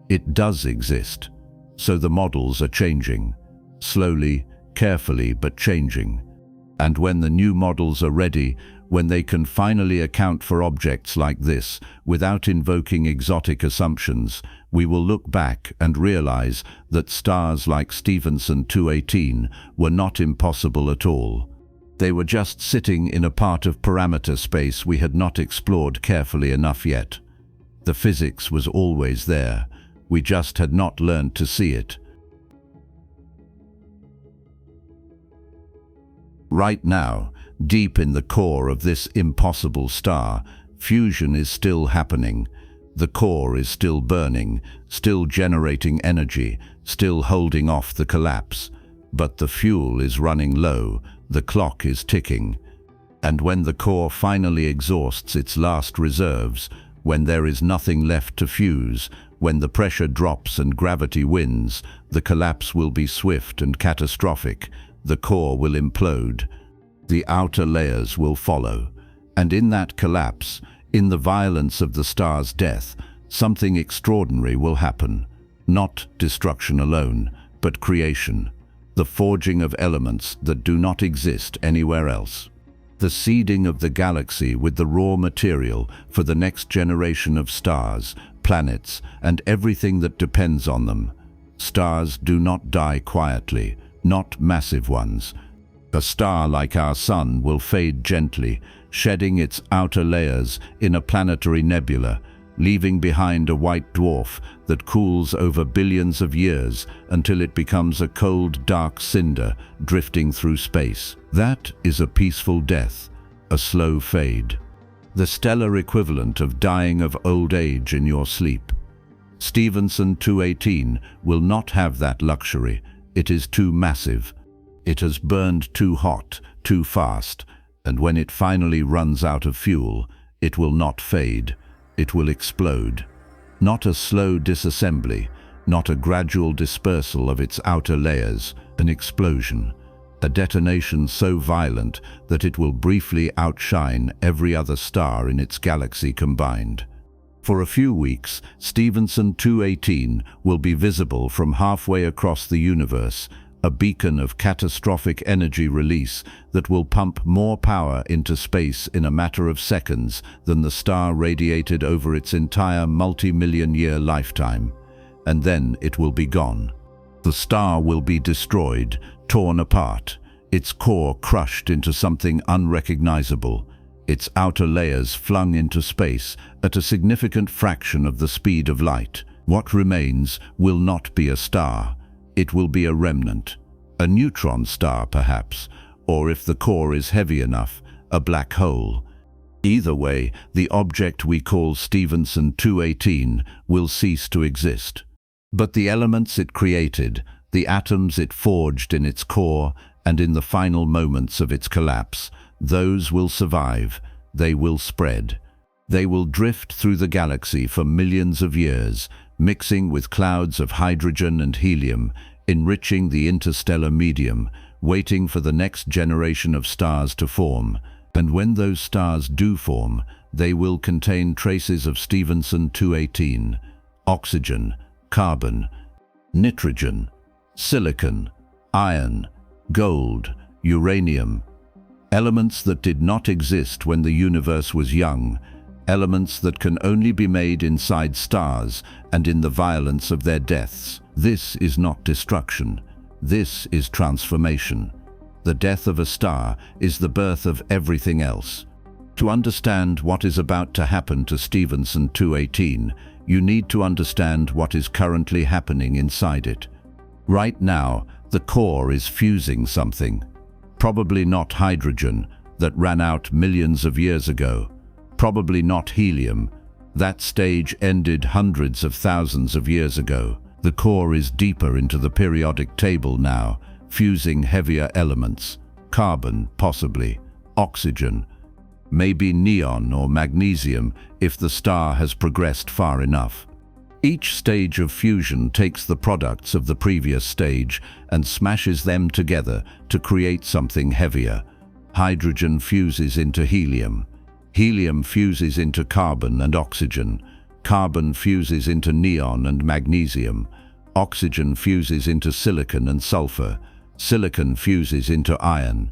It does exist, so the models are changing. Slowly, carefully, but changing. And when the new models are ready, when they can finally account for objects like this without invoking exotic assumptions, we will look back and realize that stars like Stephenson 218 were not impossible at all. They were just sitting in a part of parameter space we had not explored carefully enough yet. The physics was always there. We just had not learned to see it. Right now, deep in the core of this impossible star, fusion is still happening. The core is still burning, still generating energy, still holding off the collapse. But the fuel is running low, the clock is ticking. And when the core finally exhausts its last reserves, when there is nothing left to fuse, when the pressure drops and gravity wins, the collapse will be swift and catastrophic. The core will implode. The outer layers will follow. And in that collapse, in the violence of the star's death, something extraordinary will happen. Not destruction alone, but creation. The forging of elements that do not exist anywhere else. The seeding of the galaxy with the raw material for the next generation of stars, planets, and everything that depends on them. Stars do not die quietly, not massive ones. A star like our Sun will fade gently, shedding its outer layers in a planetary nebula, leaving behind a white dwarf that cools over billions of years until it becomes a cold, dark cinder drifting through space. That is a peaceful death, a slow fade. The stellar equivalent of dying of old age in your sleep. Stephenson 218 will not have that luxury. It is too massive. It has burned too hot, too fast, and when it finally runs out of fuel, it will not fade. It will explode. Not a slow disassembly, not a gradual dispersal of its outer layers, an explosion. A detonation so violent that it will briefly outshine every other star in its galaxy combined. For a few weeks, Stephenson 218 will be visible from halfway across the universe, a beacon of catastrophic energy release that will pump more power into space in a matter of seconds than the star radiated over its entire multi-million-year lifetime. And then it will be gone. The star will be destroyed, torn apart, its core crushed into something unrecognizable, its outer layers flung into space at a significant fraction of the speed of light. What remains will not be a star. It will be a remnant, a neutron star perhaps, or if the core is heavy enough, a black hole. Either way, the object we call Stephenson 218 will cease to exist. But the elements it created, the atoms it forged in its core and in the final moments of its collapse, those will survive, they will spread. They will drift through the galaxy for millions of years, mixing with clouds of hydrogen and helium, enriching the interstellar medium, waiting for the next generation of stars to form. And when those stars do form, they will contain traces of Stephenson 218, oxygen, carbon, nitrogen, silicon, iron, gold, uranium, elements that did not exist when the universe was young, elements that can only be made inside stars and in the violence of their deaths. This is not destruction. This is transformation. The death of a star is the birth of everything else. To understand what is about to happen to Stephenson 218, you need to understand what is currently happening inside it. Right now, the core is fusing something. Probably not hydrogen that ran out millions of years ago. Probably not helium. That stage ended hundreds of thousands of years ago. The core is deeper into the periodic table now, fusing heavier elements. Carbon, possibly. Oxygen. maybe neon or magnesium if the star has progressed far enough. Each stage of fusion takes the products of the previous stage and smashes them together to create something heavier. Hydrogen fuses into helium. Helium fuses into carbon and oxygen. Carbon fuses into neon and magnesium. Oxygen fuses into silicon and sulfur. Silicon fuses into iron.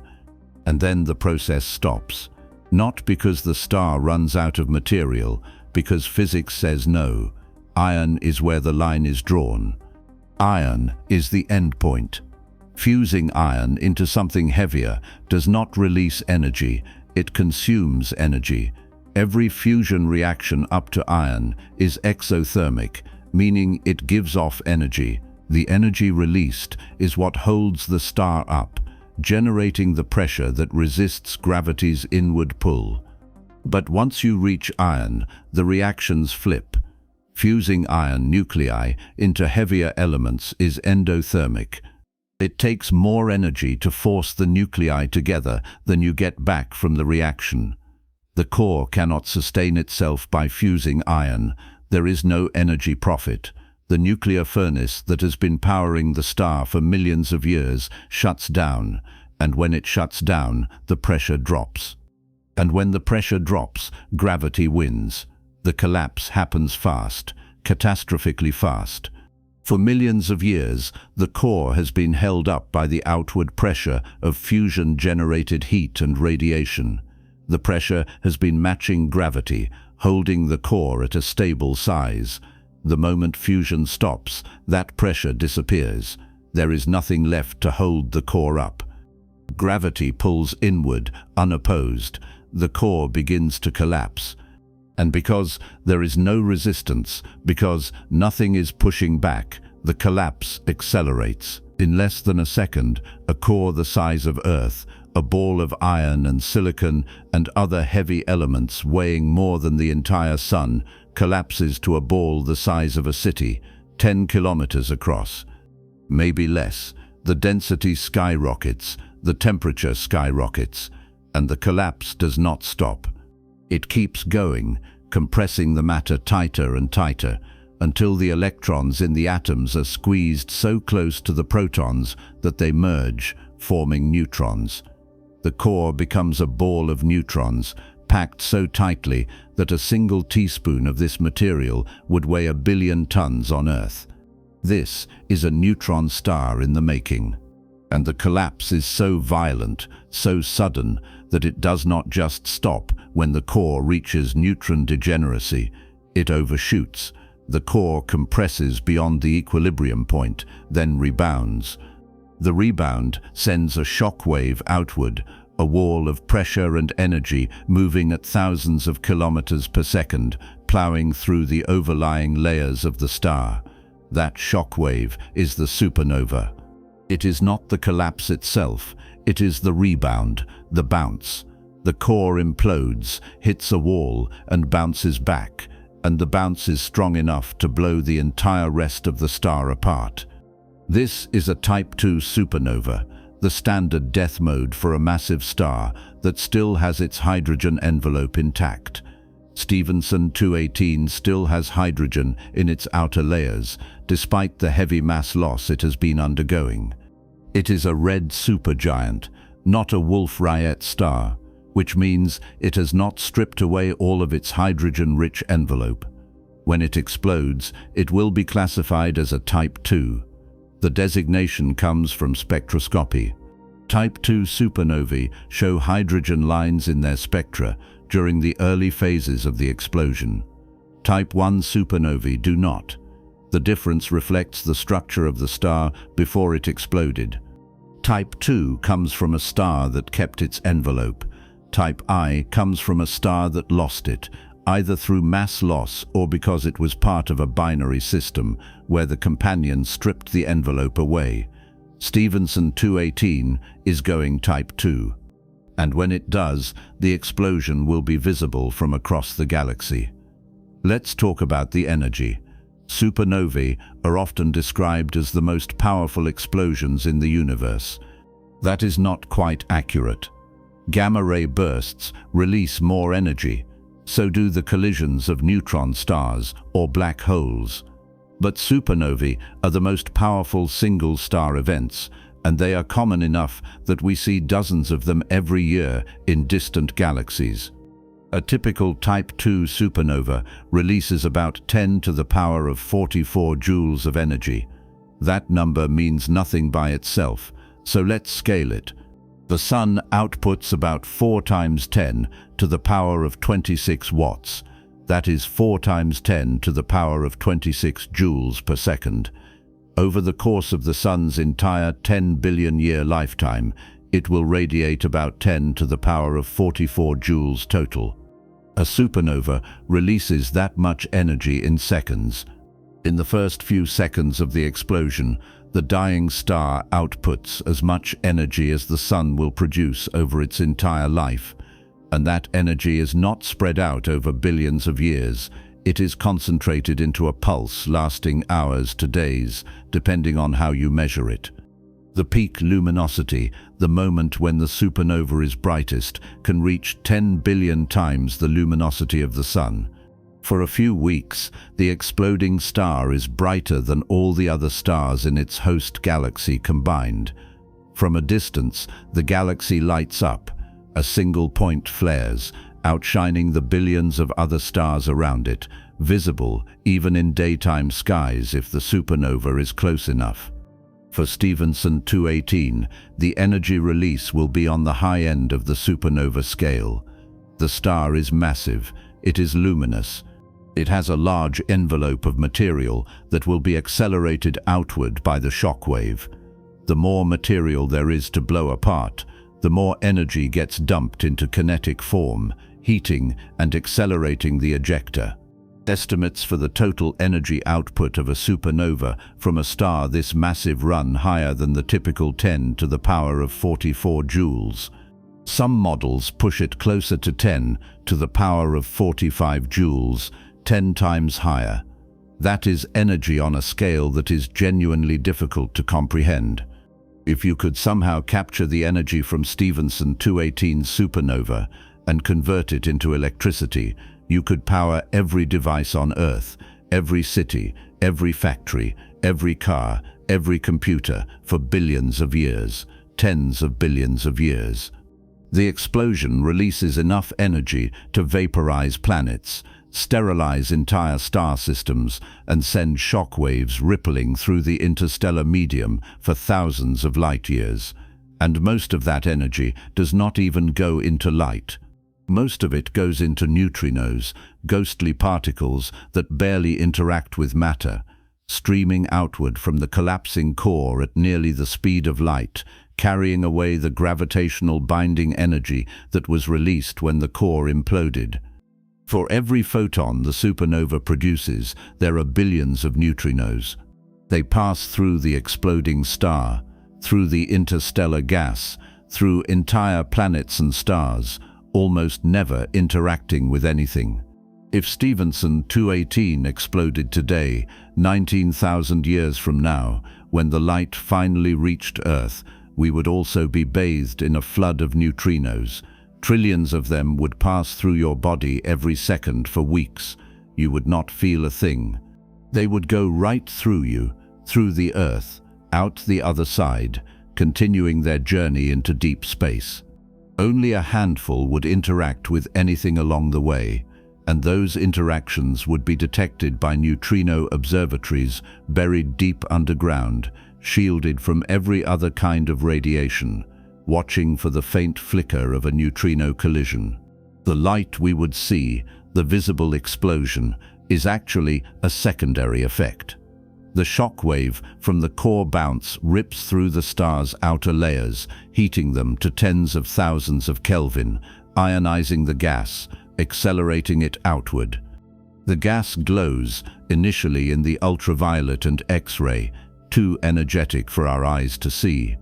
And then the process stops. Not because the star runs out of material, because physics says no. Iron is where the line is drawn. Iron is the end point. Fusing iron into something heavier does not release energy, it consumes energy. Every fusion reaction up to iron is exothermic, meaning it gives off energy. The energy released is what holds the star up, generating the pressure that resists gravity's inward pull. But once you reach iron, the reactions flip. Fusing iron nuclei into heavier elements is endothermic. It takes more energy to force the nuclei together than you get back from the reaction. The core cannot sustain itself by fusing iron. There is no energy profit. The nuclear furnace that has been powering the star for millions of years shuts down, and when it shuts down, the pressure drops. And when the pressure drops, gravity wins. The collapse happens fast, catastrophically fast. For millions of years, the core has been held up by the outward pressure of fusion-generated heat and radiation. The pressure has been matching gravity, holding the core at a stable size. The moment fusion stops, that pressure disappears. There is nothing left to hold the core up. Gravity pulls inward, unopposed. The core begins to collapse. And because there is no resistance, because nothing is pushing back, the collapse accelerates. In less than a second, a core the size of Earth, a ball of iron and silicon and other heavy elements weighing more than the entire sun, collapses to a ball the size of a city, 10 kilometers across. Maybe less. The density skyrockets, the temperature skyrockets, and the collapse does not stop. It keeps going, compressing the matter tighter and tighter, until the electrons in the atoms are squeezed so close to the protons that they merge, forming neutrons. The core becomes a ball of neutrons, packed so tightly that a single teaspoon of this material would weigh 1 billion tons on Earth. This is a neutron star in the making. And the collapse is so violent, so sudden, that it does not just stop when the core reaches neutron degeneracy. It overshoots. The core compresses beyond the equilibrium point, then rebounds. The rebound sends a shock wave outward, a wall of pressure and energy moving at thousands of kilometers per second, plowing through the overlying layers of the star. That shock wave is the supernova. It is not the collapse itself, it is the rebound, the bounce. The core implodes, hits a wall, and bounces back, and the bounce is strong enough to blow the entire rest of the star apart. This is a Type II supernova, the standard death mode for a massive star that still has its hydrogen envelope intact. Stephenson 218 still has hydrogen in its outer layers, despite the heavy mass loss it has been undergoing. It is a red supergiant, not a Wolf-Rayet star, which means it has not stripped away all of its hydrogen-rich envelope. When it explodes, it will be classified as a Type II. The designation comes from spectroscopy. Type II supernovae show hydrogen lines in their spectra during the early phases of the explosion. Type I supernovae do not. The difference reflects the structure of the star before it exploded. Type II comes from a star that kept its envelope. Type I comes from a star that lost it, either through mass loss or because it was part of a binary system where the companion stripped the envelope away. Stephenson 218 is going Type II. And when it does, the explosion will be visible from across the galaxy. Let's talk about the energy. Supernovae are often described as the most powerful explosions in the universe. That is not quite accurate. Gamma-ray bursts release more energy. So do the collisions of neutron stars or black holes. But supernovae are the most powerful single-star events, and they are common enough that we see dozens of them every year in distant galaxies. A typical Type II supernova releases about 10 to the power of 44 joules of energy. That number means nothing by itself, so let's scale it. The Sun outputs about 4 times 10 to the power of 26 watts. That is 4 times 10 to the power of 26 joules per second. Over the course of the Sun's entire 10 billion-year lifetime, it will radiate about 10 to the power of 44 joules total. A supernova releases that much energy in seconds. In the first few seconds of the explosion, the dying star outputs as much energy as the Sun will produce over its entire life. And that energy is not spread out over billions of years. It is concentrated into a pulse lasting hours to days, depending on how you measure it. The peak luminosity, the moment when the supernova is brightest, can reach 10 billion times the luminosity of the Sun. For a few weeks, the exploding star is brighter than all the other stars in its host galaxy combined. From a distance, the galaxy lights up. A single point flares, outshining the billions of other stars around it, visible even in daytime skies if the supernova is close enough. For Stephenson 218, the energy release will be on the high end of the supernova scale. The star is massive, it is luminous. It has a large envelope of material that will be accelerated outward by the shock wave. The more material there is to blow apart, the more energy gets dumped into kinetic form, heating and accelerating the ejector. Estimates for the total energy output of a supernova from a star this massive run higher than the typical 10 to the power of 44 joules. Some models push it closer to 10 to the power of 45 joules, 10 times higher. That is energy on a scale that is genuinely difficult to comprehend. If you could somehow capture the energy from Stephenson 218 supernova and convert it into electricity, you could power every device on Earth, every city, every factory, every car, every computer for billions of years, tens of billions of years. The explosion releases enough energy to vaporize planets, sterilize entire star systems, and send shock waves rippling through the interstellar medium for thousands of light years. And most of that energy does not even go into light. Most of it goes into neutrinos, ghostly particles that barely interact with matter, streaming outward from the collapsing core at nearly the speed of light, carrying away the gravitational binding energy that was released when the core imploded. For every photon the supernova produces, there are billions of neutrinos. They pass through the exploding star, through the interstellar gas, through entire planets and stars, almost never interacting with anything. If Stephenson 218 exploded today, 19,000 years from now, when the light finally reached Earth, we would also be bathed in a flood of neutrinos. Trillions of them would pass through your body every second for weeks. You would not feel a thing. They would go right through you, through the Earth, out the other side, continuing their journey into deep space. Only a handful would interact with anything along the way, and those interactions would be detected by neutrino observatories buried deep underground, shielded from every other kind of radiation, watching for the faint flicker of a neutrino collision. The light we would see, the visible explosion, is actually a secondary effect. The shock wave from the core bounce rips through the star's outer layers, heating them to tens of thousands of Kelvin, ionizing the gas, accelerating it outward. The gas glows, initially in the ultraviolet and X-ray, too energetic for our eyes to see.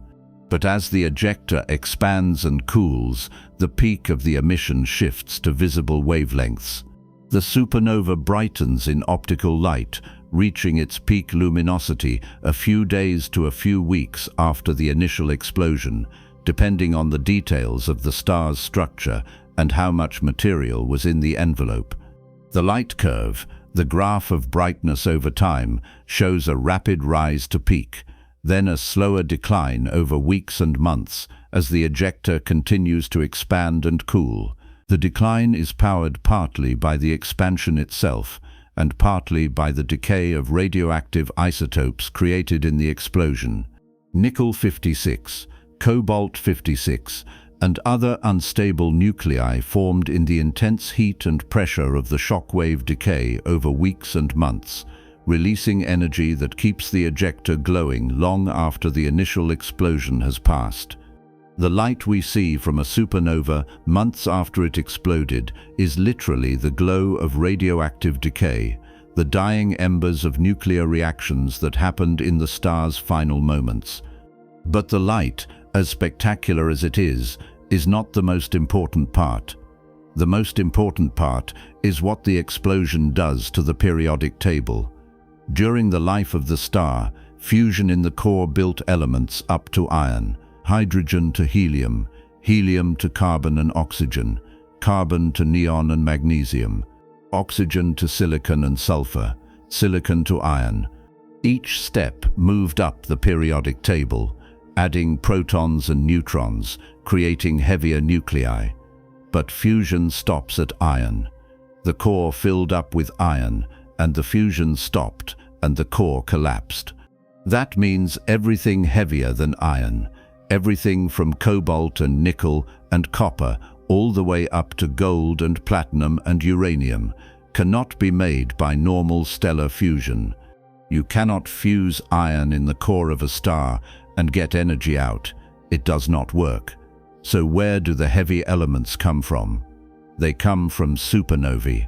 But as the ejector expands and cools, the peak of the emission shifts to visible wavelengths. The supernova brightens in optical light, reaching its peak luminosity a few days to a few weeks after the initial explosion, depending on the details of the star's structure and how much material was in the envelope. The light curve, the graph of brightness over time, shows a rapid rise to peak, then a slower decline over weeks and months as the ejector continues to expand and cool. The decline is powered partly by the expansion itself and partly by the decay of radioactive isotopes created in the explosion. Nickel-56, cobalt-56, and other unstable nuclei formed in the intense heat and pressure of the shockwave decay over weeks and months, releasing energy that keeps the ejector glowing long after the initial explosion has passed. The light we see from a supernova months after it exploded is literally the glow of radioactive decay, the dying embers of nuclear reactions that happened in the star's final moments. But the light, as spectacular as it is not the most important part. The most important part is what the explosion does to the periodic table. During the life of the star, fusion in the core built elements up to iron, hydrogen to helium, helium to carbon and oxygen, carbon to neon and magnesium, oxygen to silicon and sulfur, silicon to iron. Each step moved up the periodic table, adding protons and neutrons, creating heavier nuclei. But fusion stops at iron. The core filled up with iron, and the fusion stopped, and the core collapsed. That means everything heavier than iron, everything from cobalt and nickel and copper all the way up to gold and platinum and uranium, cannot be made by normal stellar fusion. You cannot fuse iron in the core of a star and get energy out. It does not work. So where do the heavy elements come from? They come from supernovae.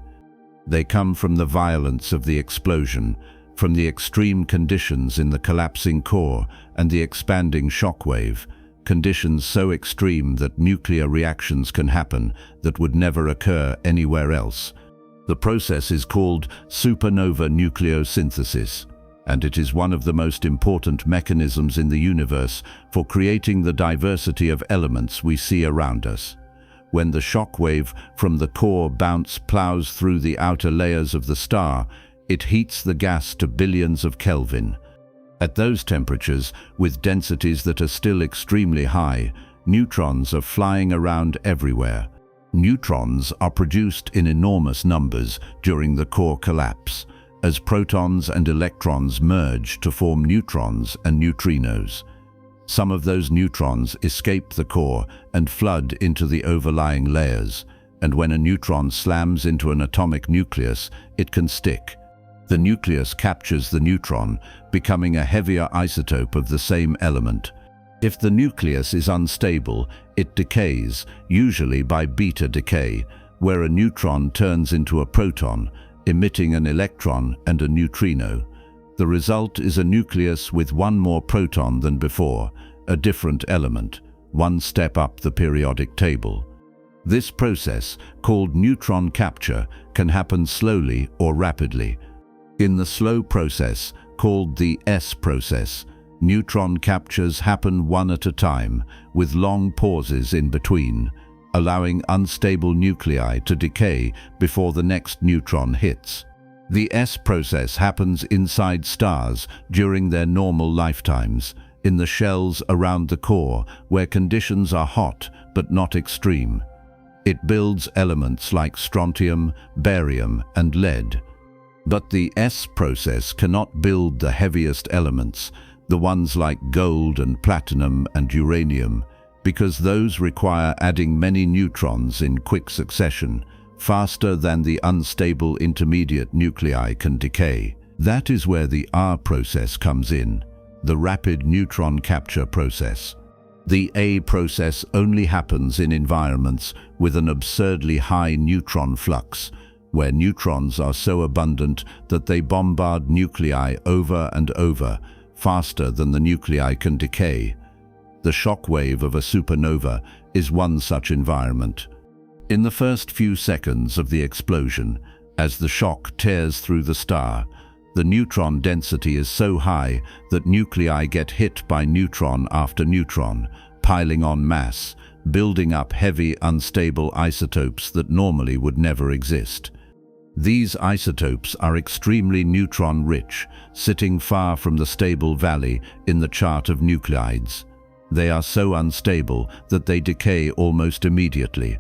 They come from the violence of the explosion, from the extreme conditions in the collapsing core and the expanding shockwave, conditions so extreme that nuclear reactions can happen that would never occur anywhere else. The process is called supernova nucleosynthesis, and it is one of the most important mechanisms in the universe for creating the diversity of elements we see around us. When the shockwave from the core bounce plows through the outer layers of the star, it heats the gas to billions of Kelvin. At those temperatures, with densities that are still extremely high, neutrons are flying around everywhere. Neutrons are produced in enormous numbers during the core collapse, as protons and electrons merge to form neutrons and neutrinos. Some of those neutrons escape the core and flood into the overlying layers, and when a neutron slams into an atomic nucleus, it can stick. The nucleus captures the neutron, becoming a heavier isotope of the same element. If the nucleus is unstable, it decays, usually by beta decay, where a neutron turns into a proton, emitting an electron and a neutrino. The result is a nucleus with one more proton than before, a different element, one step up the periodic table. This process, called neutron capture, can happen slowly or rapidly. In the slow process, called the S process, neutron captures happen one at a time, with long pauses in between, allowing unstable nuclei to decay before the next neutron hits. The S process happens inside stars during their normal lifetimes, in the shells around the core, where conditions are hot but not extreme. It builds elements like strontium, barium, and lead. But the S process cannot build the heaviest elements, the ones like gold and platinum and uranium, because those require adding many neutrons in quick succession, faster than the unstable intermediate nuclei can decay. That is where the R process comes in, the rapid neutron capture process. The A process only happens in environments with an absurdly high neutron flux, where neutrons are so abundant that they bombard nuclei over and over, faster than the nuclei can decay. The shock wave of a supernova is one such environment. In the first few seconds of the explosion, as the shock tears through the star, the neutron density is so high that nuclei get hit by neutron after neutron, piling on mass, building up heavy, unstable isotopes that normally would never exist. These isotopes are extremely neutron-rich, sitting far from the stable valley in the chart of nuclides. They are so unstable that they decay almost immediately.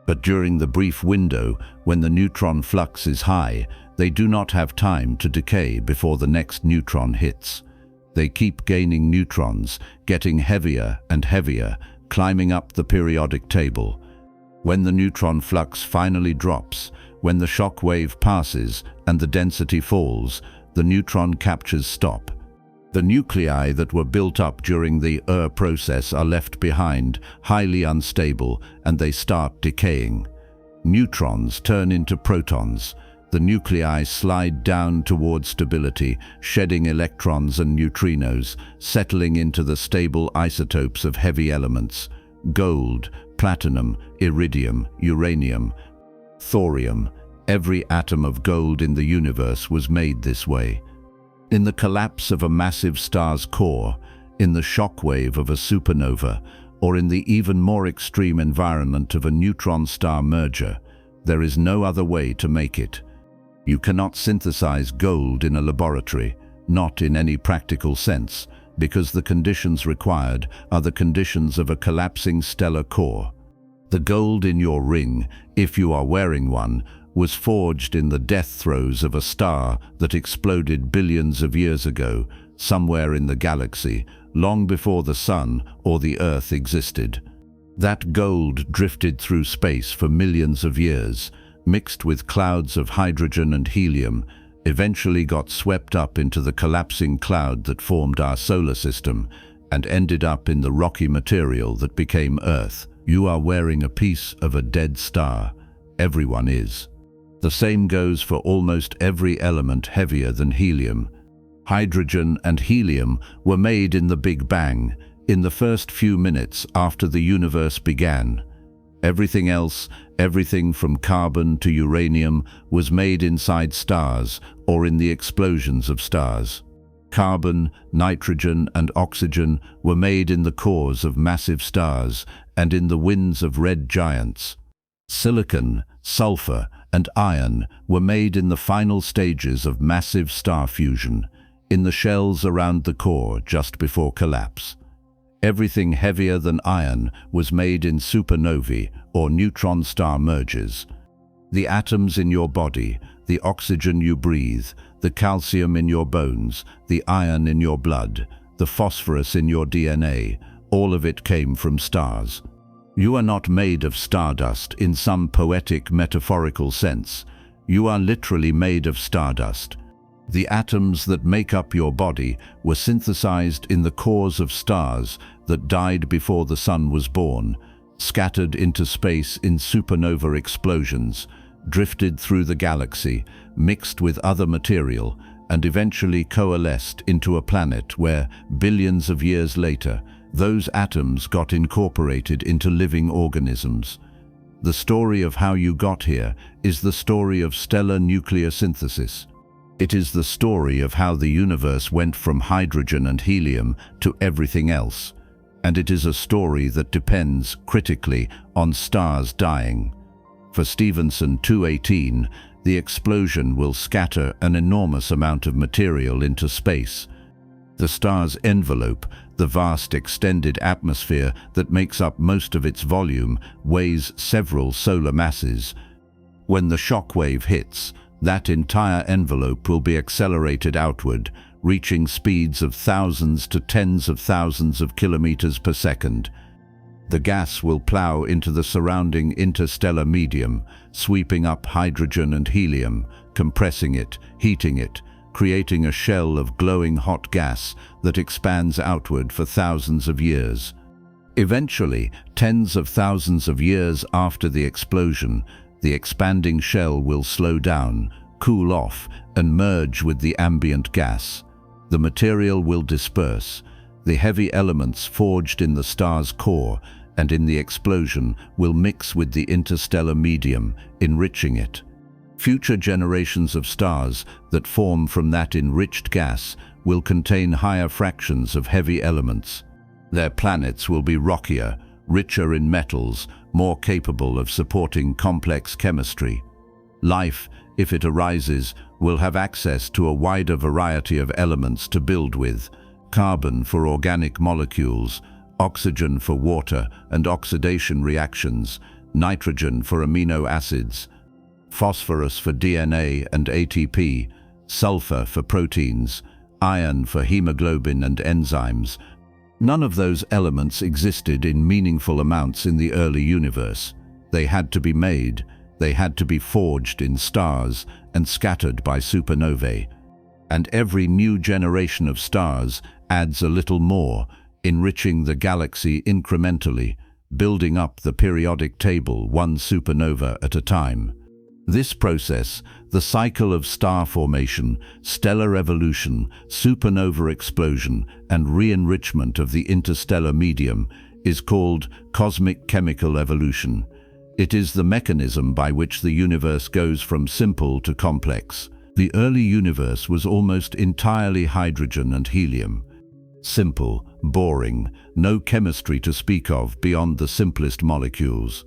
But during the brief window when the neutron flux is high, they do not have time to decay before the next neutron hits. They keep gaining neutrons, getting heavier and heavier, climbing up the periodic table. When the neutron flux finally drops, when the shock wave passes and the density falls, the neutron captures stop. The nuclei that were built up during the process are left behind, highly unstable, and they start decaying. Neutrons turn into protons. The nuclei slide down toward stability, shedding electrons and neutrinos, settling into the stable isotopes of heavy elements: gold, platinum, iridium, uranium, thorium. Every atom of gold in the universe was made this way. In the collapse of a massive star's core, in the shock wave of a supernova, or in the even more extreme environment of a neutron-star merger, there is no other way to make it. You cannot synthesize gold in a laboratory, not in any practical sense, because the conditions required are the conditions of a collapsing stellar core. The gold in your ring, if you are wearing one, was forged in the death throes of a star that exploded billions of years ago, somewhere in the galaxy, long before the Sun or the Earth existed. That gold drifted through space for millions of years, mixed with clouds of hydrogen and helium, eventually got swept up into the collapsing cloud that formed our solar system, and ended up in the rocky material that became Earth. You are wearing a piece of a dead star. Everyone is. The same goes for almost every element heavier than helium. Hydrogen and helium were made in the Big Bang, in the first few minutes after the universe began. Everything else, everything from carbon to uranium, was made inside stars or in the explosions of stars. Carbon, nitrogen, and oxygen were made in the cores of massive stars and in the winds of red giants. Silicon, sulfur, and iron were made in the final stages of massive star fusion, in the shells around the core just before collapse. Everything heavier than iron was made in supernovae or neutron star mergers. The atoms in your body, the oxygen you breathe, the calcium in your bones, the iron in your blood, the phosphorus in your DNA, all of it came from stars. You are not made of stardust in some poetic, metaphorical sense. You are literally made of stardust. The atoms that make up your body were synthesized in the cores of stars that died before the sun was born, scattered into space in supernova explosions, drifted through the galaxy, mixed with other material, and eventually coalesced into a planet where, billions of years later, those atoms got incorporated into living organisms. The story of how you got here is the story of stellar nuclear synthesis. It is the story of how the universe went from hydrogen and helium to everything else. And it is a story that depends, critically, on stars dying. For Stephenson 218, the explosion will scatter an enormous amount of material into space. The star's envelope, the vast extended atmosphere that makes up most of its volume, weighs several solar masses. When the shock wave hits, that entire envelope will be accelerated outward, reaching speeds of thousands to tens of thousands of kilometers per second. The gas will plow into the surrounding interstellar medium, sweeping up hydrogen and helium, compressing it, heating it, creating a shell of glowing hot gas that expands outward for thousands of years. Eventually, tens of thousands of years after the explosion, the expanding shell will slow down, cool off, and merge with the ambient gas. The material will disperse. The heavy elements forged in the star's core and in the explosion will mix with the interstellar medium, enriching it. Future generations of stars that form from that enriched gas will contain higher fractions of heavy elements. Their planets will be rockier, richer in metals, more capable of supporting complex chemistry. Life, if it arises, will have access to a wider variety of elements to build with: carbon for organic molecules, oxygen for water and oxidation reactions, nitrogen for amino acids, phosphorus for DNA and ATP, sulfur for proteins, iron for hemoglobin and enzymes. None of those elements existed in meaningful amounts in the early universe. They had to be made, they had to be forged in stars and scattered by supernovae. And every new generation of stars adds a little more, enriching the galaxy incrementally, building up the periodic table one supernova at a time. This process, the cycle of star formation, stellar evolution, supernova explosion, and re-enrichment of the interstellar medium, is called cosmic chemical evolution. It is the mechanism by which the universe goes from simple to complex. The early universe was almost entirely hydrogen and helium. Simple, boring, no chemistry to speak of beyond the simplest molecules.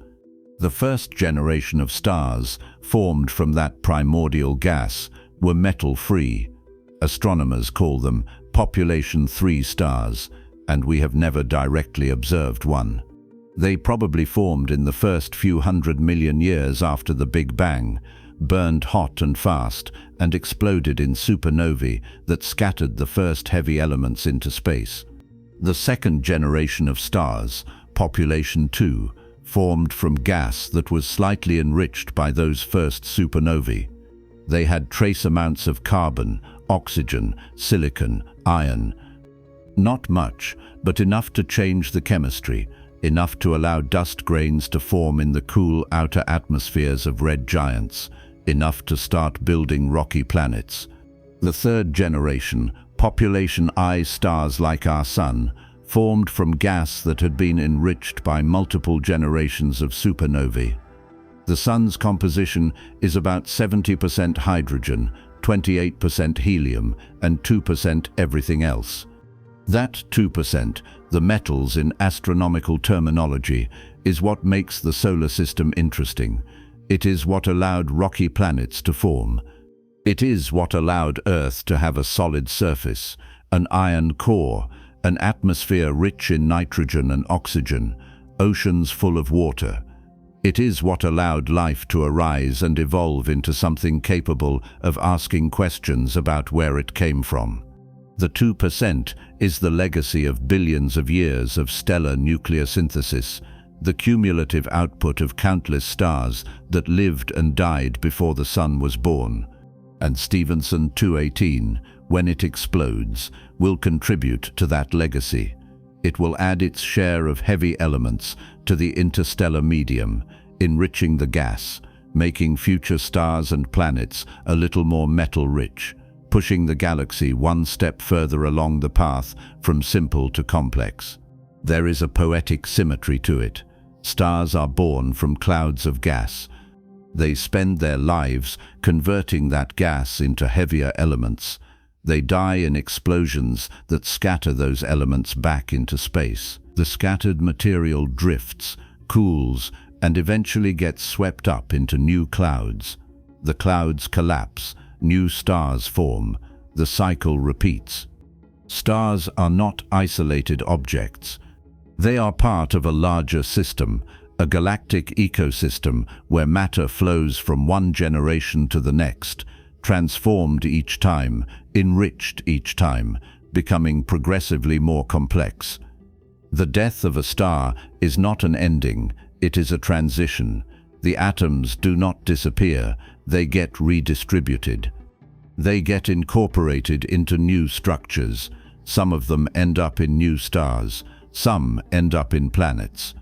The first generation of stars, formed from that primordial gas, were metal-free. Astronomers call them population 3 stars, and we have never directly observed one. They probably formed in the first few 100 million years after the Big Bang, burned hot and fast, and exploded in supernovae that scattered the first heavy elements into space. The second generation of stars, population 2, formed from gas that was slightly enriched by those first supernovae. They had trace amounts of carbon, oxygen, silicon, iron. Not much, but enough to change the chemistry, enough to allow dust grains to form in the cool outer atmospheres of red giants, enough to start building rocky planets. The third generation, population I stars like our Sun, formed from gas that had been enriched by multiple generations of supernovae. The Sun's composition is about 70% hydrogen, 28% helium, and 2% everything else. That 2%, the metals in astronomical terminology, is what makes the solar system interesting. It is what allowed rocky planets to form. It is what allowed Earth to have a solid surface, an iron core, an atmosphere rich in nitrogen and oxygen, oceans full of water. It is what allowed life to arise and evolve into something capable of asking questions about where it came from. The 2% is the legacy of billions of years of stellar nucleosynthesis, the cumulative output of countless stars that lived and died before the Sun was born. And Stephenson 218, when it explodes, will contribute to that legacy. It will add its share of heavy elements to the interstellar medium, enriching the gas, making future stars and planets a little more metal-rich, pushing the galaxy one step further along the path from simple to complex. There is a poetic symmetry to it. Stars are born from clouds of gas. They spend their lives converting that gas into heavier elements. They die in explosions that scatter those elements back into space. The scattered material drifts, cools, and eventually gets swept up into new clouds. The clouds collapse, new stars form. The cycle repeats. Stars are not isolated objects. They are part of a larger system, a galactic ecosystem where matter flows from one generation to the next, transformed each time, enriched each time, becoming progressively more complex. The death of a star is not an ending, it is a transition. The atoms do not disappear, they get redistributed. They get incorporated into new structures. Some of them end up in new stars, some end up in planets.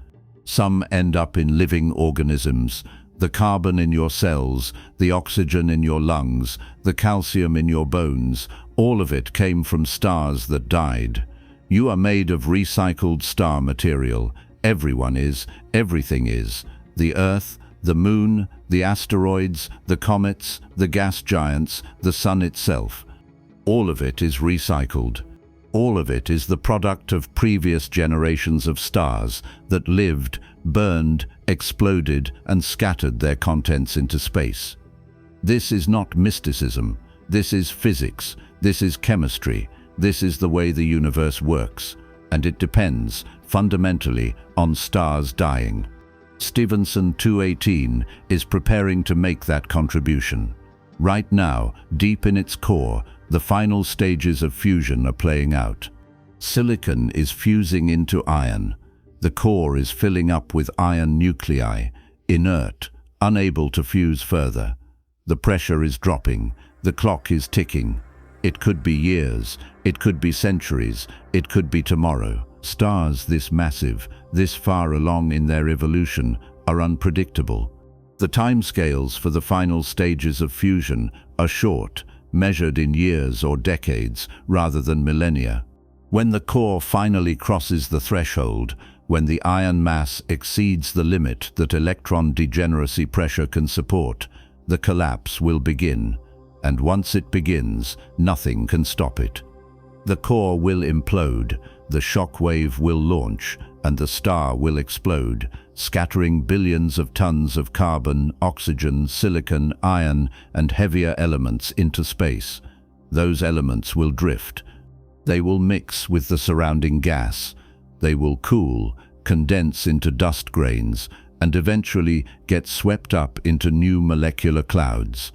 Some end up in living organisms. The carbon in your cells, the oxygen in your lungs, the calcium in your bones, all of it came from stars that died. You are made of recycled star material. Everyone is, everything is. The Earth, the Moon, the asteroids, the comets, the gas giants, the Sun itself. All of it is recycled. All of it is the product of previous generations of stars that lived, burned, exploded, and scattered their contents into space. This is not mysticism. This is physics. This is chemistry. This is the way the universe works, and it depends, fundamentally, on stars dying. Stephenson 218 is preparing to make that contribution. Right now, deep in its core, the final stages of fusion are playing out. Silicon is fusing into iron. The core is filling up with iron nuclei, inert, unable to fuse further. The pressure is dropping. The clock is ticking. It could be years. It could be centuries. It could be tomorrow. Stars this massive, this far along in their evolution, are unpredictable. The timescales for the final stages of fusion are short, measured in years or decades rather than millennia. When the core finally crosses the threshold, when the iron mass exceeds the limit that electron degeneracy pressure can support, the collapse will begin, and once it begins, nothing can stop it. The core will implode, the shock wave will launch, and the star will explode, scattering billions of tons of carbon, oxygen, silicon, iron, and heavier elements into space. Those elements will drift. They will mix with the surrounding gas. They will cool, condense into dust grains, and eventually get swept up into new molecular clouds.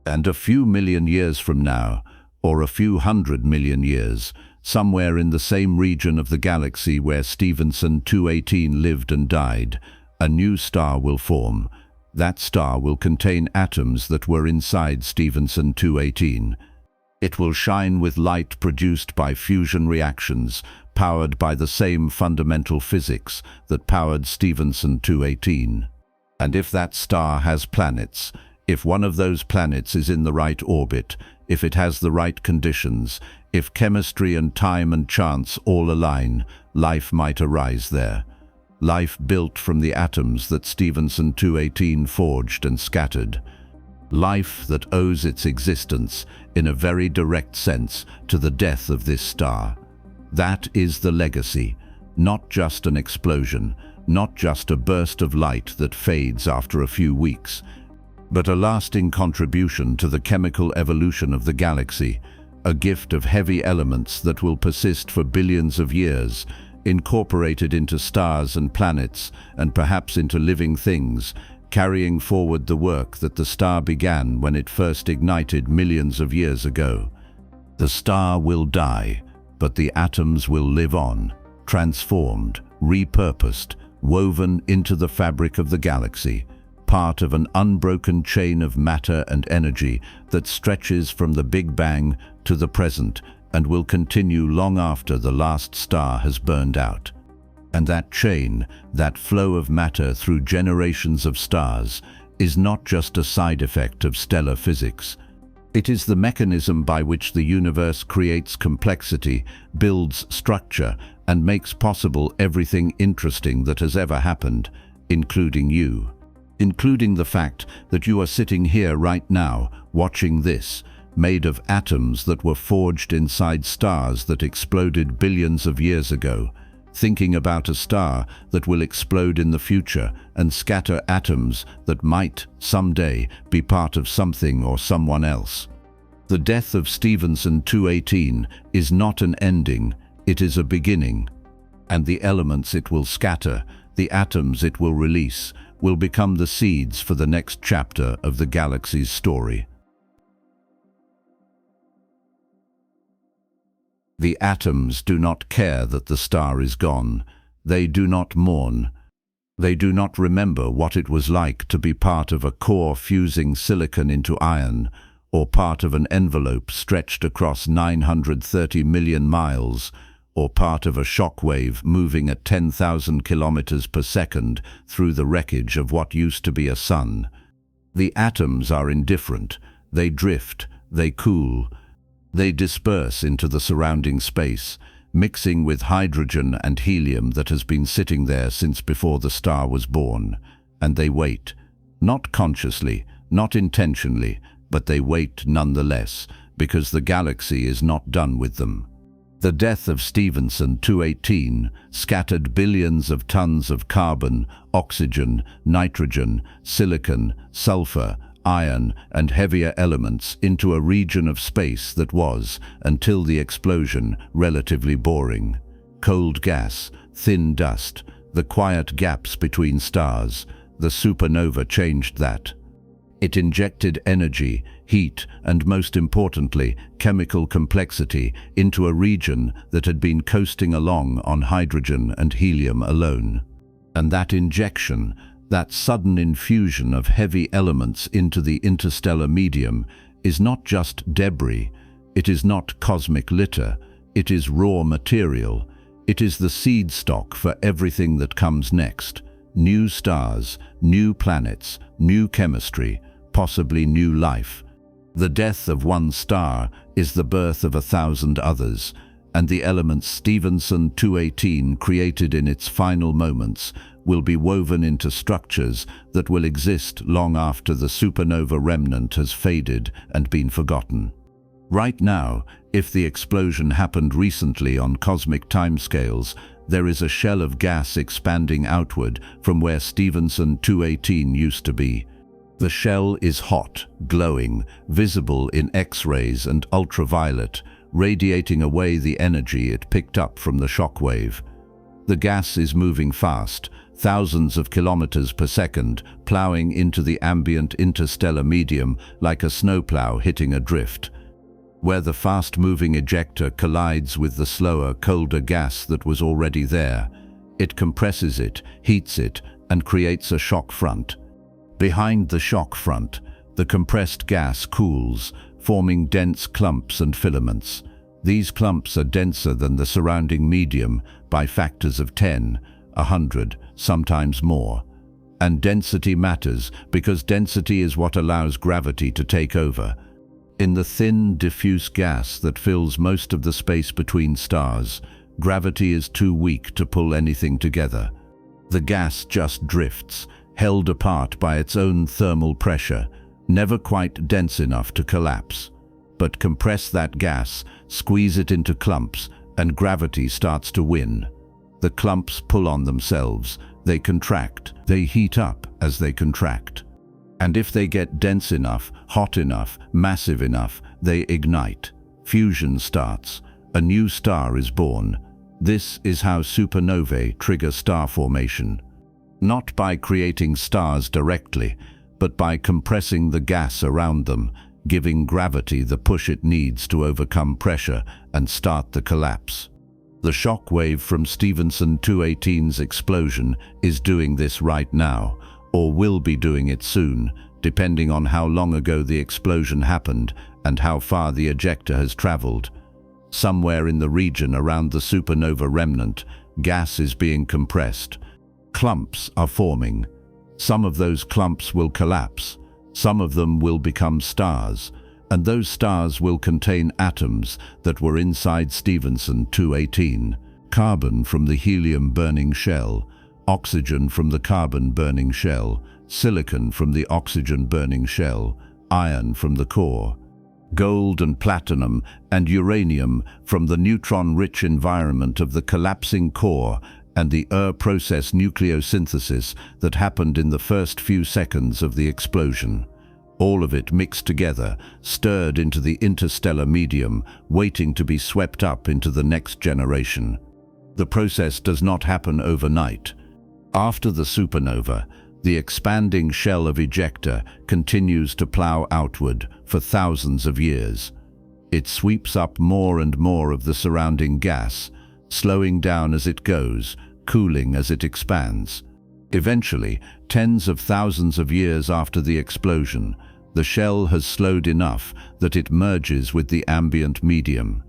And a few million years from now, or a few 100 million years, somewhere in the same region of the galaxy where Stephenson 218 lived and died, a new star will form. That star will contain atoms that were inside Stephenson 218. It will shine with light produced by fusion reactions, powered by the same fundamental physics that powered Stephenson 218. And if that star has planets, if one of those planets is in the right orbit, if it has the right conditions, if chemistry and time and chance all align, life might arise there. Life built from the atoms that Stephenson 218 forged and scattered. Life that owes its existence, in a very direct sense, to the death of this star. That is the legacy, not just an explosion, not just a burst of light that fades after a few weeks, but a lasting contribution to the chemical evolution of the galaxy, a gift of heavy elements that will persist for billions of years, incorporated into stars and planets, and perhaps into living things, carrying forward the work that the star began when it first ignited millions of years ago. The star will die, but the atoms will live on, transformed, repurposed, woven into the fabric of the galaxy, part of an unbroken chain of matter and energy that stretches from the Big Bang to the present and will continue long after the last star has burned out. And that chain, that flow of matter through generations of stars, is not just a side effect of stellar physics. It is the mechanism by which the universe creates complexity, builds structure, and makes possible everything interesting that has ever happened, including you. Including the fact that you are sitting here right now, watching this, made of atoms that were forged inside stars that exploded billions of years ago, thinking about a star that will explode in the future and scatter atoms that might, someday, be part of something or someone else. The death of Stephenson 218 is not an ending, it is a beginning. And the elements it will scatter, the atoms it will release, will become the seeds for the next chapter of the galaxy's story. The atoms do not care that the star is gone. They do not mourn. They do not remember what it was like to be part of a core fusing silicon into iron, or part of an envelope stretched across 930 million miles, or part of a shock wave moving at 10,000 kilometers per second through the wreckage of what used to be a sun. The atoms are indifferent. They drift, they cool, they disperse into the surrounding space, mixing with hydrogen and helium that has been sitting there since before the star was born. And they wait, not consciously, not intentionally, but they wait nonetheless, because the galaxy is not done with them. The death of Stephenson 218 scattered billions of tons of carbon, oxygen, nitrogen, silicon, sulfur, iron, and heavier elements into a region of space that was, until the explosion, relatively boring. Cold gas, thin dust, the quiet gaps between stars. The supernova changed that. It injected energy, heat, and most importantly, chemical complexity into a region that had been coasting along on hydrogen and helium alone. And that injection, that sudden infusion of heavy elements into the interstellar medium, is not just debris, it is not cosmic litter, it is raw material. It is the seed stock for everything that comes next. New stars, new planets, new chemistry, possibly new life. The death of one star is the birth of 1,000 others, and the elements Stephenson 218 created in its final moments will be woven into structures that will exist long after the supernova remnant has faded and been forgotten. Right now, if the explosion happened recently on cosmic timescales, there is a shell of gas expanding outward from where Stephenson 218 used to be. The shell is hot, glowing, visible in X-rays and ultraviolet, radiating away the energy it picked up from the shock wave. The gas is moving fast, thousands of kilometers per second, plowing into the ambient interstellar medium like a snowplow hitting a drift. Where the fast-moving ejector collides with the slower, colder gas that was already there, it compresses it, heats it, and creates a shock front. Behind the shock front, the compressed gas cools, forming dense clumps and filaments. These clumps are denser than the surrounding medium by factors of 10, 100, sometimes more. And density matters because density is what allows gravity to take over. In the thin, diffuse gas that fills most of the space between stars, gravity is too weak to pull anything together. The gas just drifts, held apart by its own thermal pressure, never quite dense enough to collapse. But compress that gas, squeeze it into clumps, and gravity starts to win. The clumps pull on themselves, they contract, they heat up as they contract. And if they get dense enough, hot enough, massive enough, they ignite. Fusion starts. A new star is born. This is how supernovae trigger star formation. Not by creating stars directly, but by compressing the gas around them, giving gravity the push it needs to overcome pressure and start the collapse. The shock wave from Stephenson 218's explosion is doing this right now, or will be doing it soon, depending on how long ago the explosion happened and how far the ejector has traveled. Somewhere in the region around the supernova remnant, gas is being compressed. Clumps are forming. Some of those clumps will collapse. Some of them will become stars, and those stars will contain atoms that were inside Stephenson 218. Carbon from the helium-burning shell, oxygen from the carbon-burning shell, silicon from the oxygen-burning shell, iron from the core, gold and platinum and uranium from the neutron-rich environment of the collapsing core and the process nucleosynthesis that happened in the first few seconds of the explosion. All of it mixed together, stirred into the interstellar medium, waiting to be swept up into the next generation. The process does not happen overnight. After the supernova, the expanding shell of ejector continues to plow outward for thousands of years. It sweeps up more and more of the surrounding gas, slowing down as it goes, cooling as it expands. Eventually, tens of thousands of years after the explosion, the shell has slowed enough that it merges with the ambient medium.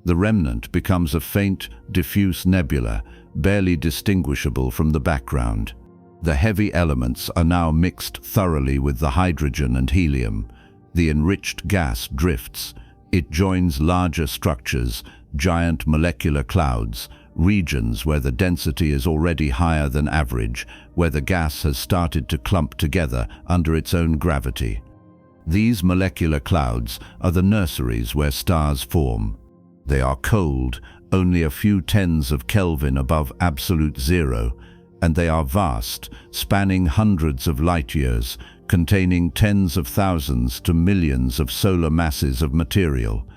The remnant becomes a faint, diffuse nebula, barely distinguishable from the background. The heavy elements are now mixed thoroughly with the hydrogen and helium. The enriched gas drifts. It joins larger structures, giant molecular clouds, regions where the density is already higher than average, where the gas has started to clump together under its own gravity. These molecular clouds are the nurseries where stars form. They are cold, only a few tens of Kelvin above absolute zero, and they are vast, spanning hundreds of light years, containing tens of thousands to millions of solar masses of material.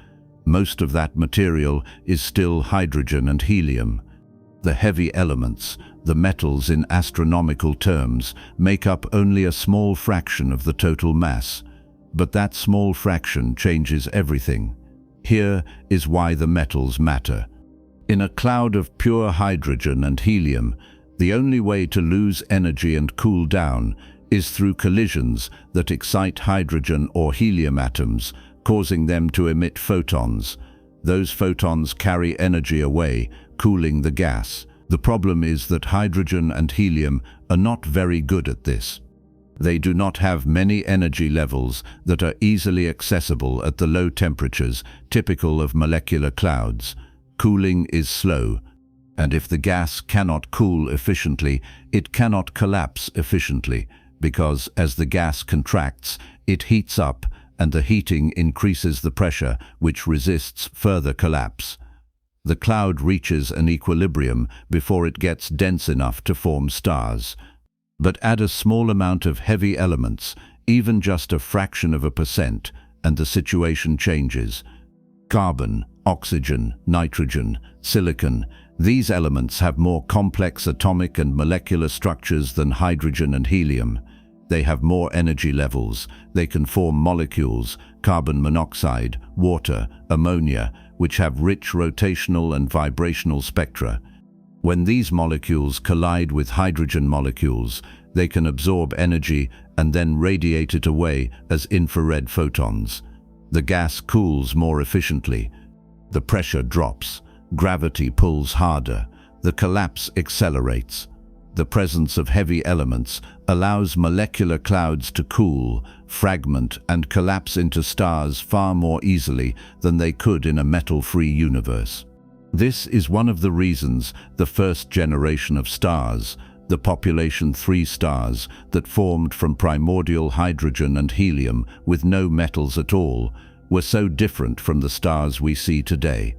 Most of that material is still hydrogen and helium. The heavy elements, the metals in astronomical terms, make up only a small fraction of the total mass. But that small fraction changes everything. Here is why the metals matter. In a cloud of pure hydrogen and helium, the only way to lose energy and cool down is through collisions that excite hydrogen or helium atoms, causing them to emit photons. Those photons carry energy away, cooling the gas. The problem is that hydrogen and helium are not very good at this. They do not have many energy levels that are easily accessible at the low temperatures typical of molecular clouds. Cooling is slow, and if the gas cannot cool efficiently, it cannot collapse efficiently, because as the gas contracts, it heats up, and the heating increases the pressure, which resists further collapse. The cloud reaches an equilibrium before it gets dense enough to form stars. But add a small amount of heavy elements, even just a fraction of a percent, and the situation changes. Carbon, oxygen, nitrogen, silicon, these elements have more complex atomic and molecular structures than hydrogen and helium. They have more energy levels. They can form molecules, carbon monoxide, water, ammonia, which have rich rotational and vibrational spectra. When these molecules collide with hydrogen molecules, they can absorb energy and then radiate it away as infrared photons. The gas cools more efficiently. The pressure drops. Gravity pulls harder. The collapse accelerates. The presence of heavy elements allows molecular clouds to cool, fragment, and collapse into stars far more easily than they could in a metal-free universe. This is one of the reasons the first generation of stars, the population 3 stars that formed from primordial hydrogen and helium with no metals at all, were so different from the stars we see today.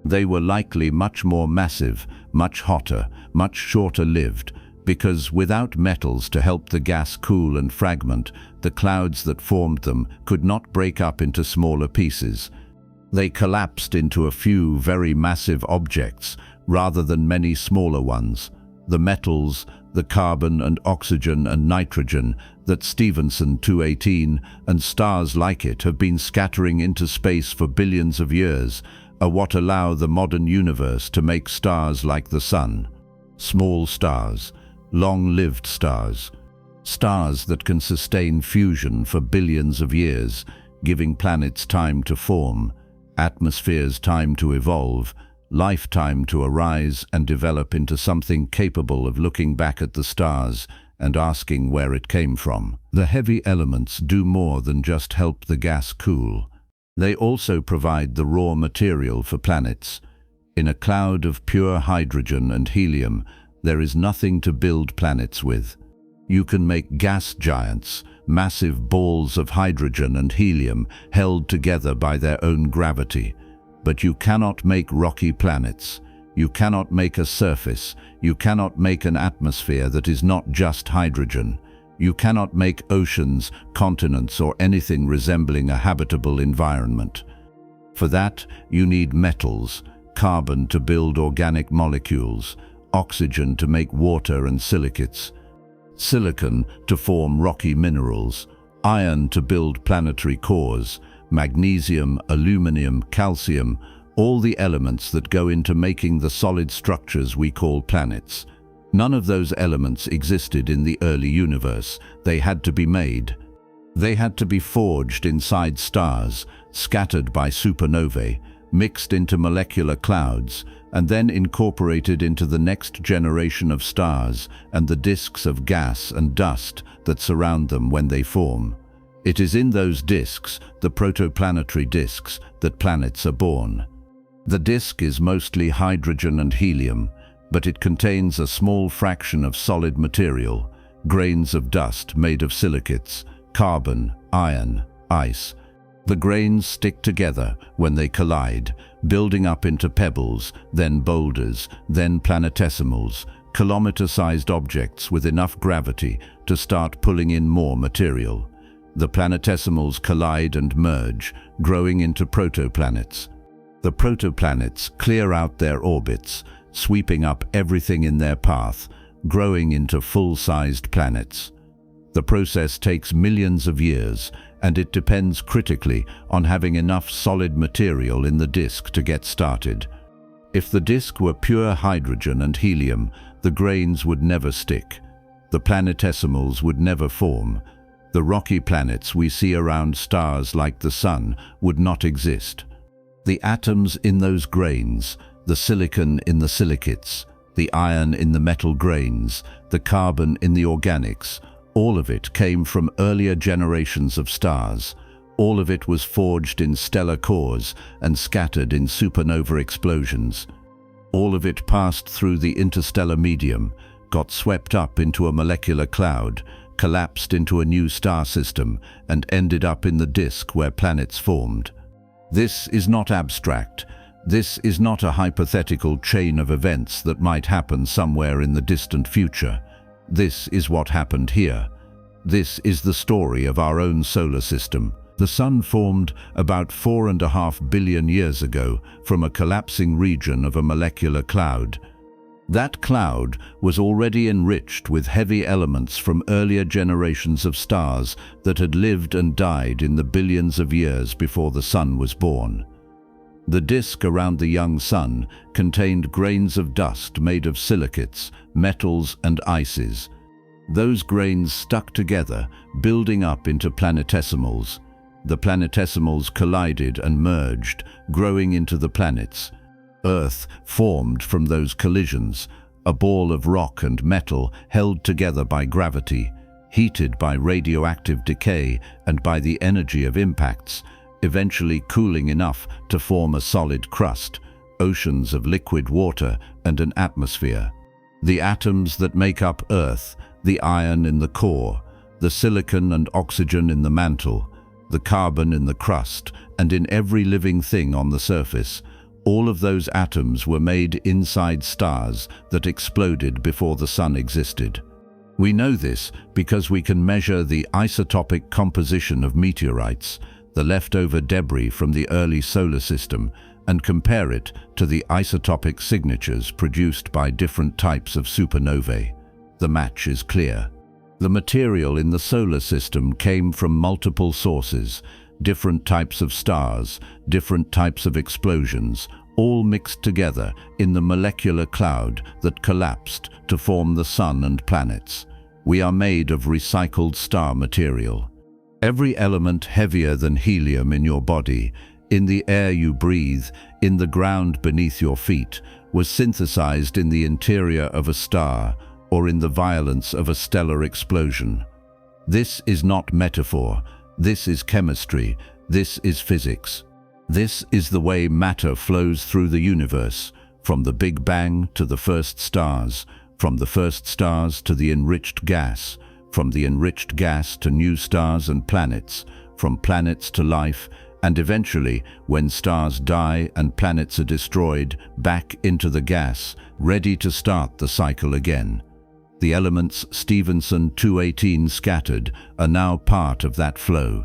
They were likely much more massive, much hotter, much shorter-lived, because without metals to help the gas cool and fragment, the clouds that formed them could not break up into smaller pieces. They collapsed into a few very massive objects, rather than many smaller ones. The metals, the carbon and oxygen and nitrogen that Stephenson 218 and stars like it have been scattering into space for billions of years, are what allow the modern universe to make stars like the Sun. Small stars, long-lived stars, stars that can sustain fusion for billions of years, giving planets time to form, atmospheres time to evolve, lifetime to arise and develop into something capable of looking back at the stars and asking where it came from. The heavy elements do more than just help the gas cool. They also provide the raw material for planets. In a cloud of pure hydrogen and helium, there is nothing to build planets with. You can make gas giants, massive balls of hydrogen and helium held together by their own gravity. But you cannot make rocky planets. You cannot make a surface. You cannot make an atmosphere that is not just hydrogen. You cannot make oceans, continents, or anything resembling a habitable environment. For that, you need metals, carbon to build organic molecules, oxygen to make water and silicates, silicon to form rocky minerals, iron to build planetary cores, magnesium, aluminum, calcium, all the elements that go into making the solid structures we call planets. None of those elements existed in the early universe. They had to be made. They had to be forged inside stars, scattered by supernovae, mixed into molecular clouds, and then incorporated into the next generation of stars and the disks of gas and dust that surround them when they form. It is in those disks, the protoplanetary disks, that planets are born. The disk is mostly hydrogen and helium, but it contains a small fraction of solid material, grains of dust made of silicates, carbon, iron, ice. The grains stick together when they collide, building up into pebbles, then boulders, then planetesimals, kilometer-sized objects with enough gravity to start pulling in more material. The planetesimals collide and merge, growing into protoplanets. The protoplanets clear out their orbits, sweeping up everything in their path, growing into full-sized planets. The process takes millions of years, and it depends critically on having enough solid material in the disk to get started. If the disk were pure hydrogen and helium, the grains would never stick. The planetesimals would never form. The rocky planets we see around stars like the Sun would not exist. The atoms in those grains, the silicon in the silicates, the iron in the metal grains, the carbon in the organics, all of it came from earlier generations of stars. All of it was forged in stellar cores and scattered in supernova explosions. All of it passed through the interstellar medium, got swept up into a molecular cloud, collapsed into a new star system, and ended up in the disk where planets formed. This is not abstract. This is not a hypothetical chain of events that might happen somewhere in the distant future. This is what happened here. This is the story of our own solar system. The Sun formed about 4.5 billion years ago from a collapsing region of a molecular cloud. That cloud was already enriched with heavy elements from earlier generations of stars that had lived and died in the billions of years before the Sun was born. The disk around the young Sun contained grains of dust made of silicates, metals, and ices. Those grains stuck together, building up into planetesimals. The planetesimals collided and merged, growing into the planets. Earth formed from those collisions, a ball of rock and metal held together by gravity, heated by radioactive decay and by the energy of impacts, eventually cooling enough to form a solid crust, oceans of liquid water, and an atmosphere. The atoms that make up Earth, the iron in the core, the silicon and oxygen in the mantle, the carbon in the crust, and in every living thing on the surface, all of those atoms were made inside stars that exploded before the Sun existed. We know this because we can measure the isotopic composition of meteorites, the leftover debris from the early solar system, and compare it to the isotopic signatures produced by different types of supernovae. The match is clear. The material in the solar system came from multiple sources, different types of stars, different types of explosions, all mixed together in the molecular cloud that collapsed to form the Sun and planets. We are made of recycled star material. Every element heavier than helium in your body, in the air you breathe, in the ground beneath your feet, was synthesized in the interior of a star or in the violence of a stellar explosion. This is not metaphor. This is chemistry. This is physics. This is the way matter flows through the universe, from the Big Bang to the first stars, from the first stars to the enriched gas, from the enriched gas to new stars and planets, from planets to life, and eventually, when stars die and planets are destroyed, back into the gas, ready to start the cycle again. The elements Stephenson 218 scattered are now part of that flow.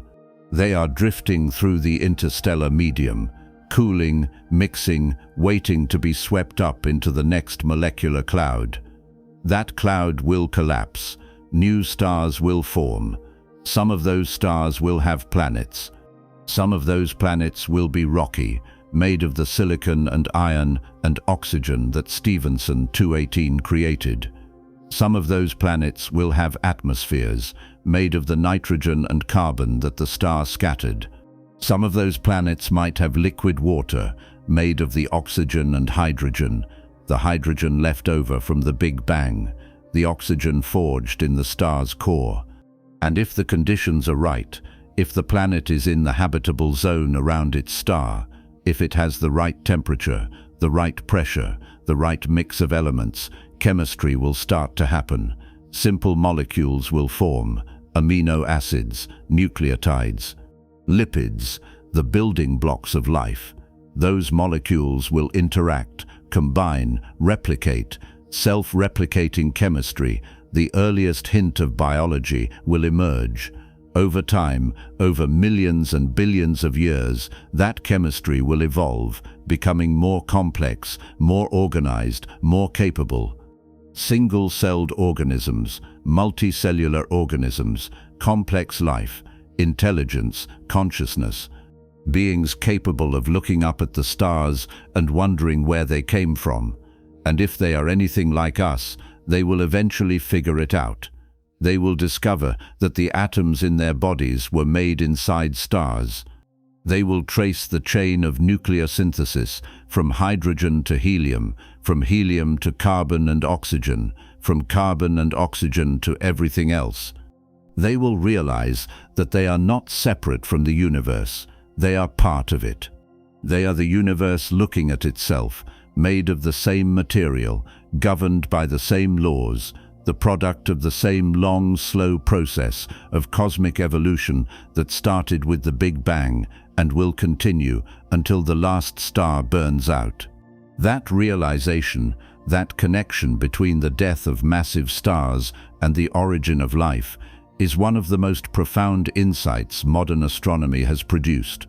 They are drifting through the interstellar medium, cooling, mixing, waiting to be swept up into the next molecular cloud. That cloud will collapse. New stars will form. Some of those stars will have planets. Some of those planets will be rocky, made of the silicon and iron and oxygen that Stephenson 218 created. Some of those planets will have atmospheres, made of the nitrogen and carbon that the star scattered. Some of those planets might have liquid water, made of the oxygen and hydrogen, the hydrogen left over from the Big Bang, the oxygen forged in the star's core. And if the conditions are right, if the planet is in the habitable zone around its star, if it has the right temperature, the right pressure, the right mix of elements, chemistry will start to happen. Simple molecules will form, amino acids, nucleotides. Lipids, the building blocks of life. Those molecules will interact, combine, replicate. Self-replicating chemistry, the earliest hint of biology, will emerge. Over time, over millions and billions of years, that chemistry will evolve, becoming more complex, more organized, more capable. Single-celled organisms, multicellular organisms, complex life, intelligence, consciousness. Beings capable of looking up at the stars and wondering where they came from. And if they are anything like us, they will eventually figure it out. They will discover that the atoms in their bodies were made inside stars. They will trace the chain of nuclear synthesis from hydrogen to helium, from helium to carbon and oxygen, from carbon and oxygen to everything else. They will realize that they are not separate from the universe. They are part of it. They are the universe looking at itself, made of the same material, governed by the same laws, the product of the same long, slow process of cosmic evolution that started with the Big Bang and will continue until the last star burns out. That realization, that connection between the death of massive stars and the origin of life, is one of the most profound insights modern astronomy has produced.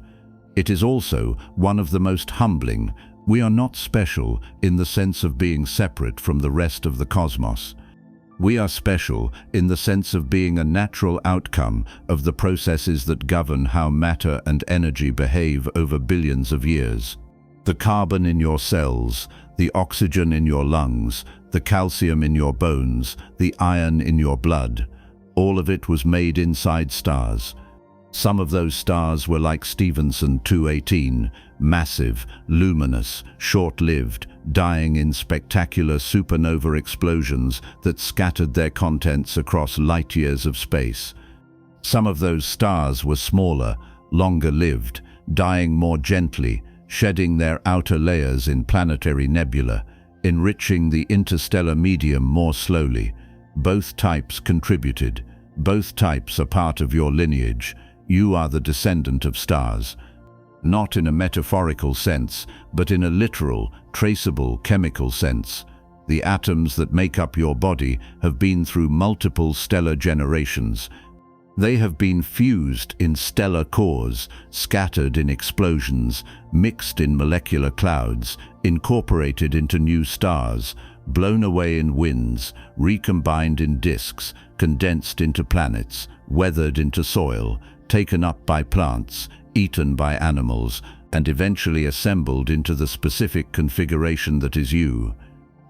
It is also one of the most humbling. We are not special in the sense of being separate from the rest of the cosmos. We are special in the sense of being a natural outcome of the processes that govern how matter and energy behave over billions of years. The carbon in your cells, the oxygen in your lungs, the calcium in your bones, the iron in your blood, all of it was made inside stars. Some of those stars were like Stephenson 218, massive, luminous, short-lived, dying in spectacular supernova explosions that scattered their contents across light-years of space. Some of those stars were smaller, longer-lived, dying more gently, shedding their outer layers in planetary nebula, enriching the interstellar medium more slowly. Both types contributed. Both types are part of your lineage. You are the descendant of stars. Not in a metaphorical sense, but in a literal, traceable chemical sense. The atoms that make up your body have been through multiple stellar generations. They have been fused in stellar cores, scattered in explosions, mixed in molecular clouds, incorporated into new stars, blown away in winds, recombined in disks, condensed into planets, weathered into soil, taken up by plants, eaten by animals, and eventually assembled into the specific configuration that is you.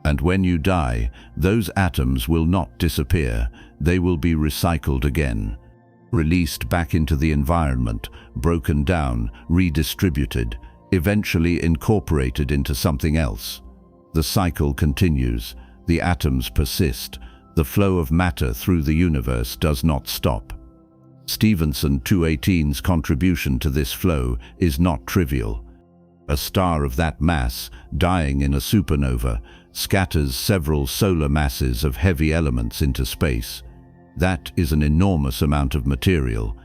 And when you die, those atoms will not disappear. They will be recycled again, released back into the environment, broken down, redistributed, eventually incorporated into something else. The cycle continues. The atoms persist. The flow of matter through the universe does not stop. Stephenson 218's contribution to this flow is not trivial. A star of that mass, dying in a supernova, scatters several solar masses of heavy elements into space. That is an enormous amount of material.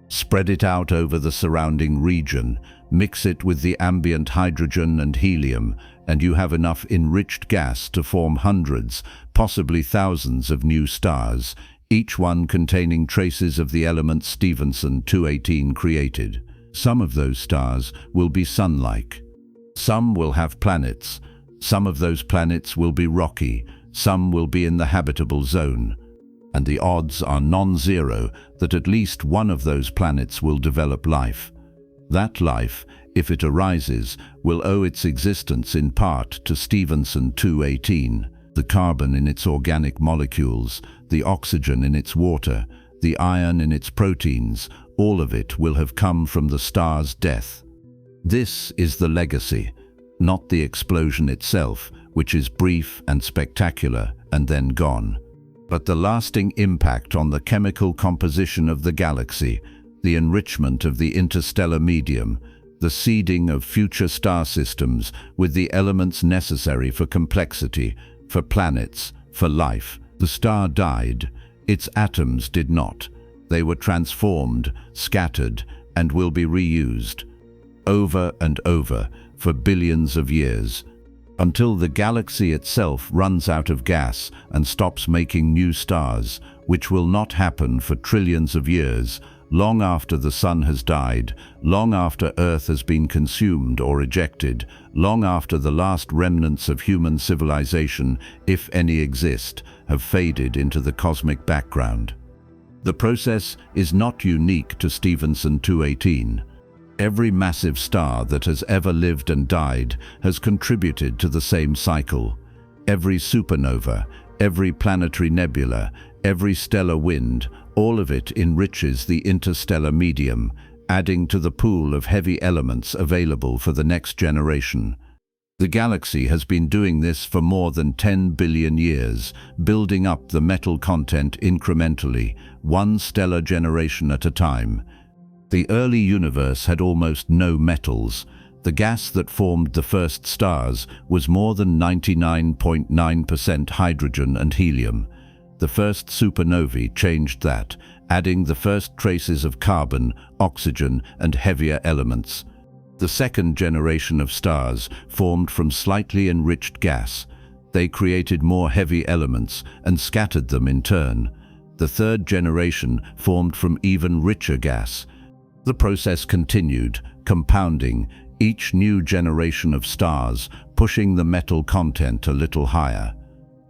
Spread it out over the surrounding region, mix it with the ambient hydrogen and helium, and you have enough enriched gas to form hundreds, possibly thousands of new stars, each one containing traces of the element Stephenson 218 created. Some of those stars will be sun-like. Some will have planets. Some of those planets will be rocky. Some will be in the habitable zone. And the odds are non-zero that at least one of those planets will develop life. That life, if it arises, will owe its existence in part to Stephenson 218. The carbon in its organic molecules, the oxygen in its water, the iron in its proteins, all of it will have come from the star's death. This is the legacy, not the explosion itself, which is brief and spectacular and then gone, but the lasting impact on the chemical composition of the galaxy, the enrichment of the interstellar medium, the seeding of future star systems with the elements necessary for complexity, for planets, for life. The star died. Its atoms did not. They were transformed, scattered, and will be reused over and over for billions of years, until the galaxy itself runs out of gas and stops making new stars, which will not happen for trillions of years, long after the sun has died, long after Earth has been consumed or ejected, long after the last remnants of human civilization, if any exist, have faded into the cosmic background. The process is not unique to Stephenson 218. Every massive star that has ever lived and died has contributed to the same cycle. Every supernova, every planetary nebula, every stellar wind, all of it enriches the interstellar medium, adding to the pool of heavy elements available for the next generation. The galaxy has been doing this for more than 10 billion years, building up the metal content incrementally, one stellar generation at a time. The early universe had almost no metals. The gas that formed the first stars was more than 99.9% hydrogen and helium. The first supernovae changed that, adding the first traces of carbon, oxygen, and heavier elements. The second generation of stars formed from slightly enriched gas. They created more heavy elements and scattered them in turn. The third generation formed from even richer gas. The process continued, compounding, each new generation of stars pushing the metal content a little higher.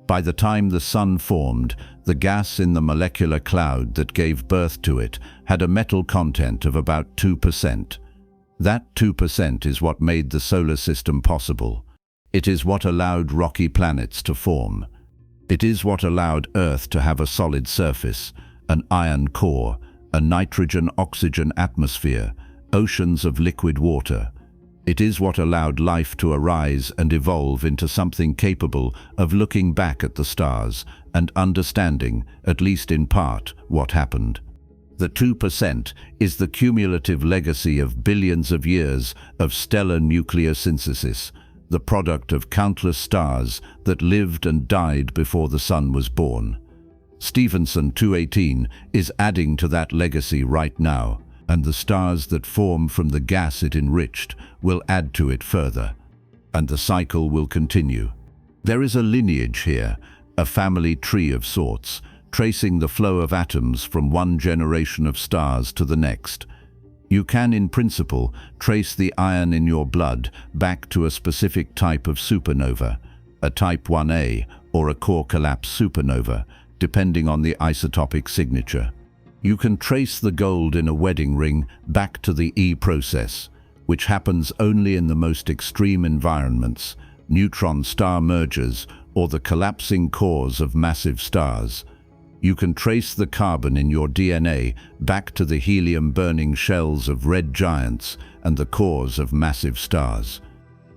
By the time the sun formed, the gas in the molecular cloud that gave birth to it had a metal content of about 2%. That 2% is what made the solar system possible. It is what allowed rocky planets to form. It is what allowed Earth to have a solid surface, an iron core, a nitrogen-oxygen atmosphere, oceans of liquid water. It is what allowed life to arise and evolve into something capable of looking back at the stars and understanding, at least in part, what happened. The 2% is the cumulative legacy of billions of years of stellar nucleosynthesis, the product of countless stars that lived and died before the sun was born. Stephenson 218 is adding to that legacy right now, and the stars that form from the gas it enriched will add to it further, and the cycle will continue. There is a lineage here, a family tree of sorts, tracing the flow of atoms from one generation of stars to the next. You can, in principle, trace the iron in your blood back to a specific type of supernova, a type 1a or a core collapse supernova, depending on the isotopic signature. You can trace the gold in a wedding ring back to the E process, which happens only in the most extreme environments, neutron star mergers, or the collapsing cores of massive stars. You can trace the carbon in your DNA back to the helium-burning shells of red giants and the cores of massive stars.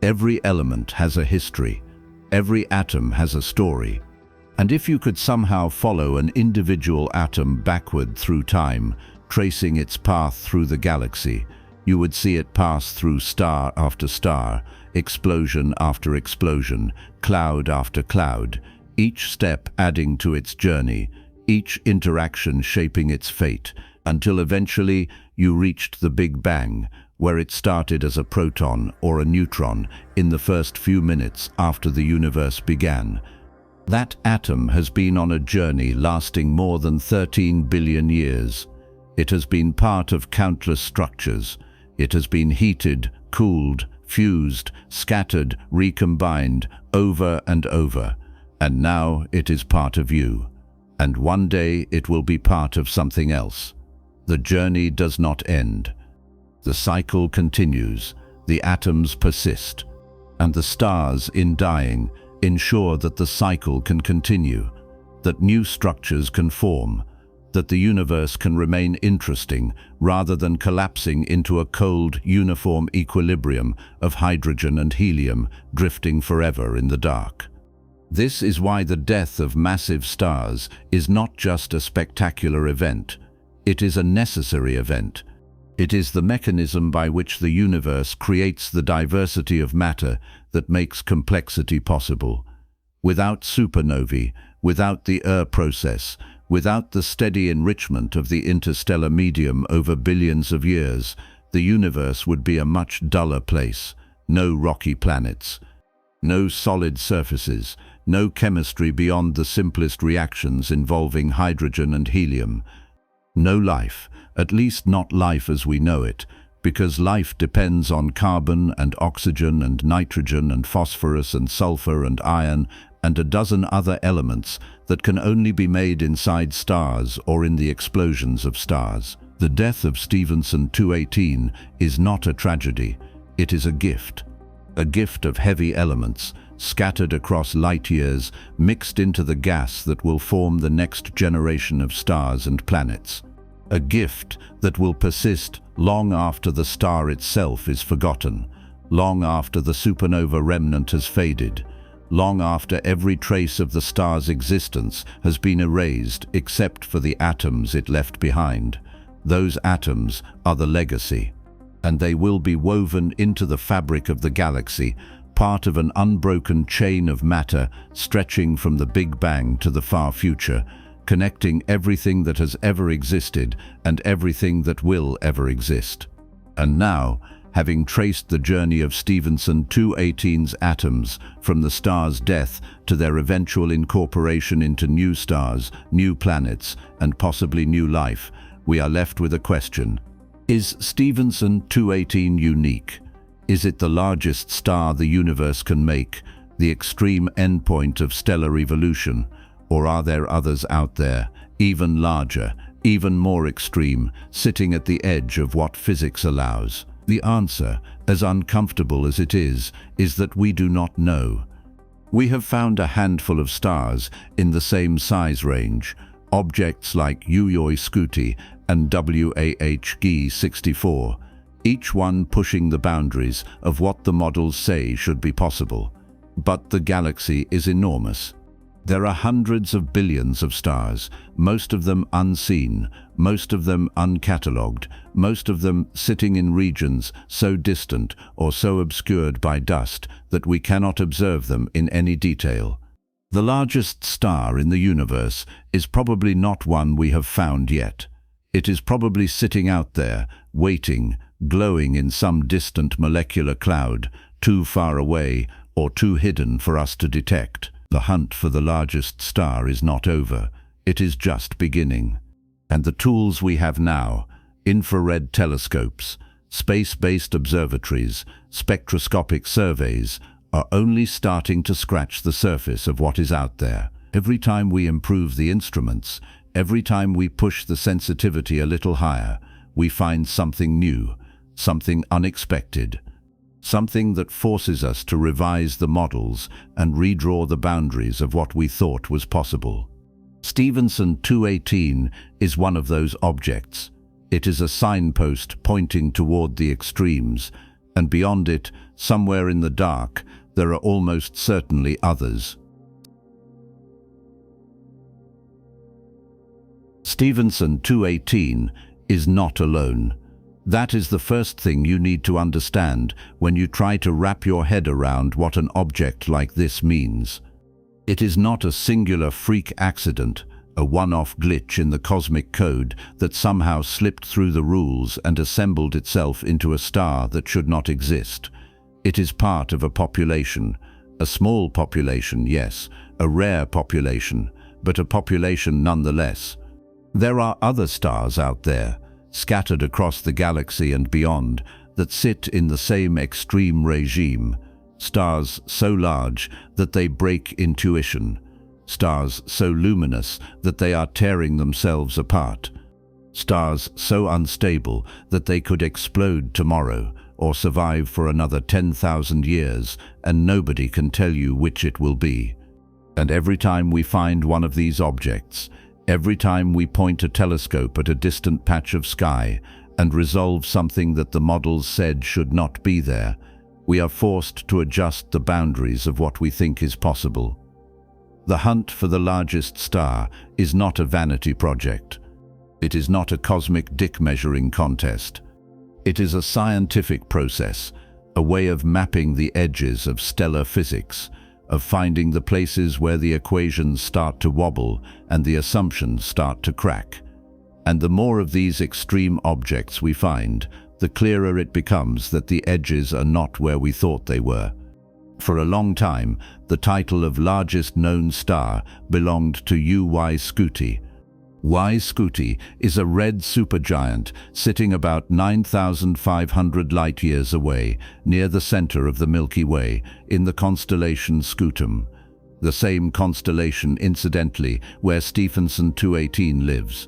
Every element has a history. Every atom has a story. And if you could somehow follow an individual atom backward through time, tracing its path through the galaxy, you would see it pass through star after star, explosion after explosion, cloud after cloud, each step adding to its journey, each interaction shaping its fate, until eventually you reached the Big Bang, where it started as a proton or a neutron in the first few minutes after the universe began. That atom has been on a journey lasting more than 13 billion years. It has been part of countless structures. It has been heated, cooled, fused, scattered, recombined, over and over. And now it is part of you. And one day it will be part of something else. The journey does not end. The cycle continues. The atoms persist. And the stars, in dying, ensure that the cycle can continue, that new structures can form, that the universe can remain interesting rather than collapsing into a cold, uniform equilibrium of hydrogen and helium drifting forever in the dark. This is why the death of massive stars is not just a spectacular event. It is a necessary event. It is the mechanism by which the universe creates the diversity of matter that makes complexity possible. Without supernovae, without the process, Without the steady enrichment of the interstellar medium over billions of years, the universe would be a much duller place. No rocky planets, no solid surfaces, no chemistry beyond the simplest reactions involving hydrogen and helium. No life, at least not life as we know it, because life depends on carbon and oxygen and nitrogen and phosphorus and sulfur and iron and a dozen other elements that can only be made inside stars or in the explosions of stars. The death of Stephenson 218 is not a tragedy, it is a gift of heavy elements, scattered across light years, mixed into the gas that will form the next generation of stars and planets. A gift that will persist long after the star itself is forgotten, long after the supernova remnant has faded, long after every trace of the star's existence has been erased except for the atoms it left behind. Those atoms are the legacy, and they will be woven into the fabric of the galaxy, part of an unbroken chain of matter stretching from the Big Bang to the far future, connecting everything that has ever existed and everything that will ever exist. And now, having traced the journey of Stephenson 218's atoms from the star's death to their eventual incorporation into new stars, new planets, and possibly new life, we are left with a question. Is Stephenson 218 unique? Is it the largest star the universe can make, the extreme endpoint of stellar evolution? Or are there others out there, even larger, even more extreme, sitting at the edge of what physics allows? The answer, as uncomfortable as it is that we do not know. We have found a handful of stars in the same size range, objects like Uyoi Scuti and WAHG 64, each one pushing the boundaries of what the models say should be possible. But the galaxy is enormous. There are hundreds of billions of stars, most of them unseen, most of them uncatalogued, most of them sitting in regions so distant or so obscured by dust that we cannot observe them in any detail. The largest star in the universe is probably not one we have found yet. It is probably sitting out there, waiting, glowing in some distant molecular cloud, too far away or too hidden for us to detect. The hunt for the largest star is not over, it is just beginning. And the tools we have now, infrared telescopes, space-based observatories, spectroscopic surveys, are only starting to scratch the surface of what is out there. Every time we improve the instruments, every time we push the sensitivity a little higher, we find something new, something unexpected. Something that forces us to revise the models and redraw the boundaries of what we thought was possible. Stephenson 218 is one of those objects. It is a signpost pointing toward the extremes, and beyond it, somewhere in the dark, there are almost certainly others. Stephenson 218 is not alone. That is the first thing you need to understand when you try to wrap your head around what an object like this means. It is not a singular freak accident, a one-off glitch in the cosmic code that somehow slipped through the rules and assembled itself into a star that should not exist. It is part of a population. A small population, yes, a rare population, but a population nonetheless. There are other stars out there, scattered across the galaxy and beyond, that sit in the same extreme regime. Stars so large that they break intuition. Stars so luminous that they are tearing themselves apart. Stars so unstable that they could explode tomorrow or survive for another 10,000 years, and nobody can tell you which it will be. And every time we find one of these objects, every time we point a telescope at a distant patch of sky and resolve something that the models said should not be there, we are forced to adjust the boundaries of what we think is possible. The hunt for the largest star is not a vanity project. It is not a cosmic dick-measuring contest. It is a scientific process, a way of mapping the edges of stellar physics, of finding the places where the equations start to wobble and the assumptions start to crack. And the more of these extreme objects we find, the clearer it becomes that the edges are not where we thought they were. For a long time, the title of largest known star belonged to Scutum. Scutum is a red supergiant sitting about 9,500 light-years away, near the center of the Milky Way, in the constellation Scutum, the same constellation, incidentally, where Stephenson 218 lives.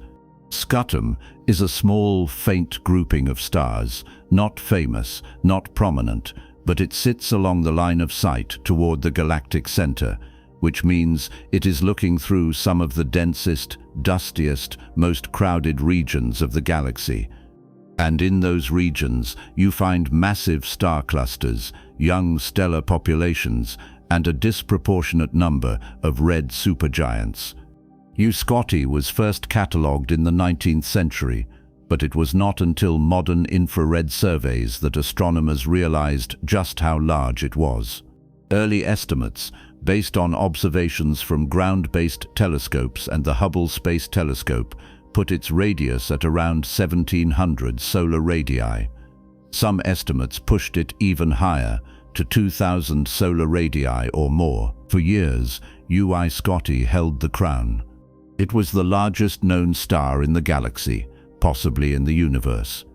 Scutum is a small, faint grouping of stars, not famous, not prominent, but it sits along the line of sight toward the galactic center, which means it is looking through some of the densest, dustiest, most crowded regions of the galaxy. And in those regions, you find massive star clusters, young stellar populations, and a disproportionate number of red supergiants. Scutum was first catalogued in the 19th century, but it was not until modern infrared surveys that astronomers realized just how large it was. Early estimates, based on observations from ground-based telescopes and the Hubble Space Telescope, put its radius at around 1,700 solar radii. Some estimates pushed it even higher, to 2,000 solar radii or more. For years, Scutum held the crown. It was the largest known star in the galaxy, possibly in the universe.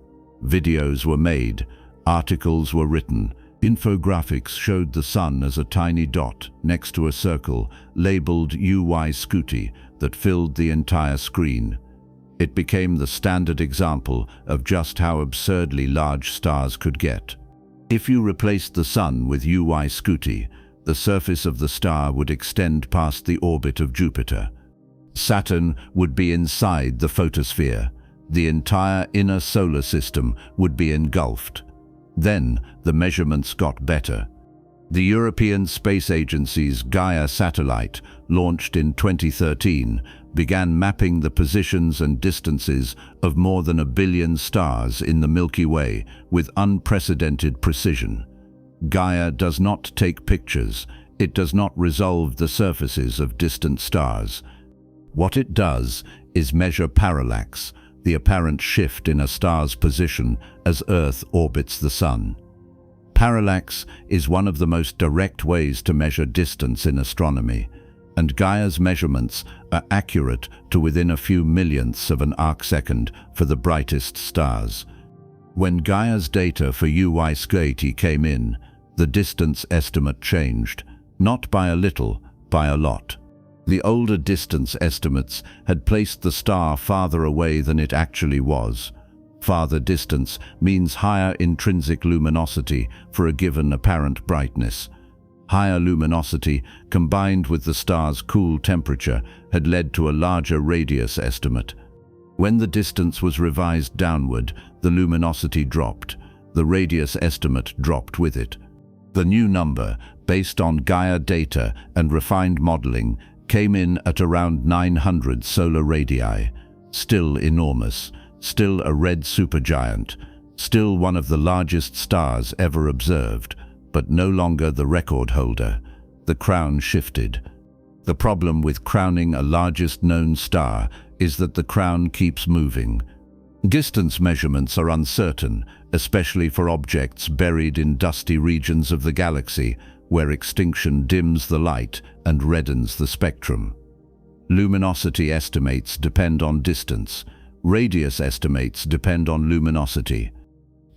Videos were made, articles were written, infographics showed the sun as a tiny dot next to a circle labeled Scutum that filled the entire screen. It became the standard example of just how absurdly large stars could get. If you replaced the sun with Scutum, the surface of the star would extend past the orbit of Jupiter. Saturn would be inside the photosphere. The entire inner solar system would be engulfed. Then the measurements got better. The European Space Agency's Gaia satellite, launched in 2013, began mapping the positions and distances of more than 1 billion stars in the Milky Way with unprecedented precision. Gaia does not take pictures. It does not resolve the surfaces of distant stars. What it does is measure parallax, the apparent shift in a star's position as Earth orbits the Sun. Parallax is one of the most direct ways to measure distance in astronomy, and Gaia's measurements are accurate to within a few millionths of an arcsecond for the brightest stars. When Gaia's data for Scutum came in, the distance estimate changed, not by a little, by a lot. The older distance estimates had placed the star farther away than it actually was. Farther distance means higher intrinsic luminosity for a given apparent brightness. Higher luminosity, combined with the star's cool temperature, had led to a larger radius estimate. When the distance was revised downward, the luminosity dropped. The radius estimate dropped with it. The new number, based on Gaia data and refined modeling, came in at around 900 solar radii. Still enormous, still a red supergiant, still one of the largest stars ever observed, but no longer the record holder. The crown shifted. The problem with crowning a largest known star is that the crown keeps moving. Distance measurements are uncertain, especially for objects buried in dusty regions of the galaxy, where extinction dims the light and reddens the spectrum. Luminosity estimates depend on distance. Radius estimates depend on luminosity.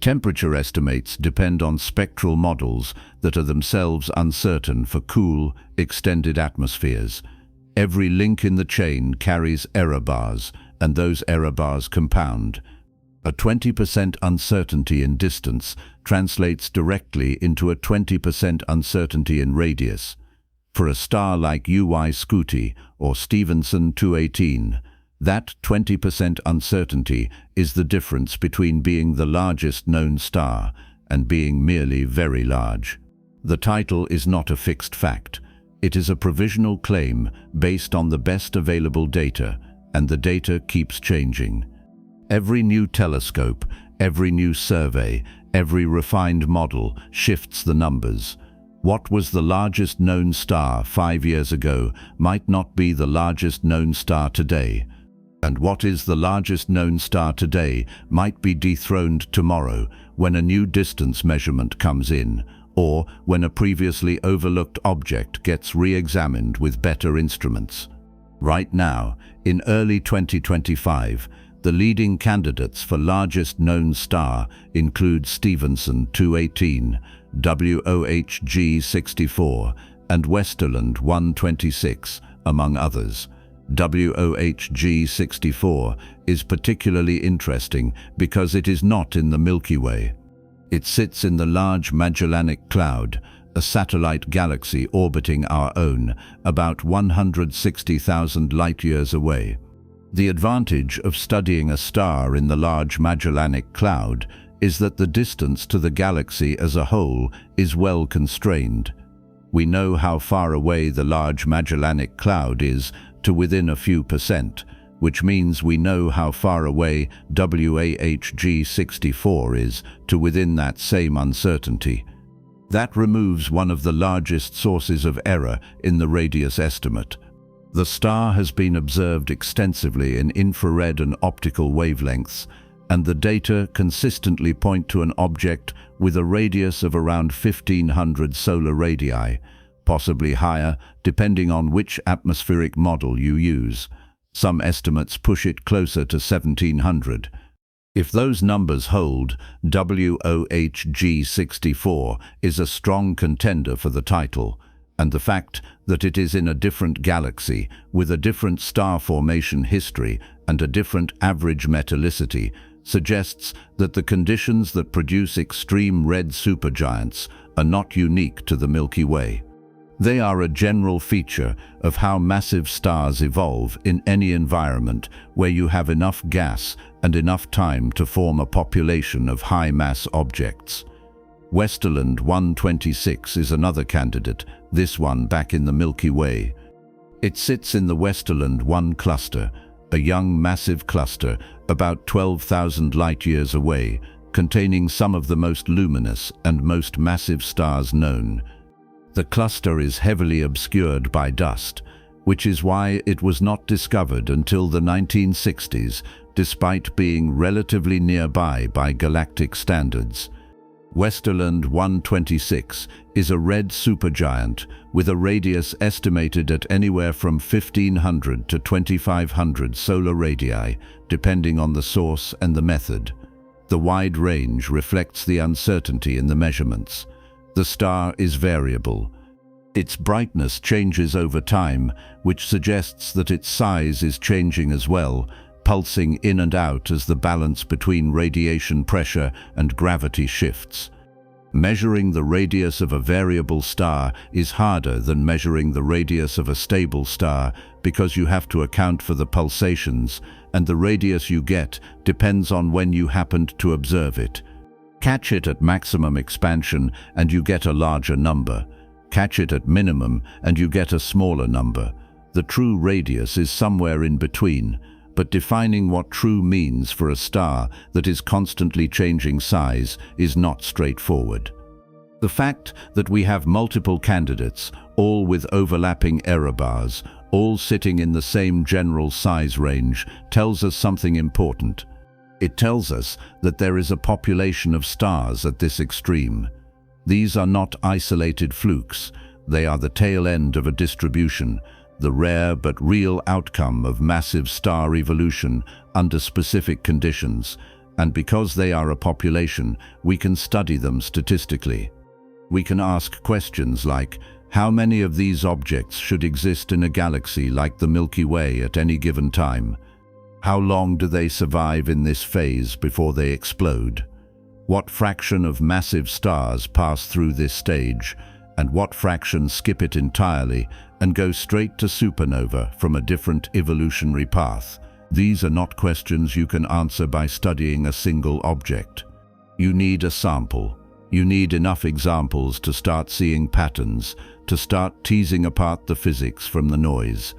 Temperature estimates depend on spectral models that are themselves uncertain for cool, extended atmospheres. Every link in the chain carries error bars, and those error bars compound. A 20% uncertainty in distance translates directly into a 20% uncertainty in radius. For a star like Scutum or Stephenson 218, that 20% uncertainty is the difference between being the largest known star and being merely very large. The title is not a fixed fact. It is a provisional claim based on the best available data, and the data keeps changing. Every new telescope, every new survey, every refined model shifts the numbers. What was the largest known star 5 years ago might not be the largest known star today. And what is the largest known star today might be dethroned tomorrow when a new distance measurement comes in, or when a previously overlooked object gets re-examined with better instruments. Right now, in early 2025, the leading candidates for largest known star include Stephenson 218, WOHG 64, and Westerland 126, among others. WOHG 64 is particularly interesting because it is not in the Milky Way. It sits in the Large Magellanic Cloud, a satellite galaxy orbiting our own, about 160,000 light-years away. The advantage of studying a star in the Large Magellanic Cloud is that the distance to the galaxy as a whole is well constrained. We know how far away the Large Magellanic Cloud is to within a few percent, which means we know how far away WOHG 64 is to within that same uncertainty. That removes one of the largest sources of error in the radius estimate. The star has been observed extensively in infrared and optical wavelengths, and the data consistently point to an object with a radius of around 1,500 solar radii, possibly higher depending on which atmospheric model you use. Some estimates push it closer to 1,700. If those numbers hold, WOHG 64 is a strong contender for the title, and the fact that it is in a different galaxy with a different star formation history and a different average metallicity suggests that the conditions that produce extreme red supergiants are not unique to the Milky Way. They are a general feature of how massive stars evolve in any environment where you have enough gas and enough time to form a population of high-mass objects. Westerland 126 is another candidate, this one back in the Milky Way. It sits in the Westerland 1 cluster, a young massive cluster about 12,000 light-years away, containing some of the most luminous and most massive stars known. The cluster is heavily obscured by dust, which is why it was not discovered until the 1960s, despite being relatively nearby by galactic standards. Westerland 126 is a red supergiant with a radius estimated at anywhere from 1,500 to 2,500 solar radii, depending on the source and the method. The wide range reflects the uncertainty in the measurements. The star is variable. Its brightness changes over time, which suggests that its size is changing as well, pulsing in and out as the balance between radiation pressure and gravity shifts. Measuring the radius of a variable star is harder than measuring the radius of a stable star because you have to account for the pulsations, and the radius you get depends on when you happened to observe it. Catch it at maximum expansion and you get a larger number. Catch it at minimum and you get a smaller number. The true radius is somewhere in between, but defining what true means for a star that is constantly changing size is not straightforward. The fact that we have multiple candidates, all with overlapping error bars, all sitting in the same general size range, tells us something important. It tells us that there is a population of stars at this extreme. These are not isolated flukes. They are the tail end of a distribution, the rare but real outcome of massive star evolution under specific conditions, and because they are a population, we can study them statistically. We can ask questions like, how many of these objects should exist in a galaxy like the Milky Way at any given time? How long do they survive in this phase before they explode? What fraction of massive stars pass through this stage, and what fraction skip it entirely and go straight to supernova from a different evolutionary path? These are not questions you can answer by studying a single object. You need a sample. You need enough examples to start seeing patterns, to start teasing apart the physics from the noise.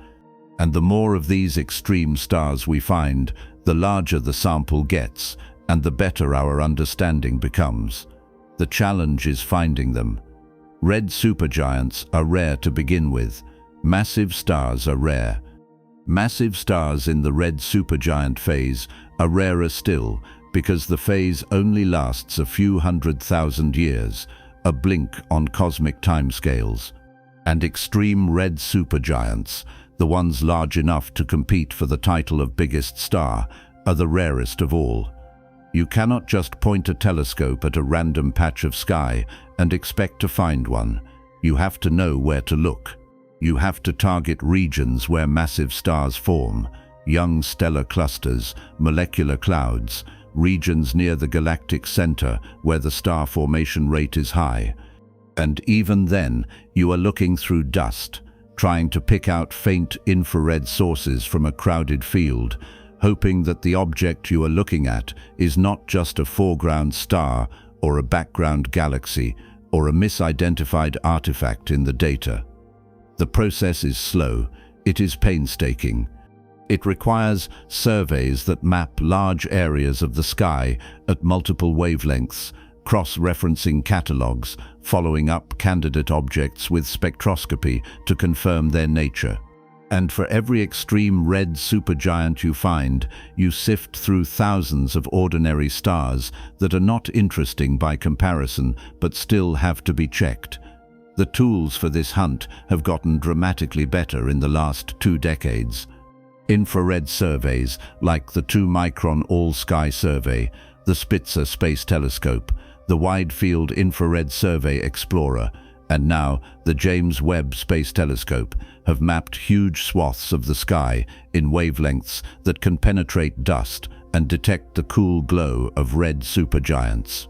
And the more of these extreme stars we find, the larger the sample gets, and the better our understanding becomes. The challenge is finding them. Red supergiants are rare to begin with. Massive stars are rare. Massive stars in the red supergiant phase are rarer still because the phase only lasts a few 100,000 years, a blink on cosmic timescales. And extreme red supergiants, the ones large enough to compete for the title of biggest star, are the rarest of all. You cannot just point a telescope at a random patch of sky and expect to find one. You have to know where to look. You have to target regions where massive stars form, young stellar clusters, molecular clouds, regions near the galactic center where the star formation rate is high. And even then, you are looking through dust, trying to pick out faint infrared sources from a crowded field, hoping that the object you are looking at is not just a foreground star or a background galaxy or a misidentified artifact in the data. The process is slow, it is painstaking. It requires surveys that map large areas of the sky at multiple wavelengths, cross-referencing catalogs, following up candidate objects with spectroscopy to confirm their nature. And for every extreme red supergiant you find, you sift through thousands of ordinary stars that are not interesting by comparison but still have to be checked. The tools for this hunt have gotten dramatically better in the last 2 decades. Infrared surveys like the 2-micron all-sky survey, the Spitzer Space Telescope, the Wide Field Infrared Survey Explorer, and now the James Webb Space Telescope have mapped huge swaths of the sky in wavelengths that can penetrate dust and detect the cool glow of red supergiants.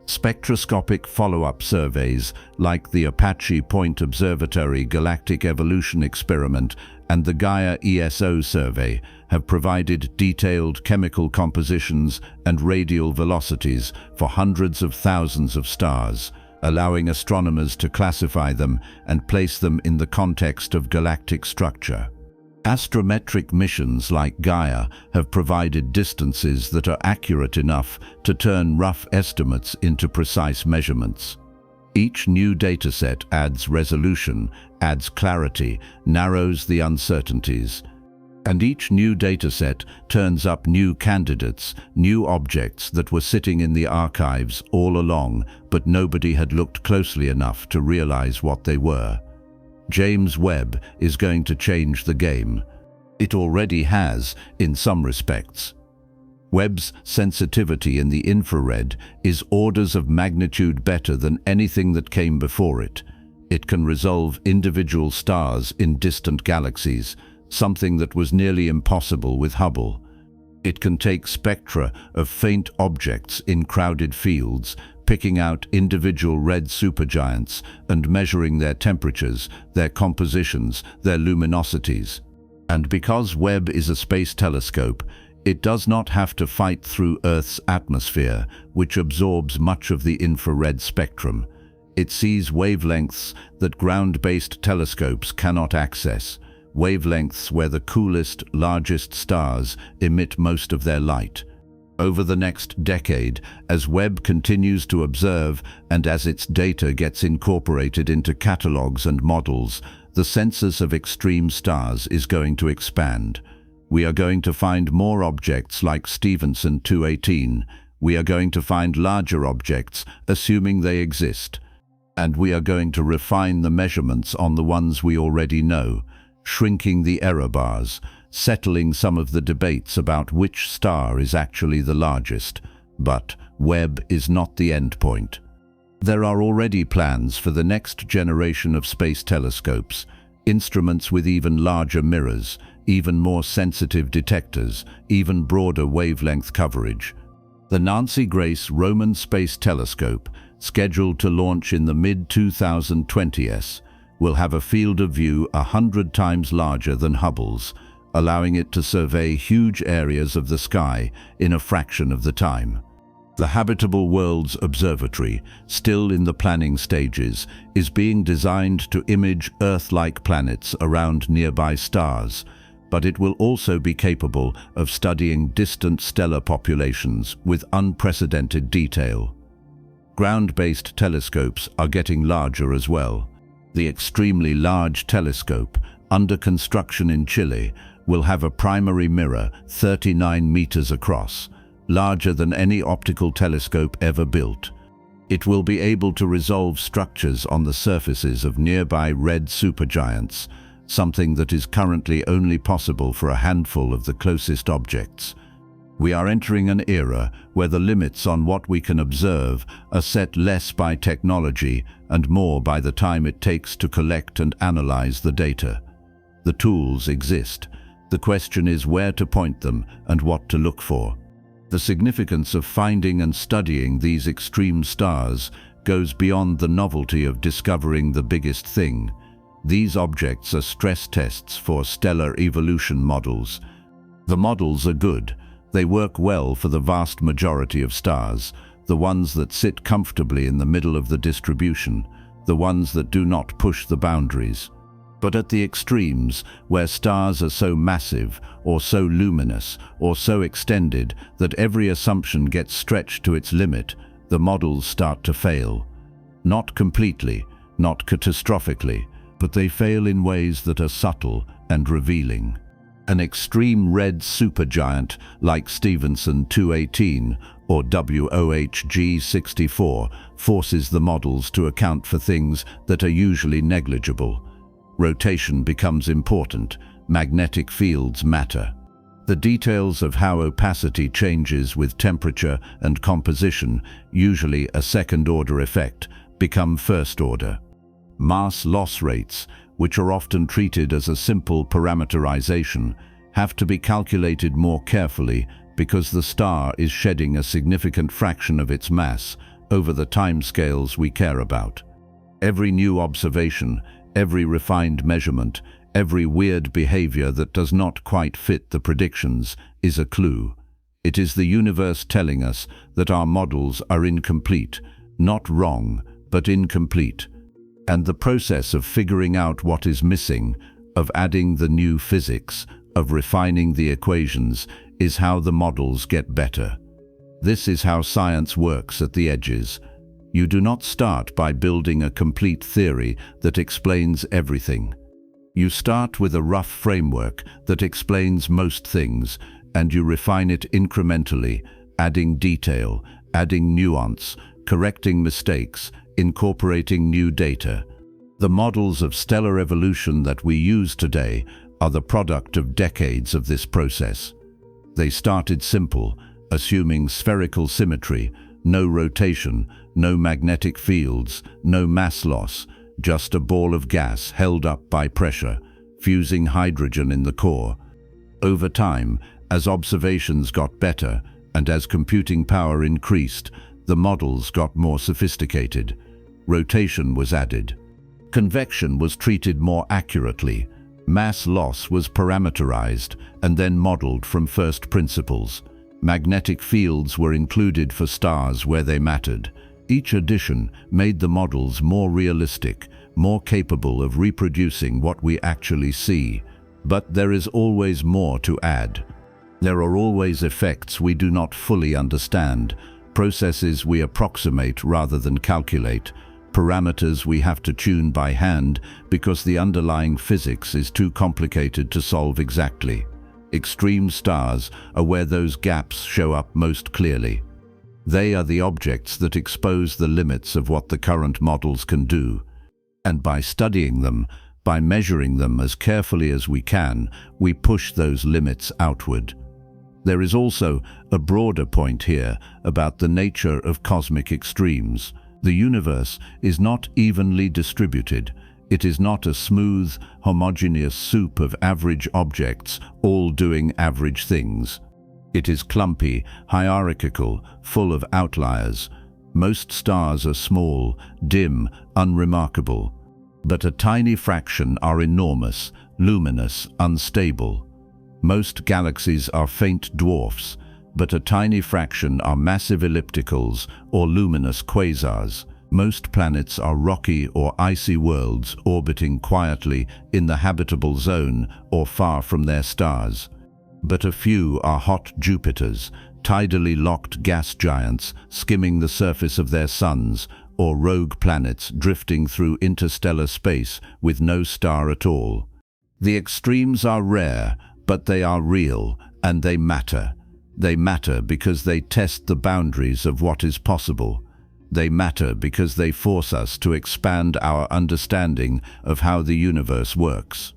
Spectroscopic follow-up surveys like the Apache Point Observatory Galactic Evolution Experiment and the Gaia ESO survey have provided detailed chemical compositions and radial velocities for hundreds of thousands of stars, allowing astronomers to classify them and place them in the context of galactic structure. Astrometric missions like Gaia have provided distances that are accurate enough to turn rough estimates into precise measurements. Each new dataset adds resolution, adds clarity, narrows the uncertainties. And each new dataset turns up new candidates, new objects that were sitting in the archives all along, but nobody had looked closely enough to realize what they were. James Webb is going to change the game. It already has, in some respects. Webb's sensitivity in the infrared is orders of magnitude better than anything that came before it. It can resolve individual stars in distant galaxies, something that was nearly impossible with Hubble. It can take spectra of faint objects in crowded fields, picking out individual red supergiants and measuring their temperatures, their compositions, their luminosities. And because Webb is a space telescope, it does not have to fight through Earth's atmosphere, which absorbs much of the infrared spectrum. It sees wavelengths that ground-based telescopes cannot access, wavelengths where the coolest, largest stars emit most of their light. Over the next decade, as Webb continues to observe and as its data gets incorporated into catalogs and models, the census of extreme stars is going to expand. We are going to find more objects like Stephenson 218. We are going to find larger objects, assuming they exist. And we are going to refine the measurements on the ones we already know, shrinking the error bars, settling some of the debates about which star is actually the largest. But Webb is not the end point. There are already plans for the next generation of space telescopes, instruments with even larger mirrors, even more sensitive detectors, even broader wavelength coverage. The Nancy Grace Roman Space Telescope, scheduled to launch in the mid-2020s, will have a field of view 100 times larger than Hubble's, allowing it to survey huge areas of the sky in a fraction of the time. The Habitable Worlds Observatory, still in the planning stages, is being designed to image Earth-like planets around nearby stars, but it will also be capable of studying distant stellar populations with unprecedented detail. Ground-based telescopes are getting larger as well. The extremely large telescope, under construction in Chile, will have a primary mirror 39 meters across, larger than any optical telescope ever built. It will be able to resolve structures on the surfaces of nearby red supergiants, something that is currently only possible for a handful of the closest objects. We are entering an era where the limits on what we can observe are set less by technology and more by the time it takes to collect and analyze the data. The tools exist. The question is where to point them and what to look for. The significance of finding and studying these extreme stars goes beyond the novelty of discovering the biggest thing. These objects are stress tests for stellar evolution models. The models are good. They work well for the vast majority of stars, the ones that sit comfortably in the middle of the distribution, the ones that do not push the boundaries. But at the extremes, where stars are so massive, or so luminous, or so extended that every assumption gets stretched to its limit, the models start to fail. Not completely, not catastrophically, but they fail in ways that are subtle and revealing. An extreme red supergiant like Stephenson 218 or WOHG 64 forces the models to account for things that are usually negligible. Rotation becomes important. Magnetic fields matter. The details of how opacity changes with temperature and composition, usually a second-order effect, become first-order. Mass loss rates, which are often treated as a simple parameterization, have to be calculated more carefully because the star is shedding a significant fraction of its mass over the timescales we care about. Every new observation, every refined measurement, every weird behavior that does not quite fit the predictions is a clue. It is the universe telling us that our models are incomplete, not wrong, but incomplete. And the process of figuring out what is missing, of adding the new physics, of refining the equations, is how the models get better. This is how science works at the edges. You do not start by building a complete theory that explains everything. You start with a rough framework that explains most things, and you refine it incrementally, adding detail, adding nuance, correcting mistakes, incorporating new data. The models of stellar evolution that we use today are the product of decades of this process. They started simple, assuming spherical symmetry, no rotation, no magnetic fields, no mass loss, just a ball of gas held up by pressure, fusing hydrogen in the core. Over time, as observations got better and as computing power increased, the models got more sophisticated. Rotation was added. Convection was treated more accurately. Mass loss was parameterized and then modeled from first principles. Magnetic fields were included for stars where they mattered. Each addition made the models more realistic, more capable of reproducing what we actually see. But there is always more to add. There are always effects we do not fully understand, processes we approximate rather than calculate, parameters we have to tune by hand because the underlying physics is too complicated to solve exactly. Extreme stars are where those gaps show up most clearly. They are the objects that expose the limits of what the current models can do. And by studying them, by measuring them as carefully as we can, we push those limits outward. There is also a broader point here about the nature of cosmic extremes. The universe is not evenly distributed. It is not a smooth, homogeneous soup of average objects, all doing average things. It is clumpy, hierarchical, full of outliers. Most stars are small, dim, unremarkable. But a tiny fraction are enormous, luminous, unstable. Most galaxies are faint dwarfs, but a tiny fraction are massive ellipticals or luminous quasars. Most planets are rocky or icy worlds orbiting quietly in the habitable zone or far from their stars. But a few are hot Jupiters, tidally locked gas giants skimming the surface of their suns, or rogue planets drifting through interstellar space with no star at all. The extremes are rare, but they are real, and they matter. They matter because they test the boundaries of what is possible. They matter because they force us to expand our understanding of how the universe works.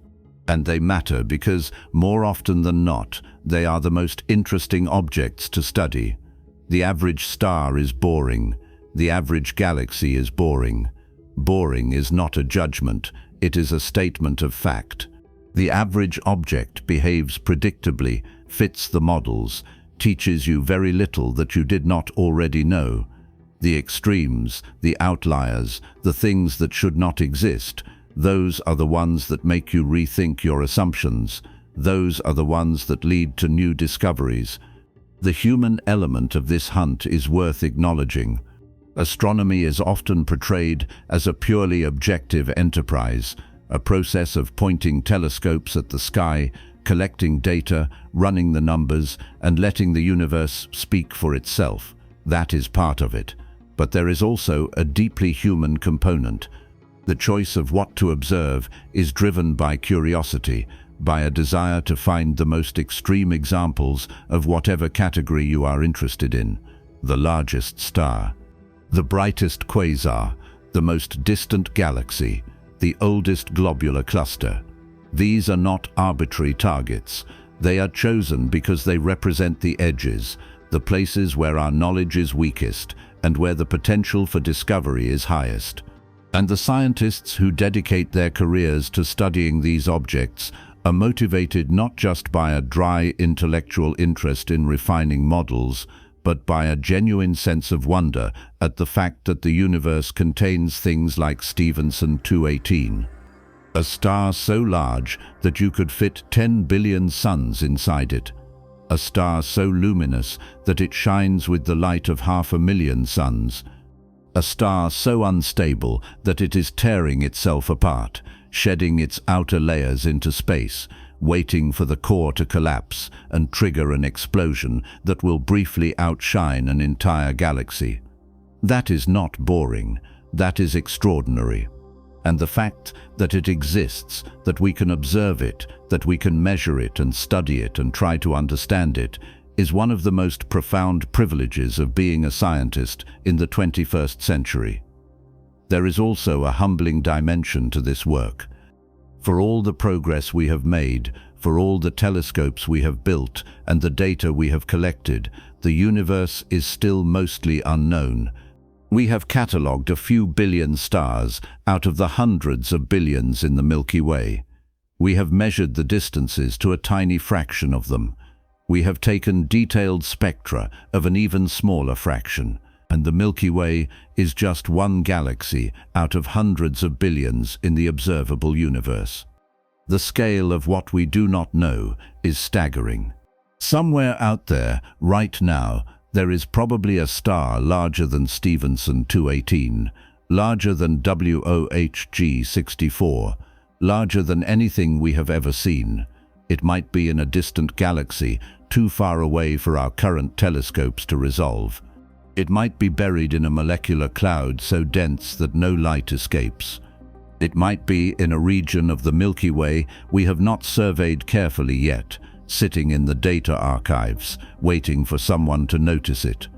And they matter because, more often than not, they are the most interesting objects to study. The average star is boring. The average galaxy is boring. Boring is not a judgment, it is a statement of fact. The average object behaves predictably, fits the models, teaches you very little that you did not already know. The extremes, the outliers, the things that should not exist, those are the ones that make you rethink your assumptions. Those are the ones that lead to new discoveries. The human element of this hunt is worth acknowledging. Astronomy is often portrayed as a purely objective enterprise, a process of pointing telescopes at the sky, collecting data, running the numbers, and letting the universe speak for itself. That is part of it. But there is also a deeply human component. The choice of what to observe is driven by curiosity, by a desire to find the most extreme examples of whatever category you are interested in. The largest star, the brightest quasar, the most distant galaxy, the oldest globular cluster. These are not arbitrary targets. They are chosen because they represent the edges, the places where our knowledge is weakest and where the potential for discovery is highest. And the scientists who dedicate their careers to studying these objects are motivated not just by a dry intellectual interest in refining models, but by a genuine sense of wonder at the fact that the universe contains things like Stephenson 218, a star so large that you could fit 10 billion suns inside it, a star so luminous that it shines with the light of 500,000 suns, a star so unstable that it is tearing itself apart, shedding its outer layers into space, waiting for the core to collapse and trigger an explosion that will briefly outshine an entire galaxy. That is not boring, that is extraordinary. And the fact that it exists, that we can observe it, that we can measure it and study it and try to understand it, is one of the most profound privileges of being a scientist in the 21st century. There is also a humbling dimension to this work. For all the progress we have made, for all the telescopes we have built and the data we have collected, the universe is still mostly unknown. We have catalogued a few billion stars out of the hundreds of billions in the Milky Way. We have measured the distances to a tiny fraction of them. We have taken detailed spectra of an even smaller fraction, and the Milky Way is just one galaxy out of hundreds of billions in the observable universe. The scale of what we do not know is staggering. Somewhere out there, right now, there is probably a star larger than Stephenson 218, larger than WOHG 64, larger than anything we have ever seen. It might be in a distant galaxy, too far away for our current telescopes to resolve. It might be buried in a molecular cloud so dense that no light escapes. It might be in a region of the Milky Way we have not surveyed carefully yet, sitting in the data archives, waiting for someone to notice it.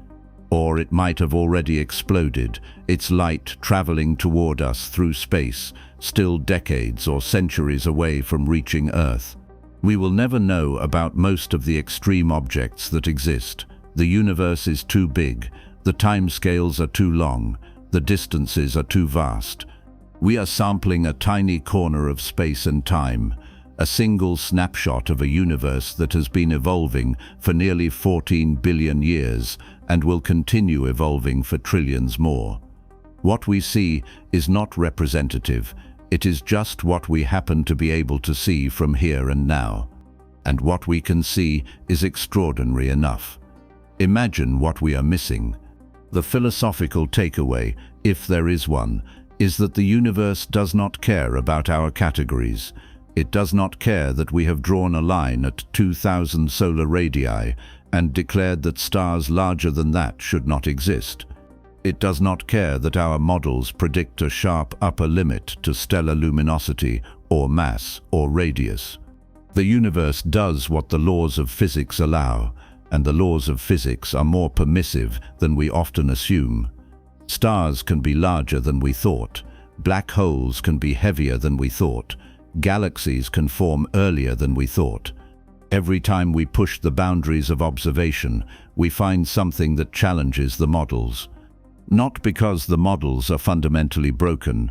Or it might have already exploded, its light traveling toward us through space, still decades or centuries away from reaching Earth. We will never know about most of the extreme objects that exist. The universe is too big, the timescales are too long, the distances are too vast. We are sampling a tiny corner of space and time, a single snapshot of a universe that has been evolving for nearly 14 billion years and will continue evolving for trillions more. What we see is not representative, it is just what we happen to be able to see from here and now. And what we can see is extraordinary enough. Imagine what we are missing. The philosophical takeaway, if there is one, is that the universe does not care about our categories. It does not care that we have drawn a line at 2,000 solar radii and declared that stars larger than that should not exist. It does not care that our models predict a sharp upper limit to stellar luminosity or mass or radius. The universe does what the laws of physics allow, and the laws of physics are more permissive than we often assume. Stars can be larger than we thought. Black holes can be heavier than we thought. Galaxies can form earlier than we thought. Every time we push the boundaries of observation, we find something that challenges the models. Not because the models are fundamentally broken,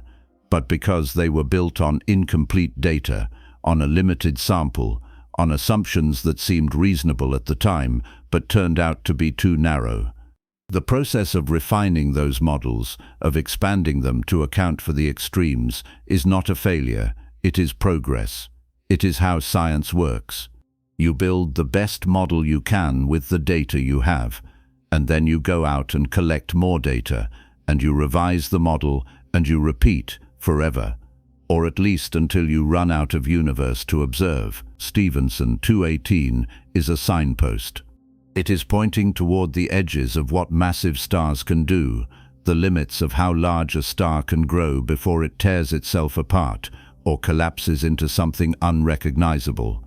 but because they were built on incomplete data, on a limited sample, on assumptions that seemed reasonable at the time, but turned out to be too narrow. The process of refining those models, of expanding them to account for the extremes, is not a failure, it is progress. It is how science works. You build the best model you can with the data you have, and then you go out and collect more data, and you revise the model, and you repeat forever, or at least until you run out of universe to observe. Stephenson 218 is a signpost. It is pointing toward the edges of what massive stars can do, the limits of how large a star can grow before it tears itself apart or collapses into something unrecognizable.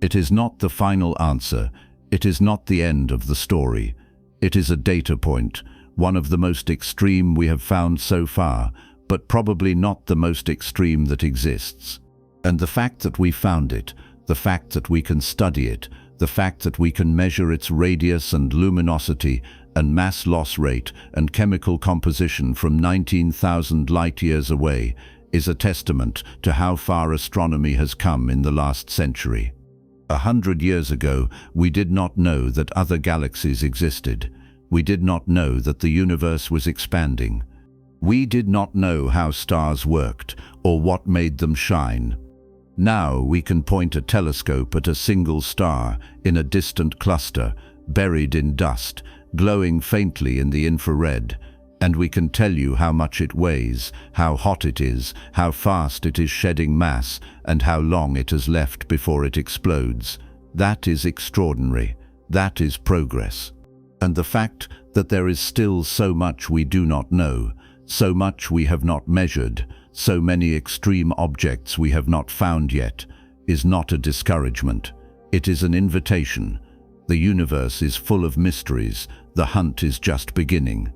It is not the final answer. It is not the end of the story. It is a data point, one of the most extreme we have found so far, but probably not the most extreme that exists. And the fact that we found it, the fact that we can study it, the fact that we can measure its radius and luminosity and mass loss rate and chemical composition from 19,000 light-years away is a testament to how far astronomy has come in the last century. 100 years ago, we did not know that other galaxies existed. We did not know that the universe was expanding. We did not know how stars worked or what made them shine. Now we can point a telescope at a single star in a distant cluster, buried in dust, glowing faintly in the infrared, and we can tell you how much it weighs, how hot it is, how fast it is shedding mass, and how long it has left before it explodes. That is extraordinary. That is progress. And the fact that there is still so much we do not know, so much we have not measured, so many extreme objects we have not found yet, is not a discouragement. It is an invitation. The universe is full of mysteries. The hunt is just beginning.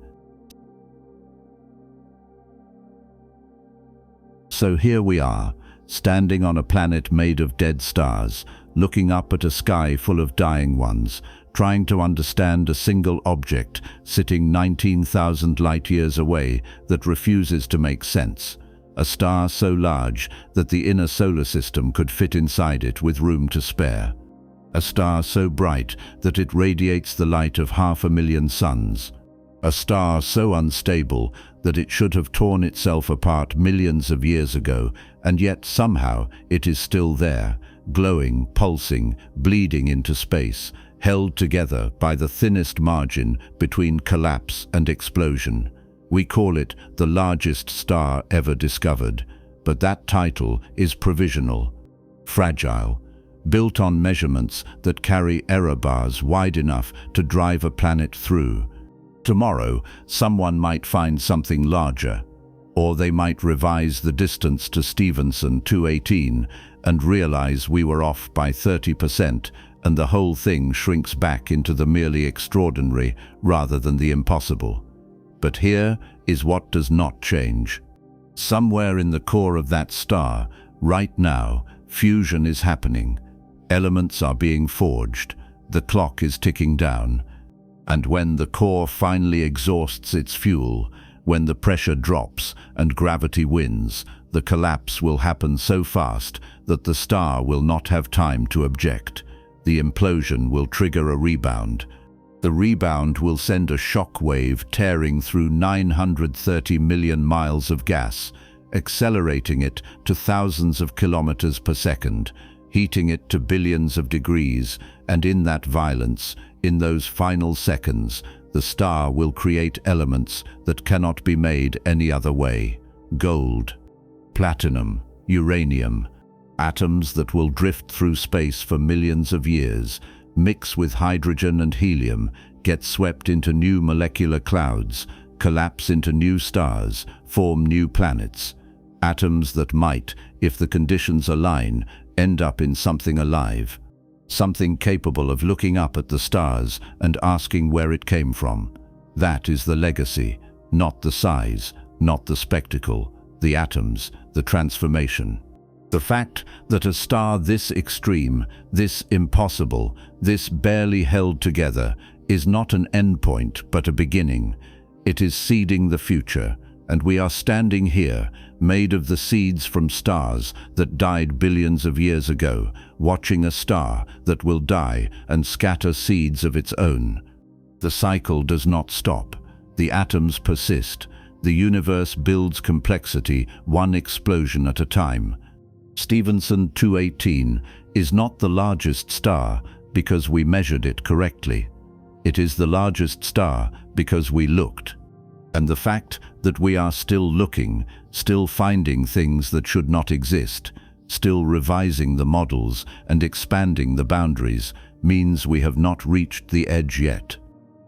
So here we are, standing on a planet made of dead stars, looking up at a sky full of dying ones, trying to understand a single object sitting 19,000 light-years away that refuses to make sense. A star so large that the inner solar system could fit inside it with room to spare. A star so bright that it radiates the light of 500,000 suns. A star so unstable that it should have torn itself apart millions of years ago, and yet somehow it is still there, glowing, pulsing, bleeding into space, held together by the thinnest margin between collapse and explosion. We call it the largest star ever discovered, but that title is provisional, fragile, built on measurements that carry error bars wide enough to drive a planet through. Tomorrow, someone might find something larger, or they might revise the distance to Stephenson 218 and realize we were off by 30%, and the whole thing shrinks back into the merely extraordinary rather than the impossible. But here is what does not change. Somewhere in the core of that star, right now, fusion is happening. Elements are being forged. The clock is ticking down. And when the core finally exhausts its fuel, when the pressure drops and gravity wins, the collapse will happen so fast that the star will not have time to object. The implosion will trigger a rebound. The rebound will send a shock wave tearing through 930 million miles of gas, accelerating it to thousands of kilometers per second, heating it to billions of degrees, and in that violence, in those final seconds, the star will create elements that cannot be made any other way. Gold, platinum, uranium, atoms that will drift through space for millions of years, mix with hydrogen and helium, get swept into new molecular clouds, collapse into new stars, form new planets. Atoms that might, if the conditions align, end up in something alive. Something capable of looking up at the stars and asking where it came from. That is the legacy, not the size, not the spectacle, the atoms, the transformation. The fact that a star this extreme, this impossible, this barely held together, is not an endpoint but a beginning. It is seeding the future, and we are standing here, made of the seeds from stars that died billions of years ago, watching a star that will die and scatter seeds of its own. The cycle does not stop. The atoms persist. The universe builds complexity, one explosion at a time. Stephenson 218 is not the largest star because we measured it correctly. It is the largest star because we looked. And the fact that we are still looking, still finding things that should not exist, still revising the models and expanding the boundaries, means we have not reached the edge yet.